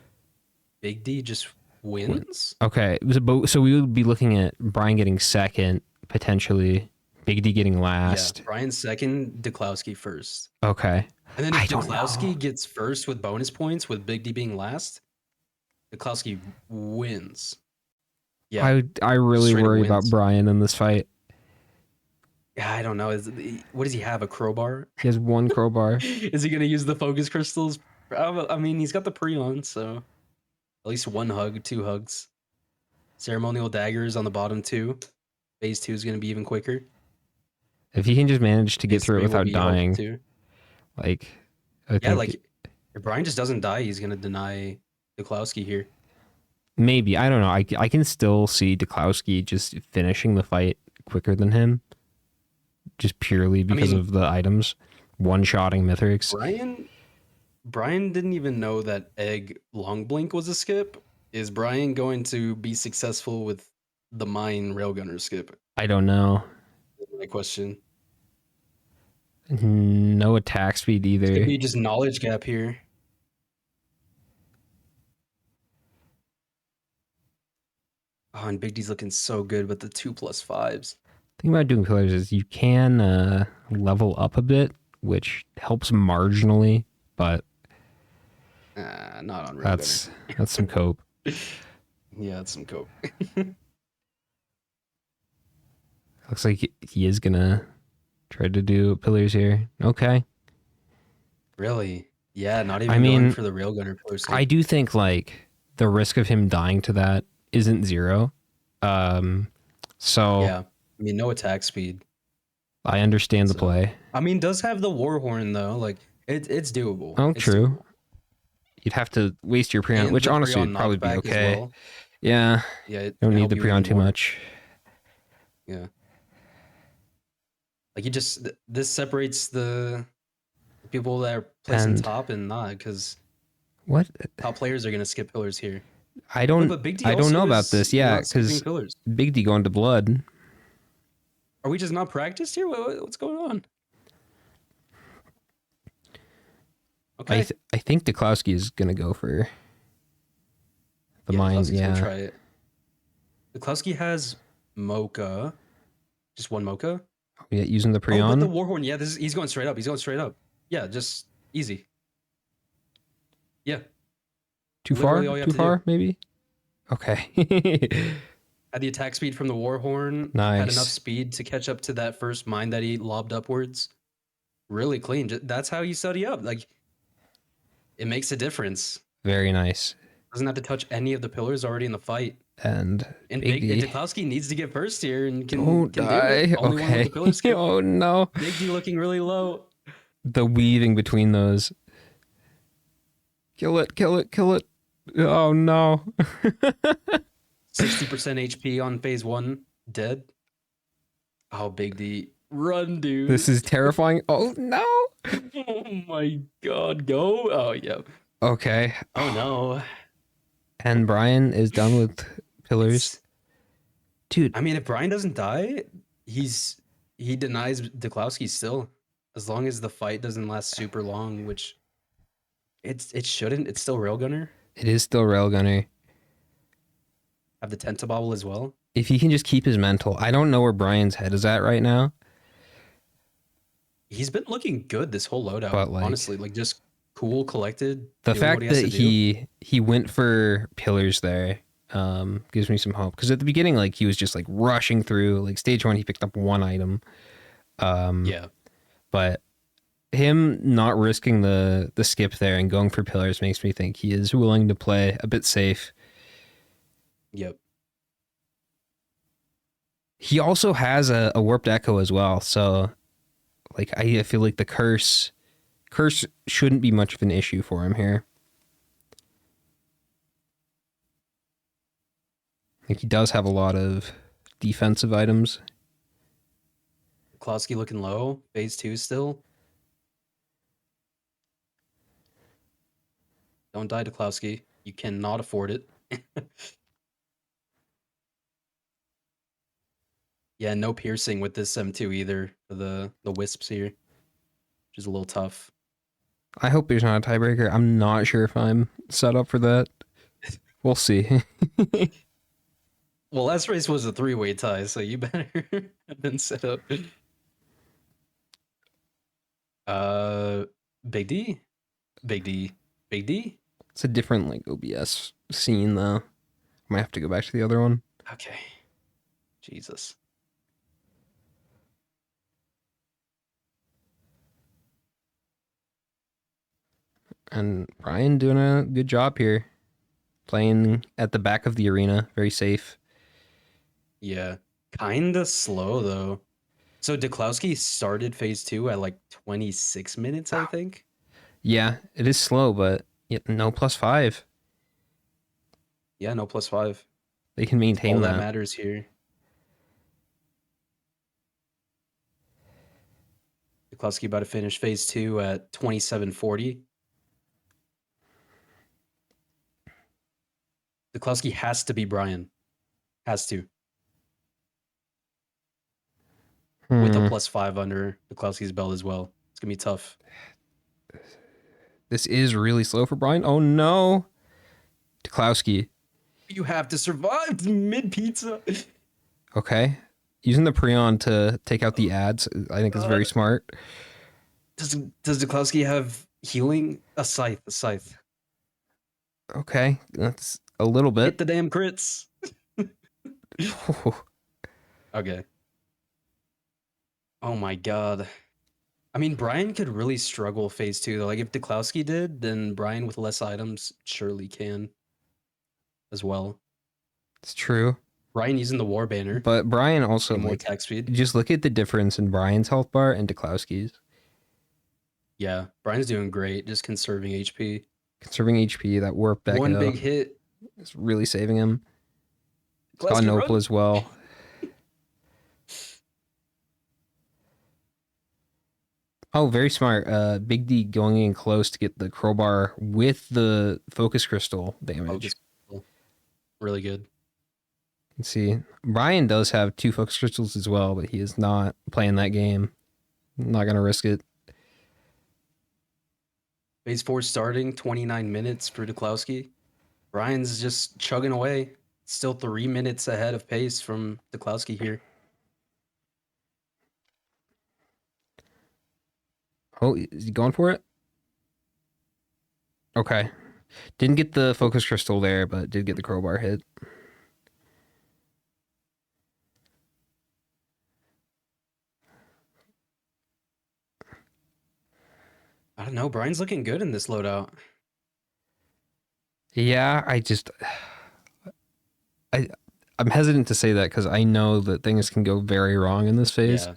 Big D just wins. Okay, so we would be looking at Brian getting second, potentially Big D getting last. Yeah, Brian second, Duklowski first. Okay. And then I if don't know. Duklowski gets first with bonus points, with Big D being last, Duklowski wins. Yeah, I really Straight up worry about wins. Brian in this fight. yeah, I don't know. What does he have? A crowbar? He has one crowbar. Is he gonna use the focus crystals? I mean, he's got the Prion, so at least 1 hug, 2 hugs. Ceremonial daggers on the bottom 2. Phase 2 is gonna be even quicker. If he can just manage to get Phase through it 3 will without be helpful dying, too. like I Yeah, think like if Brian just doesn't die, he's gonna deny Duklowski here. maybe, I don't know. I can still see Duklowski just finishing the fight quicker than him, just purely because mean- of the items, one-shotting Mithrix. Brian didn't even know that Egg Long Blink was a skip. Is Brian going to be successful with the Mine Railgunner skip? I don't know. That's my question. No attack speed Could either. be just knowledge gap here. Oh, and Big D's looking so good with the 2+5s. Thing about doing pillars is you can level up a bit, which helps marginally, but Not on Railgunner. that's some cope. Yeah, it's some cope. Looks like he is gonna try to do pillars here. Okay. Really? Yeah, not even I mean, going for the Railgunner pillar skip. I do think like the risk of him dying to that isn't zero. So Yeah, I mean, no attack speed. I understand the So- play. I mean, does have the Warhorn though. Like it's doable. Oh, It's true. doable. You'd have to waste your Prion, And which the honestly Prion would probably be knockback as okay. well. Yeah, Yeah, it don't can need help the you Prion even too more. much. Yeah. Like you just this separates the people that are placing And- top and not, because What? top players are gonna skip pillars here. I don't. But Big D I don't know also about is this. Yeah, not skipping because pillars. Big D going to blood. Are we just not practiced here? What's going on? Okay. I think Duklowski is gonna go for the mine. Duklowski's gonna Yeah. try it. Duklowski has Mocha. Just one Mocha. Yeah, using the Oh, but the Prion. Warhorn. Yeah, he's going straight up. He's going straight up. Yeah, just easy. Yeah. Too far? literally all you have Too to do. far? Maybe. Okay. Had the attack speed from the Warhorn. Had enough Nice. speed to catch up to that first mine that he lobbed upwards. Really clean. That's how you study up. Like, it makes a difference. Very nice. Doesn't have to touch any of the pillars already in the fight. And And Big D. Duklowski needs to get first here and can Don't do die. it. Only one with Okay. the pillar skip. Oh no. Big D looking really low. The weaving between those. Kill it, kill it, kill it. Oh no. 60% HP on phase 1. Dead. Oh, Big D. Run, dude. This is terrifying. Oh no. Oh my god, go. Oh, yeah. Okay. Oh no. And Brian is done with pillars. Dude, I mean, if Brian doesn't die, he denies Duklowski still. As long as the fight doesn't last super long, which it shouldn't. It's still Railgunner. it is still Railgunner. Have the Tentabobble as well. If he can just keep his mental. I don't know where Brian's head is at right now. He's been looking good this whole loadout. But, like, honestly, like just cool, collected. The doing fact what has that to do. he went for pillars there gives me some hope. Because at the beginning, like he was just like rushing through. Like stage 1, he picked up one item. Yeah. But him not risking the skip there and going for pillars makes me think he is willing to play a bit safe. Yep. He also has a warped echo as well. So like I feel like the curse shouldn't be much of an issue for him here. think he does have a lot of defensive items. Klosky looking low. Phase 2 still. Don't die to Klosky. You cannot afford it. Yeah, no piercing with this M2 either for the wisps here, which is a little tough. I hope there's not a tiebreaker. I'm not sure if I'm set up for that. We'll see. Well, last race was a 3-way tie, so you better have been set up. Big D? Big D. Big D? It's a different like OBS scene though. Might have to go back to the other one. Okay. Jesus. And Brian doing a good job here. Playing at the back of the arena, very safe. Yeah. Kinda slow though. So Duklowski started phase 2 at like 26 minutes, I think. Yeah, it is slow, but no +5. Yeah, no +5. They can maintain All that. that matters here. Duklowski about to finish phase 2 at 27:40. Duklowski has to be Brian. Has to. With a +5 under Duklowski's belt as well. It's going to be tough. This is really slow for Brian. Oh no. Duklowski. You have to survive mid pizza. Okay. Using the Prion to take out the ads, I think is very smart. Does Duklowski have healing? A scythe. Okay. That's a little Hit bit. the damn crits. Okay. Oh my god. I mean, Brian could really struggle phase 2 though. Like if Duklowski did, then Brian with less items surely can as well. It's true. Brian using the war banner. But Brian also more like, attack speed. just look at the difference in Brian's health bar and Duklowski's. Yeah, Brian's doing great, just conserving HP. Conserving HP, that warp back One big hit. is really saving him. He's got Duklowski, an opal run. as well. Oh, very smart. Big D going in close to get the crowbar with the focus crystal damage. Really good. You can see Brian does have 2 focus crystals as well, but he is not playing that game. Not gonna risk it. Phase 4 starting, 29 minutes for Duklowski. Brian's just chugging away. Still 3 minutes ahead of pace from Duklowski here. Oh, is he going for it? Okay. Didn't get the focus crystal there, but did get the crowbar hit. I don't know. Brian's looking good in this loadout. Yeah, I'm hesitant to say that because I know that things can go very wrong in this phase. Yeah.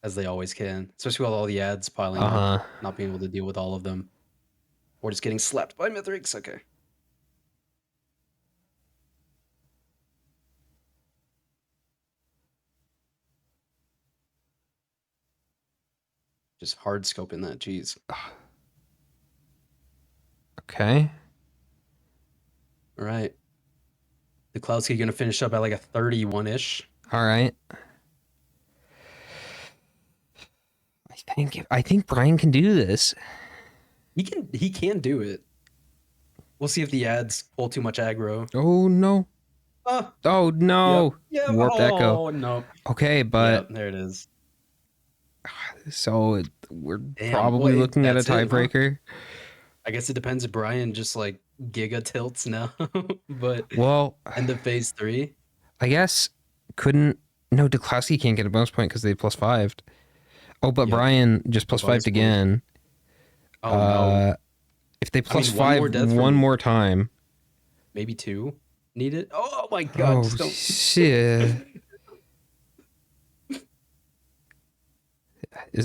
As they always can. Especially with all the ads piling up. Not being able to deal with all of them. Or just getting slapped by Mithrix. Okay. Just hard scoping that. Jeez. Okay. All right. Duklowski going to finish up at like a 31-ish. All right. I think Brian can do this. He can do it. We'll see if the ads pull too much aggro. Oh no. Oh no. Yep. Warped Echo. Oh no. Okay, but Yep, there it is. So we're Damn, probably boy, looking at a that's it, huh? tiebreaker. I guess it depends if Brian just like giga tilts now. But Well, end of phase 3. I guess no, Duklowski can't get a bonus point because they +5'd. Oh, but Yep. Brian just bonus +5'd again. Oh no. If they I mean, one more death +5 one from- more time. Maybe 2 needed. Oh my god. Oh Just don't. shit.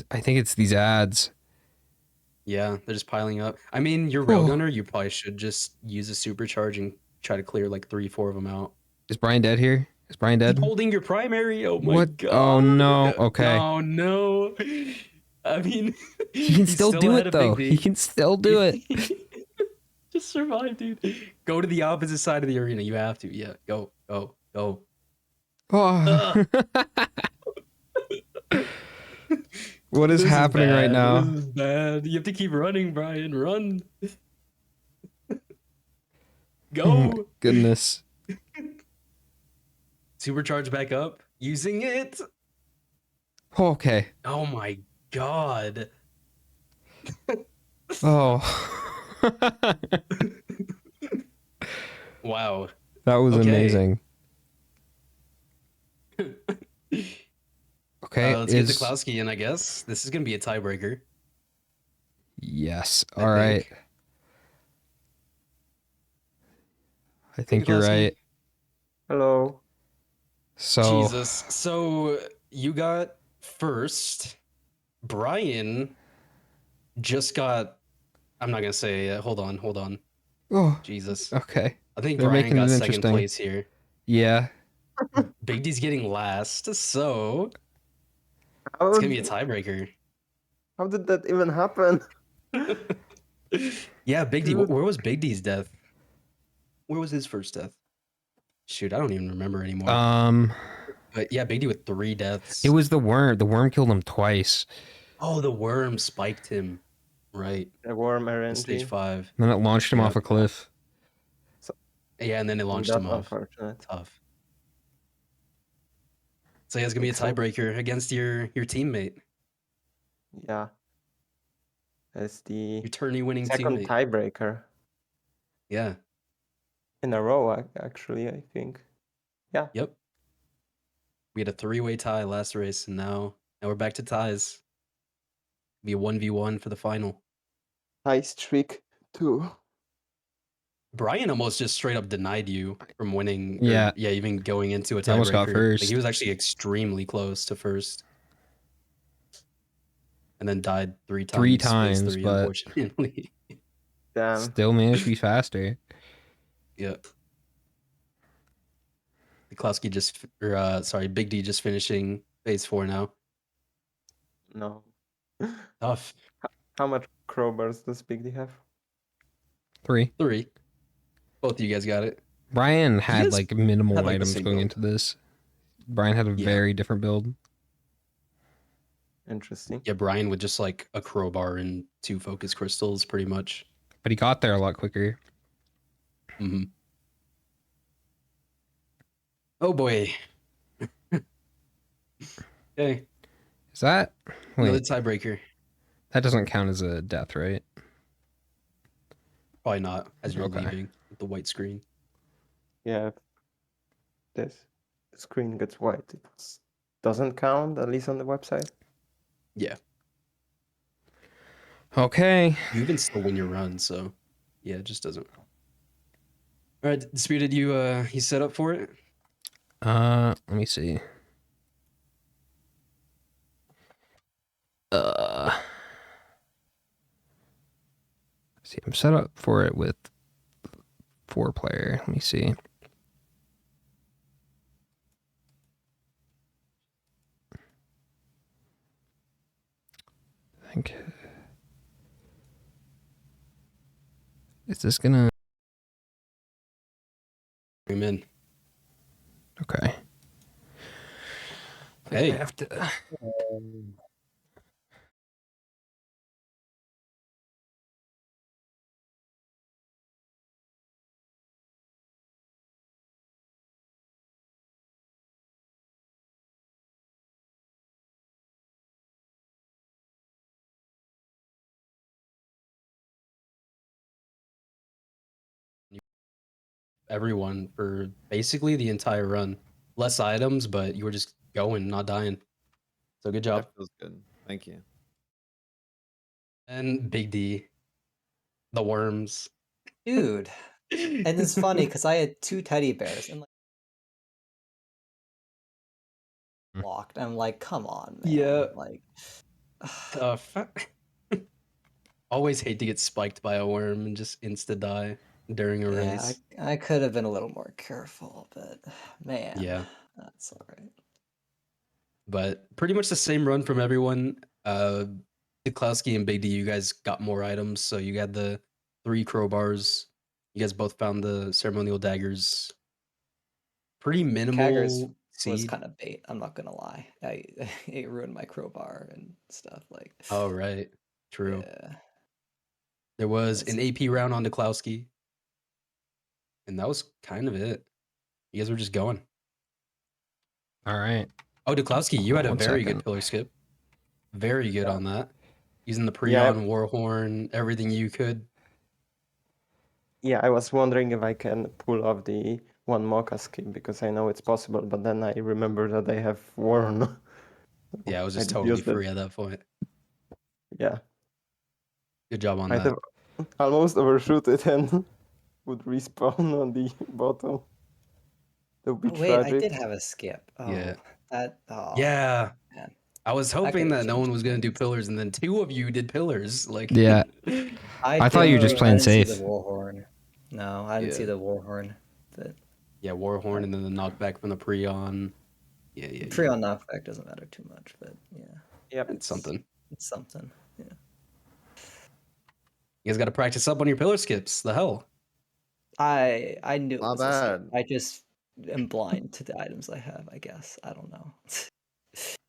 I think it's these ads. Yeah, they're just piling up. I mean, your Oh. railgunner, you probably should just use a supercharge and try to clear like 3-4 of them out. Is Brian dead here? Is Brian dead? Holding your primary. Oh my What? god. Oh no. Okay. Oh no. I mean, He can he's still do ahead it of Big though. D. He can still do it. Just survive, dude. Go to the opposite side of the arena. You have to. Yeah. Go. Go. Go. Oh. What is This happening right bad. now? This is bad. You have to keep running, Brian. Run. Oh my Go. goodness. Supercharge back up. Using it. Okay. Oh my god. Oh. Wow. That was Okay. amazing. Okay. Let's get Klowski in, I guess. This is going to be a tiebreaker. Yes. I All right. think. I think you're Klowski. right. Hello. So Jesus. So you got first. Brian just got. I'm not going to say. Hold on. oh, Jesus. okay. I think They're Brian making got it second interesting. place here. Yeah. Big D's getting last. So How, it's going to be a tiebreaker. how did that even happen? Yeah, Big D. Dude. Where was Big D's death? Where was his first death? Shoot, I don't even remember anymore. But yeah, Big D with 3 deaths. It was the worm. The worm killed him twice. Oh, the worm spiked him. Right. A worm In stage RNG. 5. And then it launched him Yeah. off a cliff. Yeah, and then it launched him off. Unfortunate. Tough. So yeah, it's gonna be a tiebreaker against your teammate. Yeah. That's the Your tourney winning second teammate. tiebreaker Yeah. in a row, actually, I think. Yeah. Yep. We had a 3-way tie last race, and now we're back to ties. Be a 1v1 for the final. Tie streak 2. Brian almost just straight up denied you from winning. Yeah. Yeah, even going into a tiebreaker. He almost got first. Like, he was actually extremely close to first. And then died 3 times. 3 times, phase 3, but unfortunately. Damn. still managed to be faster. Yeah. Klowski Big D just finishing phase 4 now. No. Tough. How much crowbars does Big D have? 3. 3. Both of you guys got it. Brian had guys like minimal had, like, the items same going build. into this. Brian had a Yeah. very different build. Interesting. Yeah, Brian with just like a crowbar and 2 focus crystals, pretty much. But he got there a lot quicker. Mm-hmm. Oh boy. Okay. Is that Another wait? tiebreaker. That doesn't count as a death, right? Probably not, as you're Okay. leaving with the white screen. Yeah. If this screen gets white, it doesn't count, at least on the website. Yeah. Okay. You even still win your run, so yeah, it just doesn't. All right, Disputed, you set up for it? Let me see. See, I'm set up for it with 4-player. Let me see. I think. Is this gonna? I'm in. Okay. Hey. I have to. Everyone for basically the entire run. Less items, but you were just going, not dying. So good job. That feels good. Thank you. And Big D. The worms. Dude. And it's funny because I had 2 teddy bears and like blocked. I'm like, come on, man. Yeah. Like Tough. Always hate to get spiked by a worm and just insta die. during a Yeah, race. I could have been a little more careful, but man, Yeah. that's all right. But pretty much the same run from everyone. Klowski and Big D, you guys got more items. So you got the 3 crowbars. You guys both found the ceremonial daggers. Pretty Kaggers minimal was seed. kind of bait. I'm not gonna lie. It ruined my crowbar and stuff. Like, Oh, right. True. yeah, There was that's an AP round on Klowski. And that was kind of it. You guys were just going. All right. Oh, Duklowski, you had a One very second. good pillar skip. Very good on that. Using the Yeah. Prion, Warhorn, everything you could. Yeah, I was wondering if I can pull off the one Mocha skip because I know it's possible, but then I remember that I have Warren. Yeah, it was I just did totally use that. free at that point. Yeah, Good job on I'd that. have almost overshoot it and would respawn on the bottom. That would be Oh, wait, I tragic. did have a skip. Oh, Yeah. oh, Yeah. man. I was That hoping could've that no one changed was going to do things. pillars, and then 2 of you did pillars. Like, Yeah. I thought you were just I playing didn't see the safe. Warhorn. No, I didn't see Yeah. the Warhorn. But Yeah, Warhorn, and then the knockback from the Prion. Yeah. Prion knockback doesn't matter too much, but yeah, Yep. It's something. it's something. Yeah. You guys got to practice up on your pillar skips. The hell? I knew it Not was a skip. bad. I just am blind to the items I have, I guess. I don't know.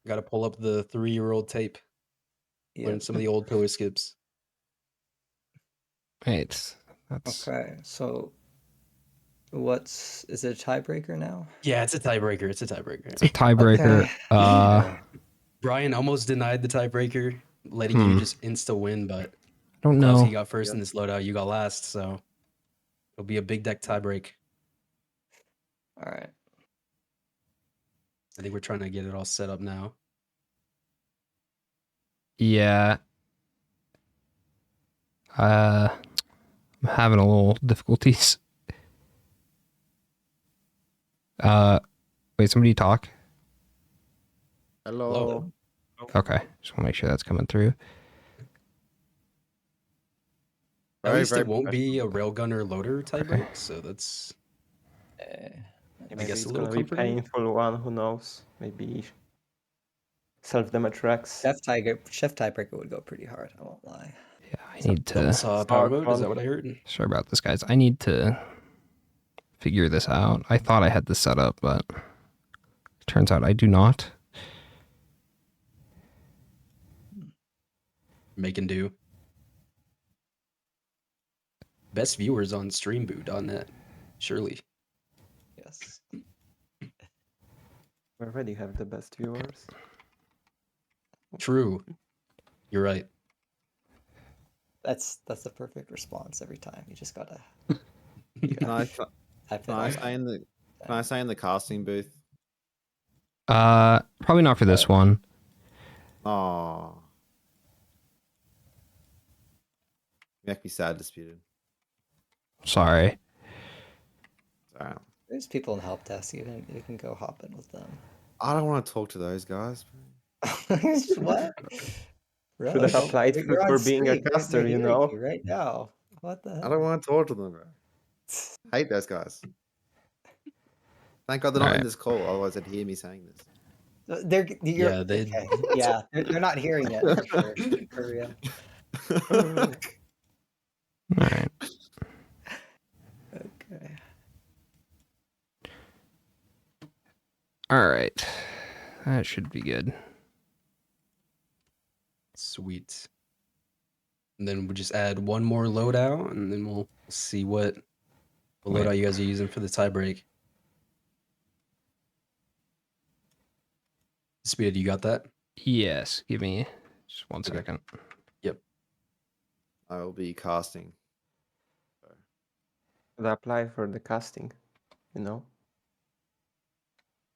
Got to pull up the 3-year-old tape. Yeah. Learn some of the old pillar skips. Wait. That's Okay, so is it a tiebreaker now? Yeah, it's a tiebreaker. It's a tiebreaker. it's a tiebreaker. Okay. Brian almost denied the tiebreaker, letting you just insta win, but I don't Klaus, know. he got first in this loadout. You got last, so it'll be a big deck tiebreak. All right. I think we're trying to get it all set up now. Yeah. I'm having a little difficulties. Wait, somebody talk. Hello. Okay, just want to make sure that's coming through. At least Very it won't be a professional. railgunner loader tiebreak, so that's Maybe guess a it's little gonna be comforting. painful one. Who knows? Maybe self-damage Rex. Chef tiebreaker would go pretty hard, I won't lie. Yeah, I need double to. saw power Smart mode. Is one. that what I heard? Sorry about this, guys. I need to figure this out. I thought I had this set up, but turns out I do not. Make and do. Best viewers on streamboo.net. Surely. Yes. We already have the best viewers. True. You're right. That's the perfect response every time. You just gotta Can I, type it can I out. stay in the Can I stay in the casting booth? Probably not for this one. Oh, make me sad. Disputed. Sorry. Alright. There's people in the help desk. You can go hop in with them. I don't want to talk to those guys. What? Bro, Should have applied you're for on being a stream. caster, They're you hearing know. you right now. What the I hell? don't want to talk to them, bro. Hate those guys. Thank God they're not in Alright. this call, otherwise they'd hear me saying this. Yeah, they- okay. Yeah, they're not hearing it for sure. For real. All right. Okay. All right. That should be good. Sweet. And then we'll just add one more loadout, and then we'll see what loadout you guys are using for the tiebreak. Speed, you got that? Yes. Give me just one second. I will be casting. Should I apply for the casting, you know.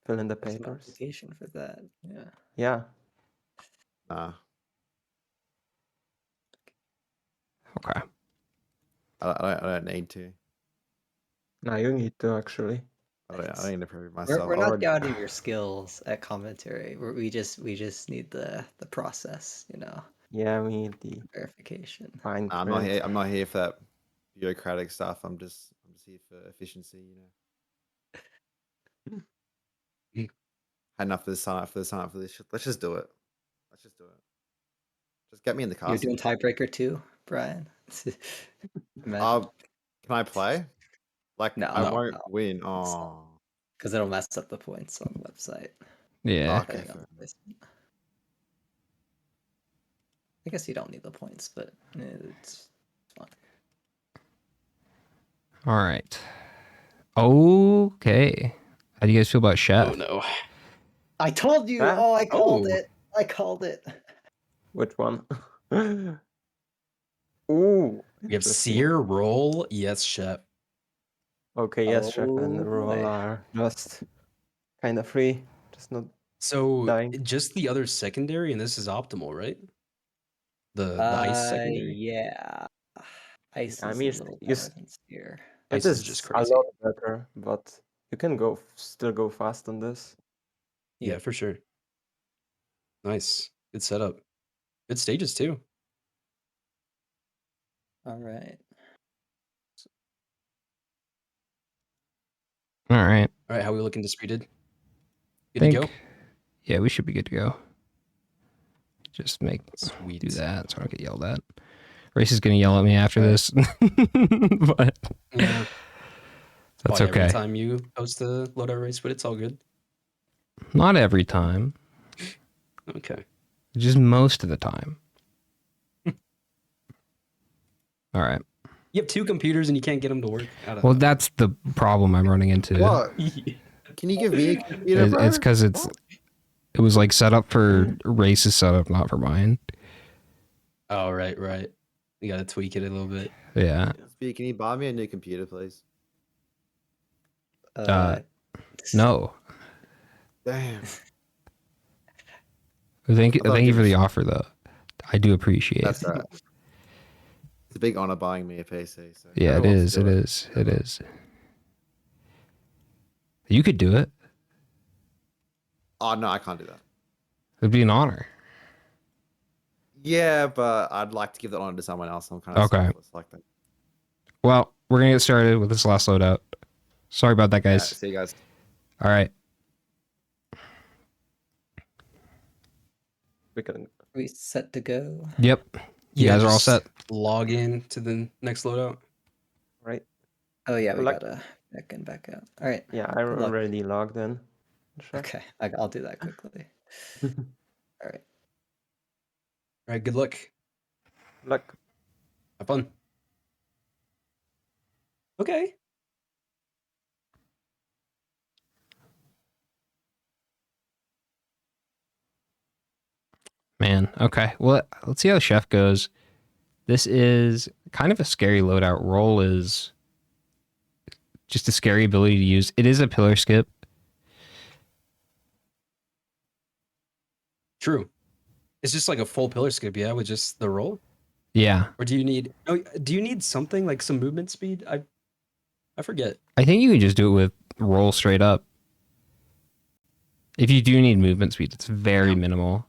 Fill in the There's an papers. application for that. Yeah. Yeah. Nah, Okay. I don't need to. No, you need to actually. I don't need to prove myself. We're I not already- doubting your skills at commentary. We just need the process, you know, Yeah, we need the verification. fine Nah, I'm not print. here. I'm not here for that. bureaucratic stuff. I'm just here for efficiency, you know. Had enough of this, sign up for this, sign up for this shit. Let's just do it. Let's just do it. Just get me in the You're castle. doing tiebreaker too, Brian? Can I play? Like, No, I No. won't no. win. Oh, Because it'll mess up the points on the website. Yeah. okay. depending on the placement. I guess you don't need the points, but it's fun. All right. Okay. How do you guys feel about Chef? Oh no. I told you! Ah. Oh, I called Oh. it! I called it! Which one? Ooh. We have Interesting. Seer, Roll, yes, Chef. Okay, yes, Chef and Oh, Roll boy. are just kind of free. Just not So dying. just the other secondary, and this is optimal, right? The ice secondary. Yeah. Ice I is mean, a little you better than Spear. it Ice is just is a crazy. lot better, but you can go still go fast on this. Yeah, for sure. Nice. Good setup. Good stages too. All right. All right. All right, how are we looking disputed? Good Think. to go? Yeah, we should be good to go. Just Sweet. do that so I don't get yelled at. Race is gonna yell at me after Right. this, but Yeah. that's Probably okay. Every time you host a loadout race, but it's all good. Not every time, Okay. just most of the time. All right. You have 2 computers and you can't get them to work. I don't Well, know. that's the problem I'm running into. What? Can you give me a computer, bro? It's because it was like set up for Race's setup, not for mine. Oh, right. You got to tweak it a little bit. Yeah. Speak, can you buy me a new computer, please? No. Damn. Thank I thought you it for the was- offer, though. I do appreciate That's it. right. It's a big honor buying me a PC. So Yeah, it whoever wants is. to do It is. It is. You could do it. Oh no, I can't do that. It'd be an honor. Yeah, but I'd like to give that honor to someone else. I'm kind of Okay. selfless like that. Well, we're gonna get started with this last loadout. Sorry about that, Yeah, guys. see you guys. All right. We can. We set to go. Yep. You guys are all just set. Log in to the next loadout. Right. Oh, yeah, we Like- gotta back in, back out. All right. Yeah, I'm Good luck. already logged in. Chef. Okay, I'll do that quickly. All right. All right, good luck. Look. Have fun. Okay. Man. Okay. Well, let's see how Chef goes. This is kind of a scary loadout. Roll is just a scary ability to use. It is a pillar skip. True. It's just like a full pillar skip, yeah, with just the roll. Yeah. Or do you need something like some movement speed? I forget. I think you can just do it with roll straight up. If you do need movement speed, it's very minimal.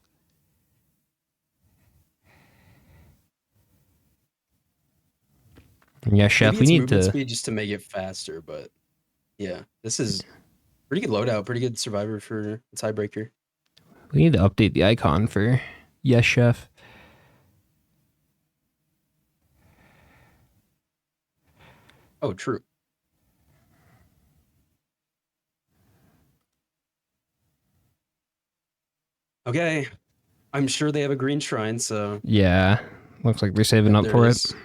Yeah, Chef, Maybe we it's need movement to. speed just to make it faster, but yeah, this is pretty good loadout, pretty good survivor for a tiebreaker. We need to update the icon for Yes Chef. Oh, true. Okay. I'm sure they have a green shrine, so Yeah, looks like they're saving up there for is. it.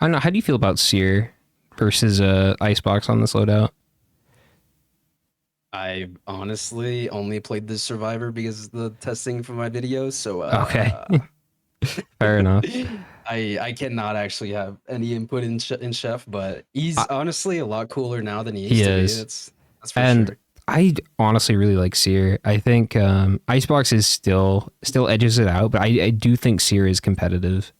I don't know. How do you feel about Seer versus Icebox on this loadout? I honestly only played this survivor because of the testing for my videos, so Okay. Fair enough. I cannot actually have any input in Chef, but he's honestly a lot cooler now than he used He to is. be. That's for And sure. I honestly really like Seer. I think Icebox is still edges it out, but I do think Seer is competitive.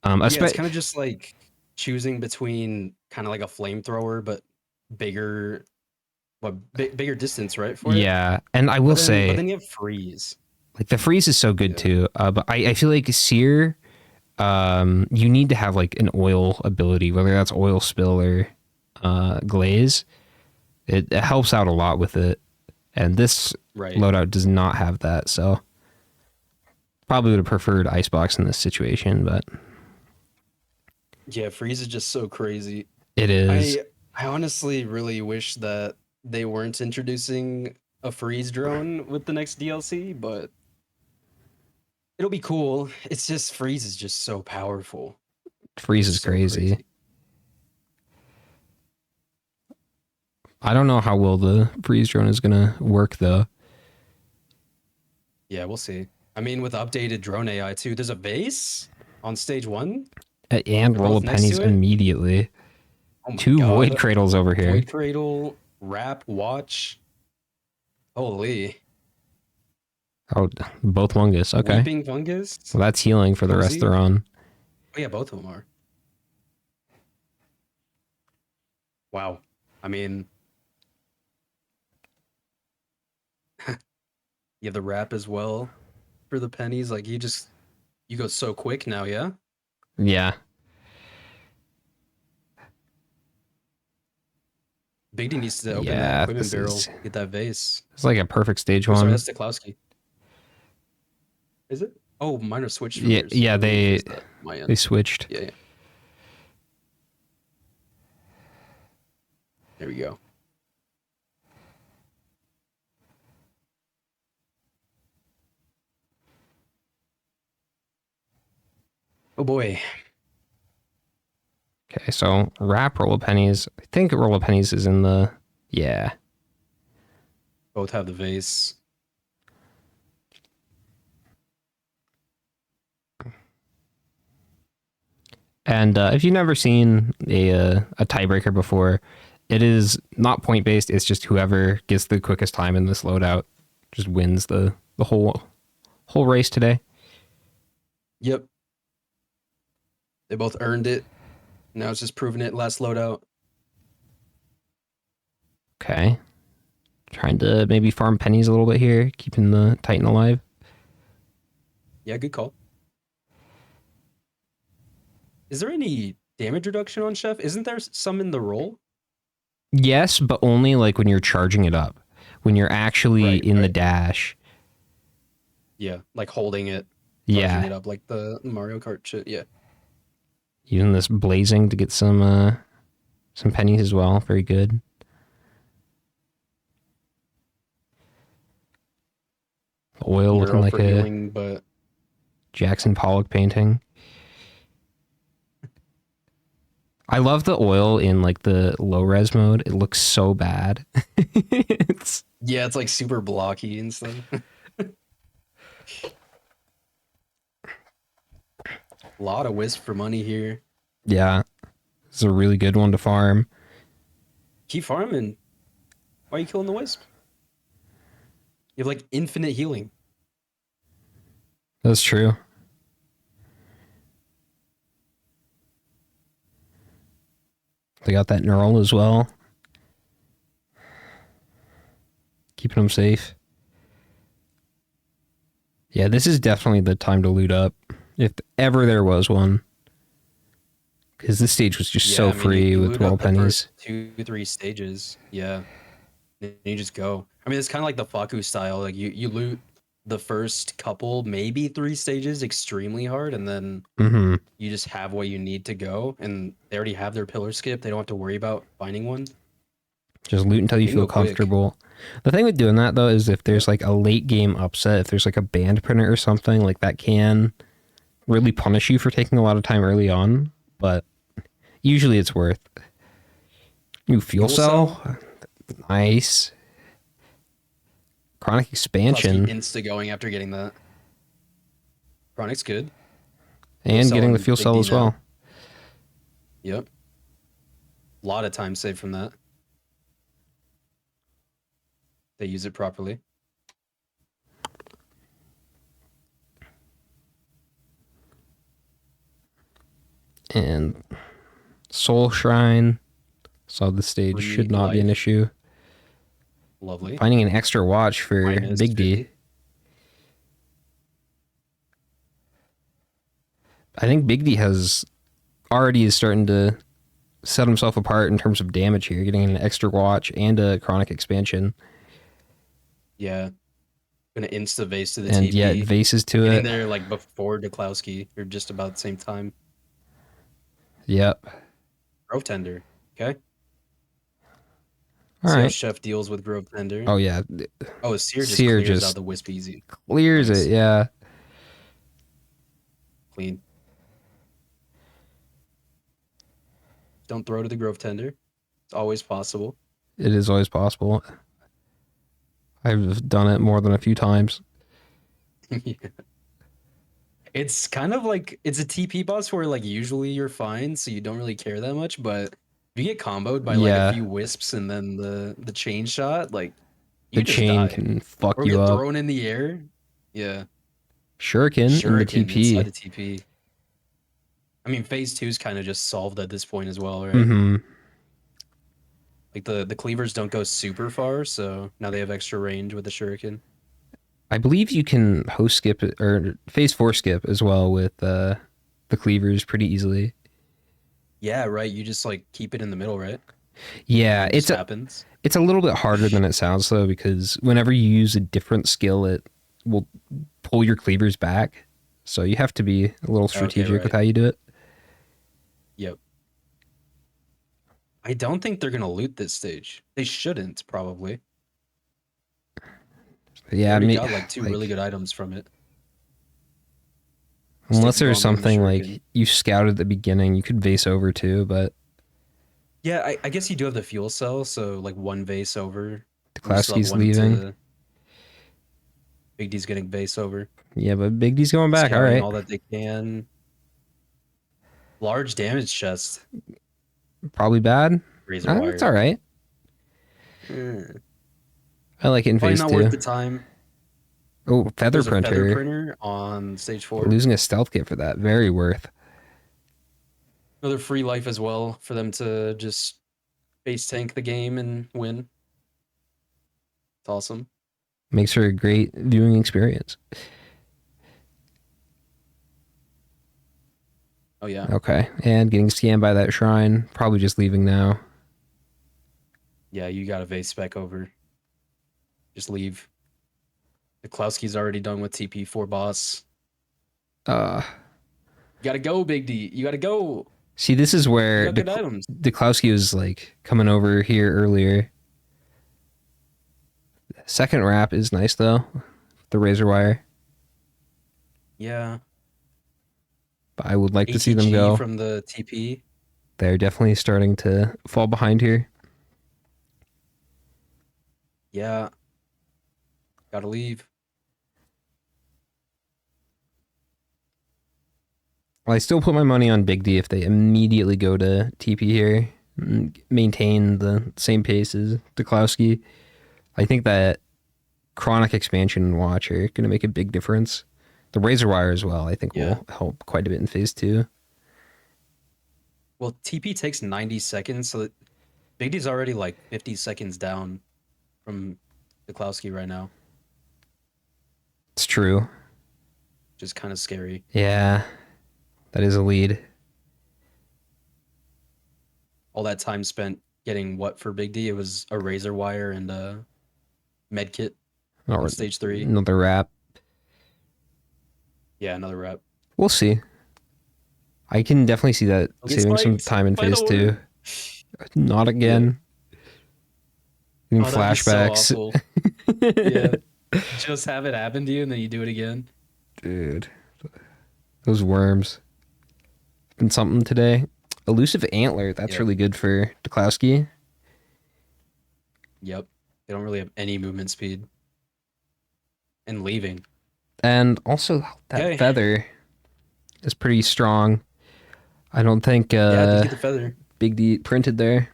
Yeah, it's kind of just like choosing between kind of like a flamethrower, but bigger, bigger distance, right? For it? Yeah, and I will but say, then you have freeze. Like the freeze is so good Yeah. too. But I feel like Sear, you need to have like an oil ability, whether that's oil spill or glaze. It helps out a lot with it. And this Right. loadout does not have that, so probably would have preferred Icebox in this situation, but Yeah, freeze is just so crazy. it is. I honestly really wish that they weren't introducing a freeze drone with the next DLC, but it'll be cool. It's just freeze is just so powerful. Freeze is So crazy. I don't know how well the freeze drone is gonna work though. Yeah, we'll see. I mean, with updated drone AI too, there's a base on stage 1. And They're roll both of next pennies to it? immediately. Oh my 2 God. void cradles over here. Void Cradle, Wrap, Watch. Holy. Oh, both Mungus. Okay. Weeping Fungus. Well, that's healing for the rest of the Cozy. run. Oh yeah, both of them are. Wow. I mean, you have the wrap as well for the pennies. Like you go so quick now, yeah? Yeah. Big D needs to open that Yeah, equipment this barrel, is get that vase. it's like a perfect stage Oh, one. sorry, that's Steklowski. Is it? Oh, mine are switched from yours. Yeah, Let me they fix that. My end. they switched. Yeah. There we go. Oh boy. Okay, so wrap roll of pennies. I think roll of pennies is in the yeah. Both have the vase. And if you've never seen a tiebreaker before, it is not point based. It's just whoever gets the quickest time in this loadout just wins the whole race today. Yep. They both earned it. Now it's just proving it last loadout. Okay, trying to maybe farm pennies a little bit here, keeping the Titan alive. Yeah, good call. Is there any damage reduction on Chef? Isn't there some in the roll? Yes, but only like when you're charging it up. When you're actually Right, in the right. dash. Yeah, like holding it, charging Yeah, it up like the Mario Kart shit. Yeah. using this blazing to get some pennies as well. Very good. Oil looking Neuro like for a healing, but Jackson Pollock painting. I love the oil in like the low res mode. It looks so bad. It's yeah, it's like super blocky and stuff. A lot of wisp for money here. yeah. It's a really good one to farm. Keep farming. Why are you killing the wisp? You have like infinite healing. That's true. They got that neural as well. Keeping them safe. Yeah, this is definitely the time to loot up. If ever there was one. Because this stage was just so I mean, free you with loot roll up the pennies. first 2-3 stages. Yeah. Then you just go. I mean, it's kind of like the Faku style. Like you loot the first couple, maybe 3 stages extremely hard, and then Mm-hmm. you just have what you need to go, and they already have their pillar skip. They don't have to worry about finding one. Just loot until you can feel go quick. comfortable. The thing with doing that though is if there's like a late game upset, if there's like a band printer or something, like that can really punish you for taking a lot of time early on, but usually it's worth. New fuel cell. Nice. Chronic expansion. Insta going after getting that. Chronic's good. And cell getting the and fuel Big cell D as now. well. Yep. A lot of time saved from that. They use it properly. And Soul Shrine. So the stage Free should not be an life. issue. Lovely. Finding an extra watch for Minus Big D. 50. I think Big D is starting to set himself apart in terms of damage here, getting an extra watch and a chronic expansion. Yeah. Gonna insta vase to the And TP. yeah, it vases to Getting it. there like before Duklowski, or just about the same time. Yep. Grove Tender. Okay. All See how right. Chef deals with Grove Tender. Oh yeah. Oh, Seer just Seer clears just out the Wisp easy. clears Nice. it. Yeah. Clean. Don't throw to the Grove Tender. It's always possible. It is always possible. I've done it more than a few times. Yeah. It's kind of like it's a TP boss where like usually you're fine, so you don't really care that much, but if you get comboed by like a Yeah. few wisps and then the chain shot, like you The just chain die. can fuck Or you get up. thrown in the air. Yeah. Shuriken in the Shuriken inside TP. the TP. I mean, phase 2 is kind of just solved at this point as well, right? Mm-hmm. Like the cleavers don't go super far, so now they have extra range with the shuriken. I believe you can host skip or phase 4 skip as well with the cleavers pretty easily. Yeah, right. You just like keep it in the middle, right? Yeah, It just happens. it's a little bit harder than it sounds though, because whenever you use a different skill, it will pull your cleavers back. So you have to be a little strategic with right. how you do it. Yep. I don't think they're gonna loot this stage. They shouldn't, probably. Yeah, They already got like two really good items from it. Unless Sticky there's bomb and the something like shuriken. you scouted at the beginning, you could vase over too, but Yeah, I guess you do have the fuel cell, so like one vase over. You still have Duklowski's one leaving. to Big D's getting vase over. Yeah, but Big D's going back. All Scouting right. all that they can. Large damage chest. Probably bad. Razor wire. That's all right. Mm. I like it in Probably phase not 2. worth the time. Oh, feather There's a printer. feather printer on stage 4. Losing a stealth kit for that. Very worth. Another free life as well for them to just base tank the game and win. It's awesome. Makes for a great viewing experience. Oh yeah. Okay. And getting scanned by that shrine. Probably just leaving now. Yeah, you got a vase spec over. Just leave. Duklowski's already done with TP4 boss. You gotta go, Big D. You gotta go. See, this is You where got good items. Duklowski was like coming over here earlier. Second wrap is nice though. The razor wire. Yeah. But I would like to see them ATG go. from the TP. They're definitely starting to fall behind here. Yeah. Gotta leave. Well, I still put my money on Big D if they immediately go to TP here and maintain the same pace as Duklowski. I think that chronic expansion and watch are going to make a big difference. The razor wire as well, I think, will help quite a bit in phase 2. Well, TP takes 90 seconds, so that Big D's already like 50 seconds down from Duklowski right now, It's true. which is kind of scary. Yeah, that is a lead. All that time spent getting what for Big D? It was a razor wire and a med kit on stage 3. Another wrap. Yeah, another rep. We'll see. I can definitely see that He'll get saving some sniped time in by the phase 2. orb. Not again. Getting Oh, that'd be so flashbacks. awful. Yeah. Just have it happen to you and then you do it again. Dude. Those worms. Been something today. Elusive Antler. That's Yep. really good for Duklowski. Yep. They don't really have any movement speed. And leaving. And also that feather is pretty strong. I don't think Yeah, did get the feather. Big D printed there.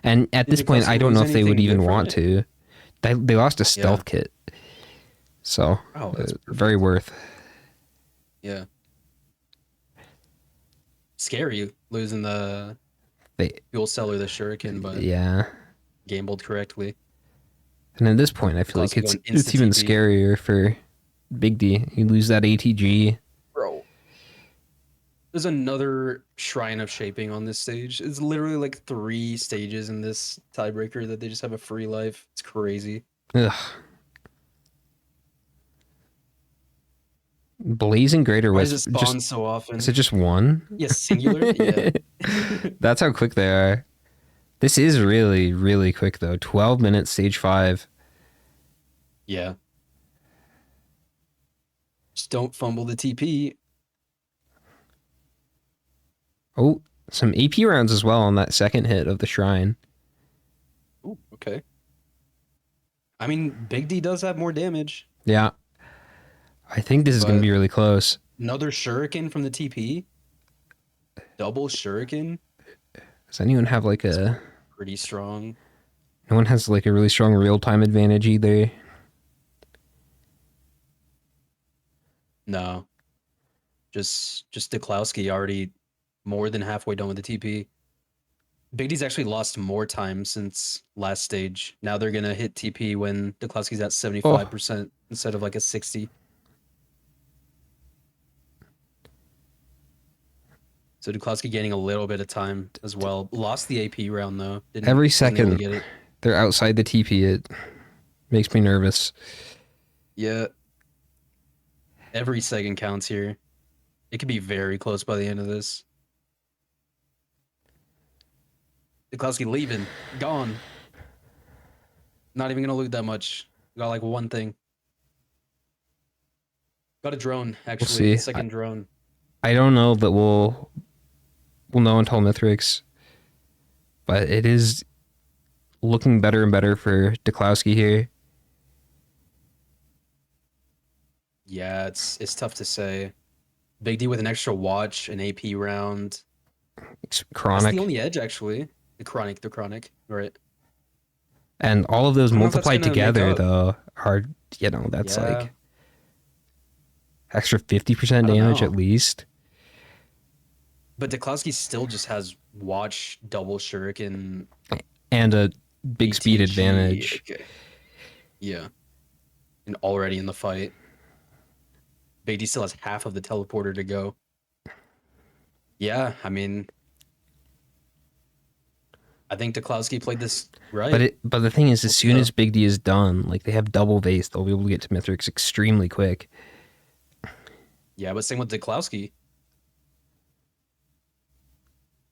And at Did this point, Duklowski I don't know lose if they would anything even good from want to. They lost a stealth kit. So, Oh, that's very worth. Yeah. Scary losing the fuel cell or the shuriken, but yeah, gambled correctly. And at this point, I feel like Duklowski it's going even insta TP. scarier for Big D. You lose that ATG. Bro. There's another Shrine of Shaping on this stage. It's literally like 3 stages in this tiebreaker that they just have a free life. It's crazy. Ugh. Blazing Greater Why Wisp. does it spawn so often? Is it just one? Yes, singular? Yeah. That's how quick they are. This is really, really quick, though. 12 minutes, stage 5. Yeah. Just don't fumble the TP. Oh, some AP rounds as well on that second hit of the Shrine. Ooh, okay. I mean, Big D does have more damage. Yeah. I think this is going to But- be really close. Another Shuriken from the TP. Double Shuriken. Does anyone have like a... Pretty strong. No one has like a really strong real-time advantage either. No. Just Duklowski already more than halfway done with the TP. Big D's actually lost more time since last stage. Now they're gonna hit TP when Duklowski's at 75% instead of like a 60. So Duklowski gaining a little bit of time as well. Lost the AP round though. Every wasn't able to second get it. they're outside the TP. It makes me nervous. Yeah. Every second counts here. It could be very close by the end of this. Duklowski leaving. Gone. Not even gonna loot that much. Got like one thing. Got a drone, actually. see. Second drone. I don't know that we'll know until Mithrix. But it is looking better and better for Duklowski here. Yeah, it's tough to say. Big D with an extra watch, an AP round. It's That's chronic. the only edge, actually. The chronic, right? And all of those I don't know if that's multiplied gonna make together, up. though, are, that's Yeah. like extra 50% I don't damage know. at least. But Duklowski still just has watch, double shuriken, And a big speed ATG. advantage. Okay. Yeah. And already in the fight. Big D still has half of the teleporter to go. Yeah, I mean, I think Duklowski played this right. But the thing is, as soon Yeah. as Big D is done, like they have double vase, they'll be able to get to Mithrix extremely quick. Yeah, but same with Duklowski.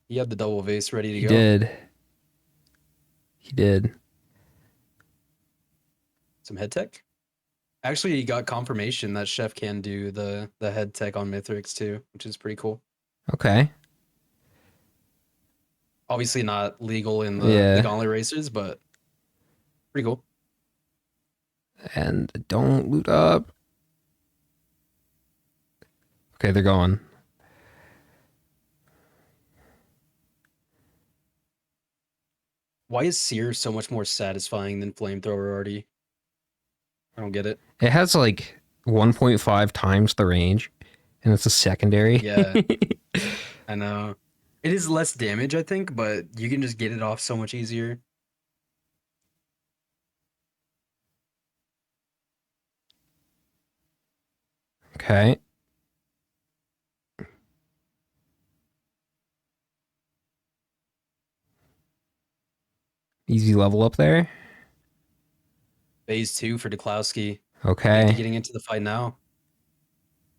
He had the double vase ready to He go. did. He did. Some head tech. Actually, he got confirmation that Chef can do the head tech on Mithrix too, which is pretty cool. Okay. Obviously not legal in Yeah. the gauntlet races, but pretty cool. And don't loot up. Okay, they're going. Why is Seer so much more satisfying than Flamethrower already? I don't get it. It has like 1.5 times the range, and it's a secondary. Yeah. I know. It is less damage, I think, but you can just get it off so much easier. Okay. Easy level up there. Phase 2 for Duklowski. Okay. Getting into the fight now.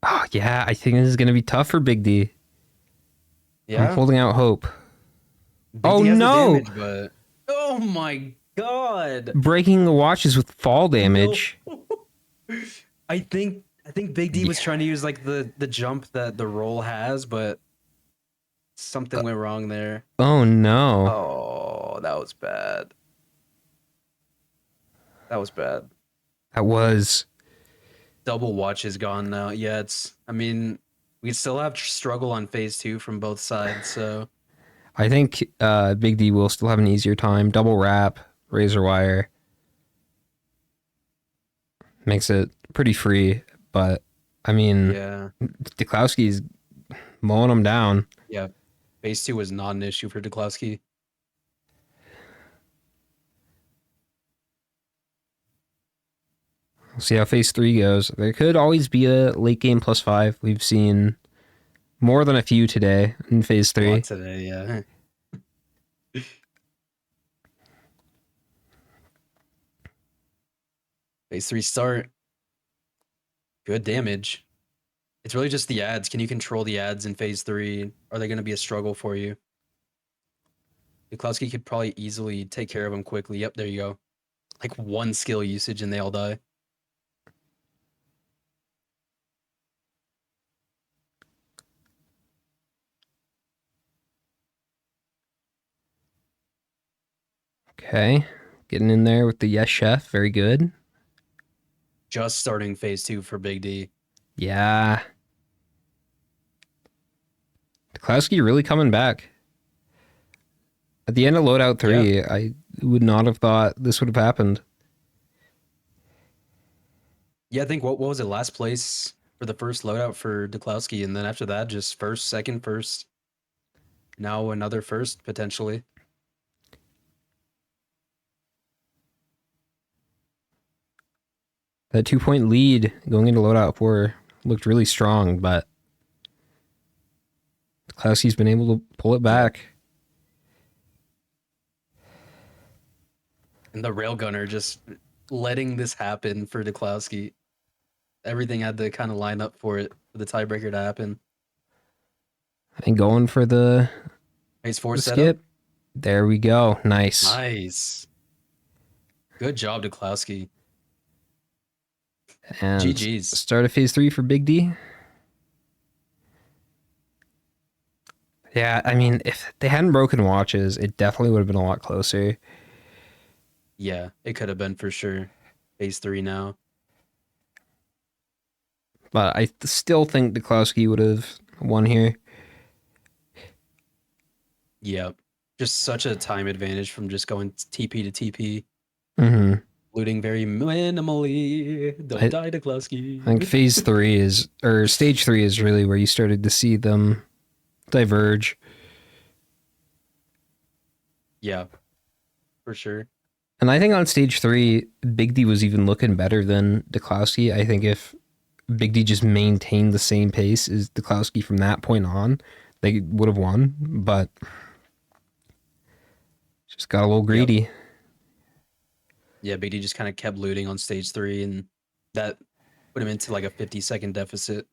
Oh, yeah, I think this is going to be tough for Big D. Yeah. I'm holding out hope. Big Oh, D has the no! damage, but oh my god. Breaking the watches with fall damage. No. I think Big D was trying to use like the jump that the roll has, but something went wrong there. Oh, no. Oh, that was bad. That was bad. That was... Double watch is gone now. Yeah, I mean, we still have struggle on phase 2 from both sides, so I think Big D will still have an easier time. Double wrap, razor wire. Makes it pretty free, but I mean, yeah. Duklowski's mowing him down. Yeah. Phase 2 was not an issue for Duklowski. We'll see how phase 3 goes. There could always be a late game +5. We've seen More than a few today in phase A lot 3. today, yeah. Phase 3 start. Good damage. It's really just the ads. Can you control the ads in phase 3? Are they going to be a struggle for you? Duklowski could probably easily take care of them quickly. Yep, there you go. Like one skill usage and they all die. Okay. Getting in there with the yes chef. Very good. Just starting phase 2 for Big D. Yeah. Duklowski really coming back. At the end of Loadout 3, I would not have thought this would have happened. Yeah, I think what was it? Last place for the first loadout for Duklowski, and then after that, just first, second, first. Now another first, potentially. That 2-point lead going into Loadout 4 looked really strong, but Duklowski's been able to pull it back. And the railgunner just letting this happen for Duklowski. Everything had to kind of line up for it, for the tiebreaker to happen. And going for the Phase 4 the setup. skip. There we go. Nice. Nice. Good job, Duklowski. And GG's. start of phase 3 for Big D. Yeah, I mean, if they hadn't broken watches, it definitely would have been a lot closer. Yeah, it could have been for sure. Phase 3 now. But I still think Duklowski would have won here. Yep. Just such a time advantage from just going TP to TP. Mm-hmm. Looting very minimally. Don't die, Duklowski. I think phase 3 is, or stage 3 is really where you started to see them diverge. Yeah, for sure. And I think on stage 3, Big D was even looking better than Duklowski. I think if Big D just maintained the same pace as Duklowski from that point on, they would have won, but just got a little greedy. Yeah, Big D just kind of kept looting on stage 3, and that put him into like a 50-second deficit.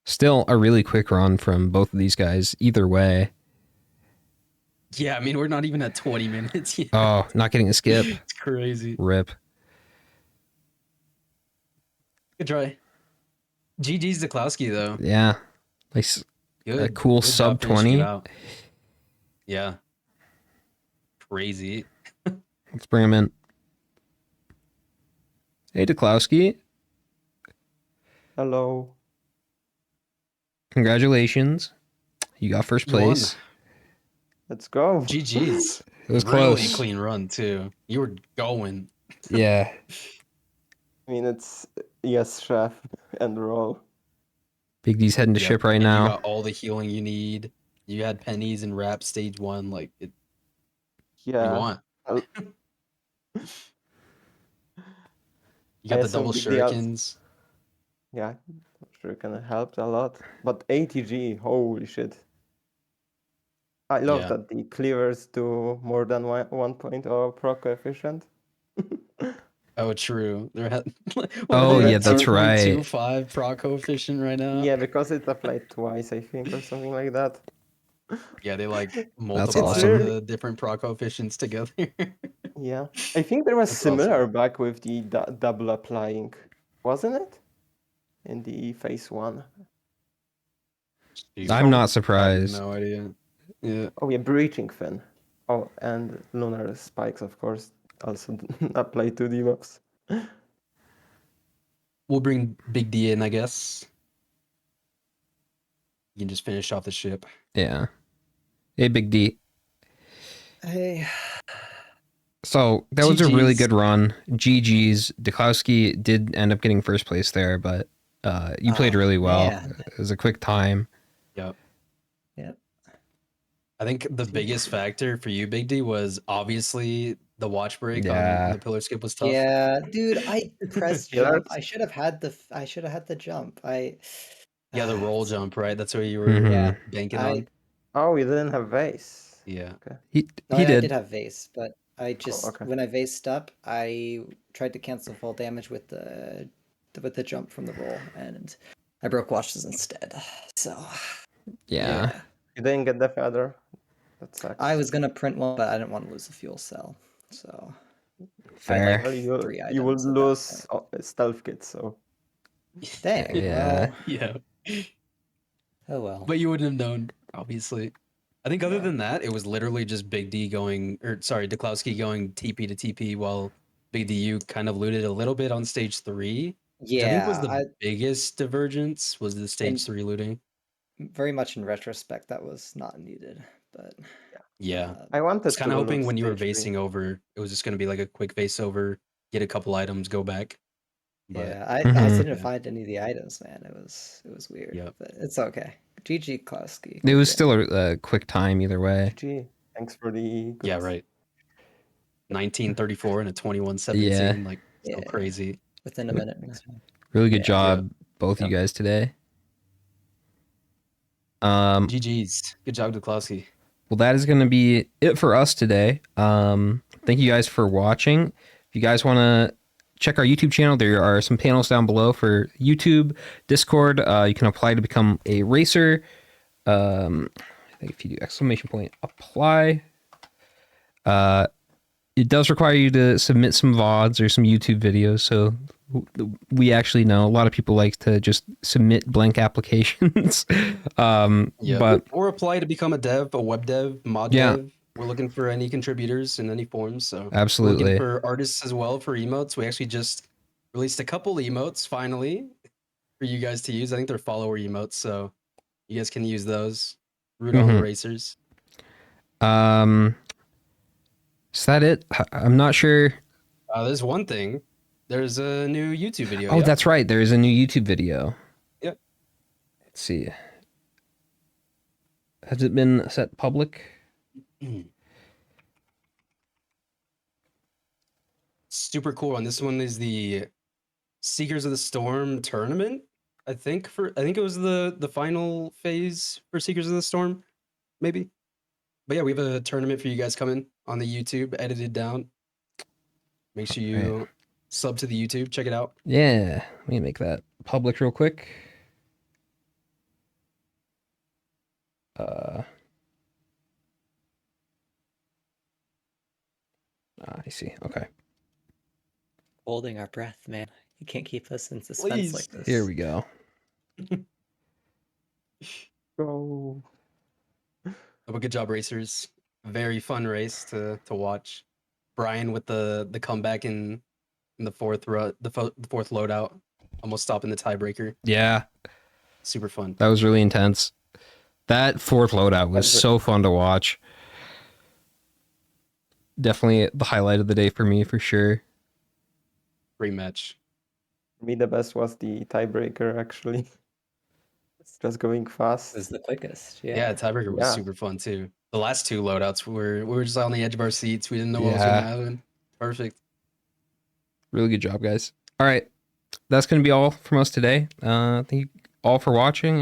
Still a really quick run from both of these guys, either way. Yeah, I mean, we're not even at 20 minutes yet. Oh, not getting a skip. It's crazy. Rip. Good try. GG's Duklowski, though. Yeah. Nice. Good. A cool Good job sub finishing 20. it out. Yeah. Crazy. Let's bring him in. Hey, Duklowski. Hello. Congratulations. You got first You won. place. Let's go. GG's. It was really close. clean run, too. You were going. Yeah. I mean, it's yes, chef and roll. Big D's heading to Yep, ship right and now. You got all the healing you need. You had pennies and wrap stage 1. Like, it, Yeah. you want. I'll- You got I the assume double Big D out. shurikens. Yeah, I'm sure it can help a lot. But ATG, holy shit. I love Yeah. that the cleavers do more than 1.0 proc coefficient. Oh, true. They're at Oh, yeah, that's right. 2.25 proc coefficient right now. Yeah, because it's applied twice, I think, or something like that. Yeah, they like multiply awesome. the different proc coefficients together. Yeah, I think there was That's similar awesome. back with the double applying, wasn't it? In the phase 1. Dude, I'm not I have surprised. no idea. Yeah. Oh yeah, breaching fin. Oh, and lunar spikes, of course, also apply to debuffs. We'll bring Big D in, I guess. You can just finish off the ship. Yeah. Hey, Big D. Hey. So that was a really GGs. good run. GG's. Duklowski did end up getting first place there, but you played really well. Man. It was a quick time. Yep. Yep. I think the biggest factor for you, Big D, was obviously the watch break on Yeah. the pillar skip was tough. Yeah, dude, I pressed Yeah, jump. that's- I should have had the jump. Yeah, the roll it's- jump, right? That's what you were Yeah, banking I on. Oh, you didn't have vase. Yeah. Okay. no, He I did. did have vase, but I just okay. when I vased up, I tried to cancel fall damage with the jump from the roll, and I broke watches instead. So Yeah. You didn't get the feather. That sucks. I was gonna print one, but I didn't want to lose the fuel cell. So I had Fair. like Well, three you will items at that lose stealth kit, so Dang. Yeah. Yeah. Oh well. But you wouldn't have known, obviously. I think other Yeah. than that, it was literally just Big D going, or sorry, Duklowski going TP to TP while Big DU kind of looted a little bit on stage 3. Which I think was the biggest divergence was the stage And- 3 looting. Very much in retrospect, that was not needed, but Yeah. I wanted I was kind to of hoping loot when you were stage three. vasing over, it was just going to be like a quick vase over, get a couple items, go back. But yeah, I Mhm. didn't Yeah. find any of the items, man. It was weird. Yep. But it's okay. GG Klowski. It was still a quick time either way. GG. Thanks for the yeah, goods. right. 1934 and a 2117, Yeah. like so Yeah. crazy. Within a minute. Really good Yeah. job, both you guys today. GG's. Good job, Duklowski. Well, that is going to be it for us today. Thank you guys for watching. If you guys want to check our YouTube channel, there are some panels down below for YouTube, Discord. You can apply to become a racer. I think if you do ! Apply. It does require you to submit some VODs or some YouTube videos. So we actually know a lot of people like to just submit blank applications. But or apply to become a dev, a web dev, mod dev. We're looking for any contributors in any forms. So absolutely. We're looking for artists as well for emotes. We actually just released a couple emotes finally for you guys to use. I think they're follower emotes, so you guys can use those. Root all the racers. Is that it? I'm not sure. There's one thing. There's a new YouTube video. Oh, that's right. There is a new YouTube video. Yep. Let's see. Has it been set public? Super cool. And this one is the Seekers of the Storm tournament. I think it was the final phase for Seekers of the Storm, maybe. But yeah, we have a tournament for you guys coming on the YouTube, edited down. Make sure you sub to the YouTube, check it out. Yeah, let me make that public real quick. I see. Okay. Holding our breath, man. You can't keep us in suspense Please. like this. Here we go. Go. Oh, but good job, racers. Very fun race to watch. Brian with the comeback in the fourth fourth loadout, almost stopping the tiebreaker. Yeah, Super fun. that was really intense. That fourth loadout was so fun to watch. Definitely the highlight of the day for me, for sure. Great match. For me, the best was the tiebreaker, actually. It's just going fast. It was the quickest. Yeah, tiebreaker was super fun too. The last two loadouts we were just on the edge of our seats. We didn't know what was gonna happen. Perfect. Really good job, guys. All right, that's gonna be all from us today. Thank you all for watching.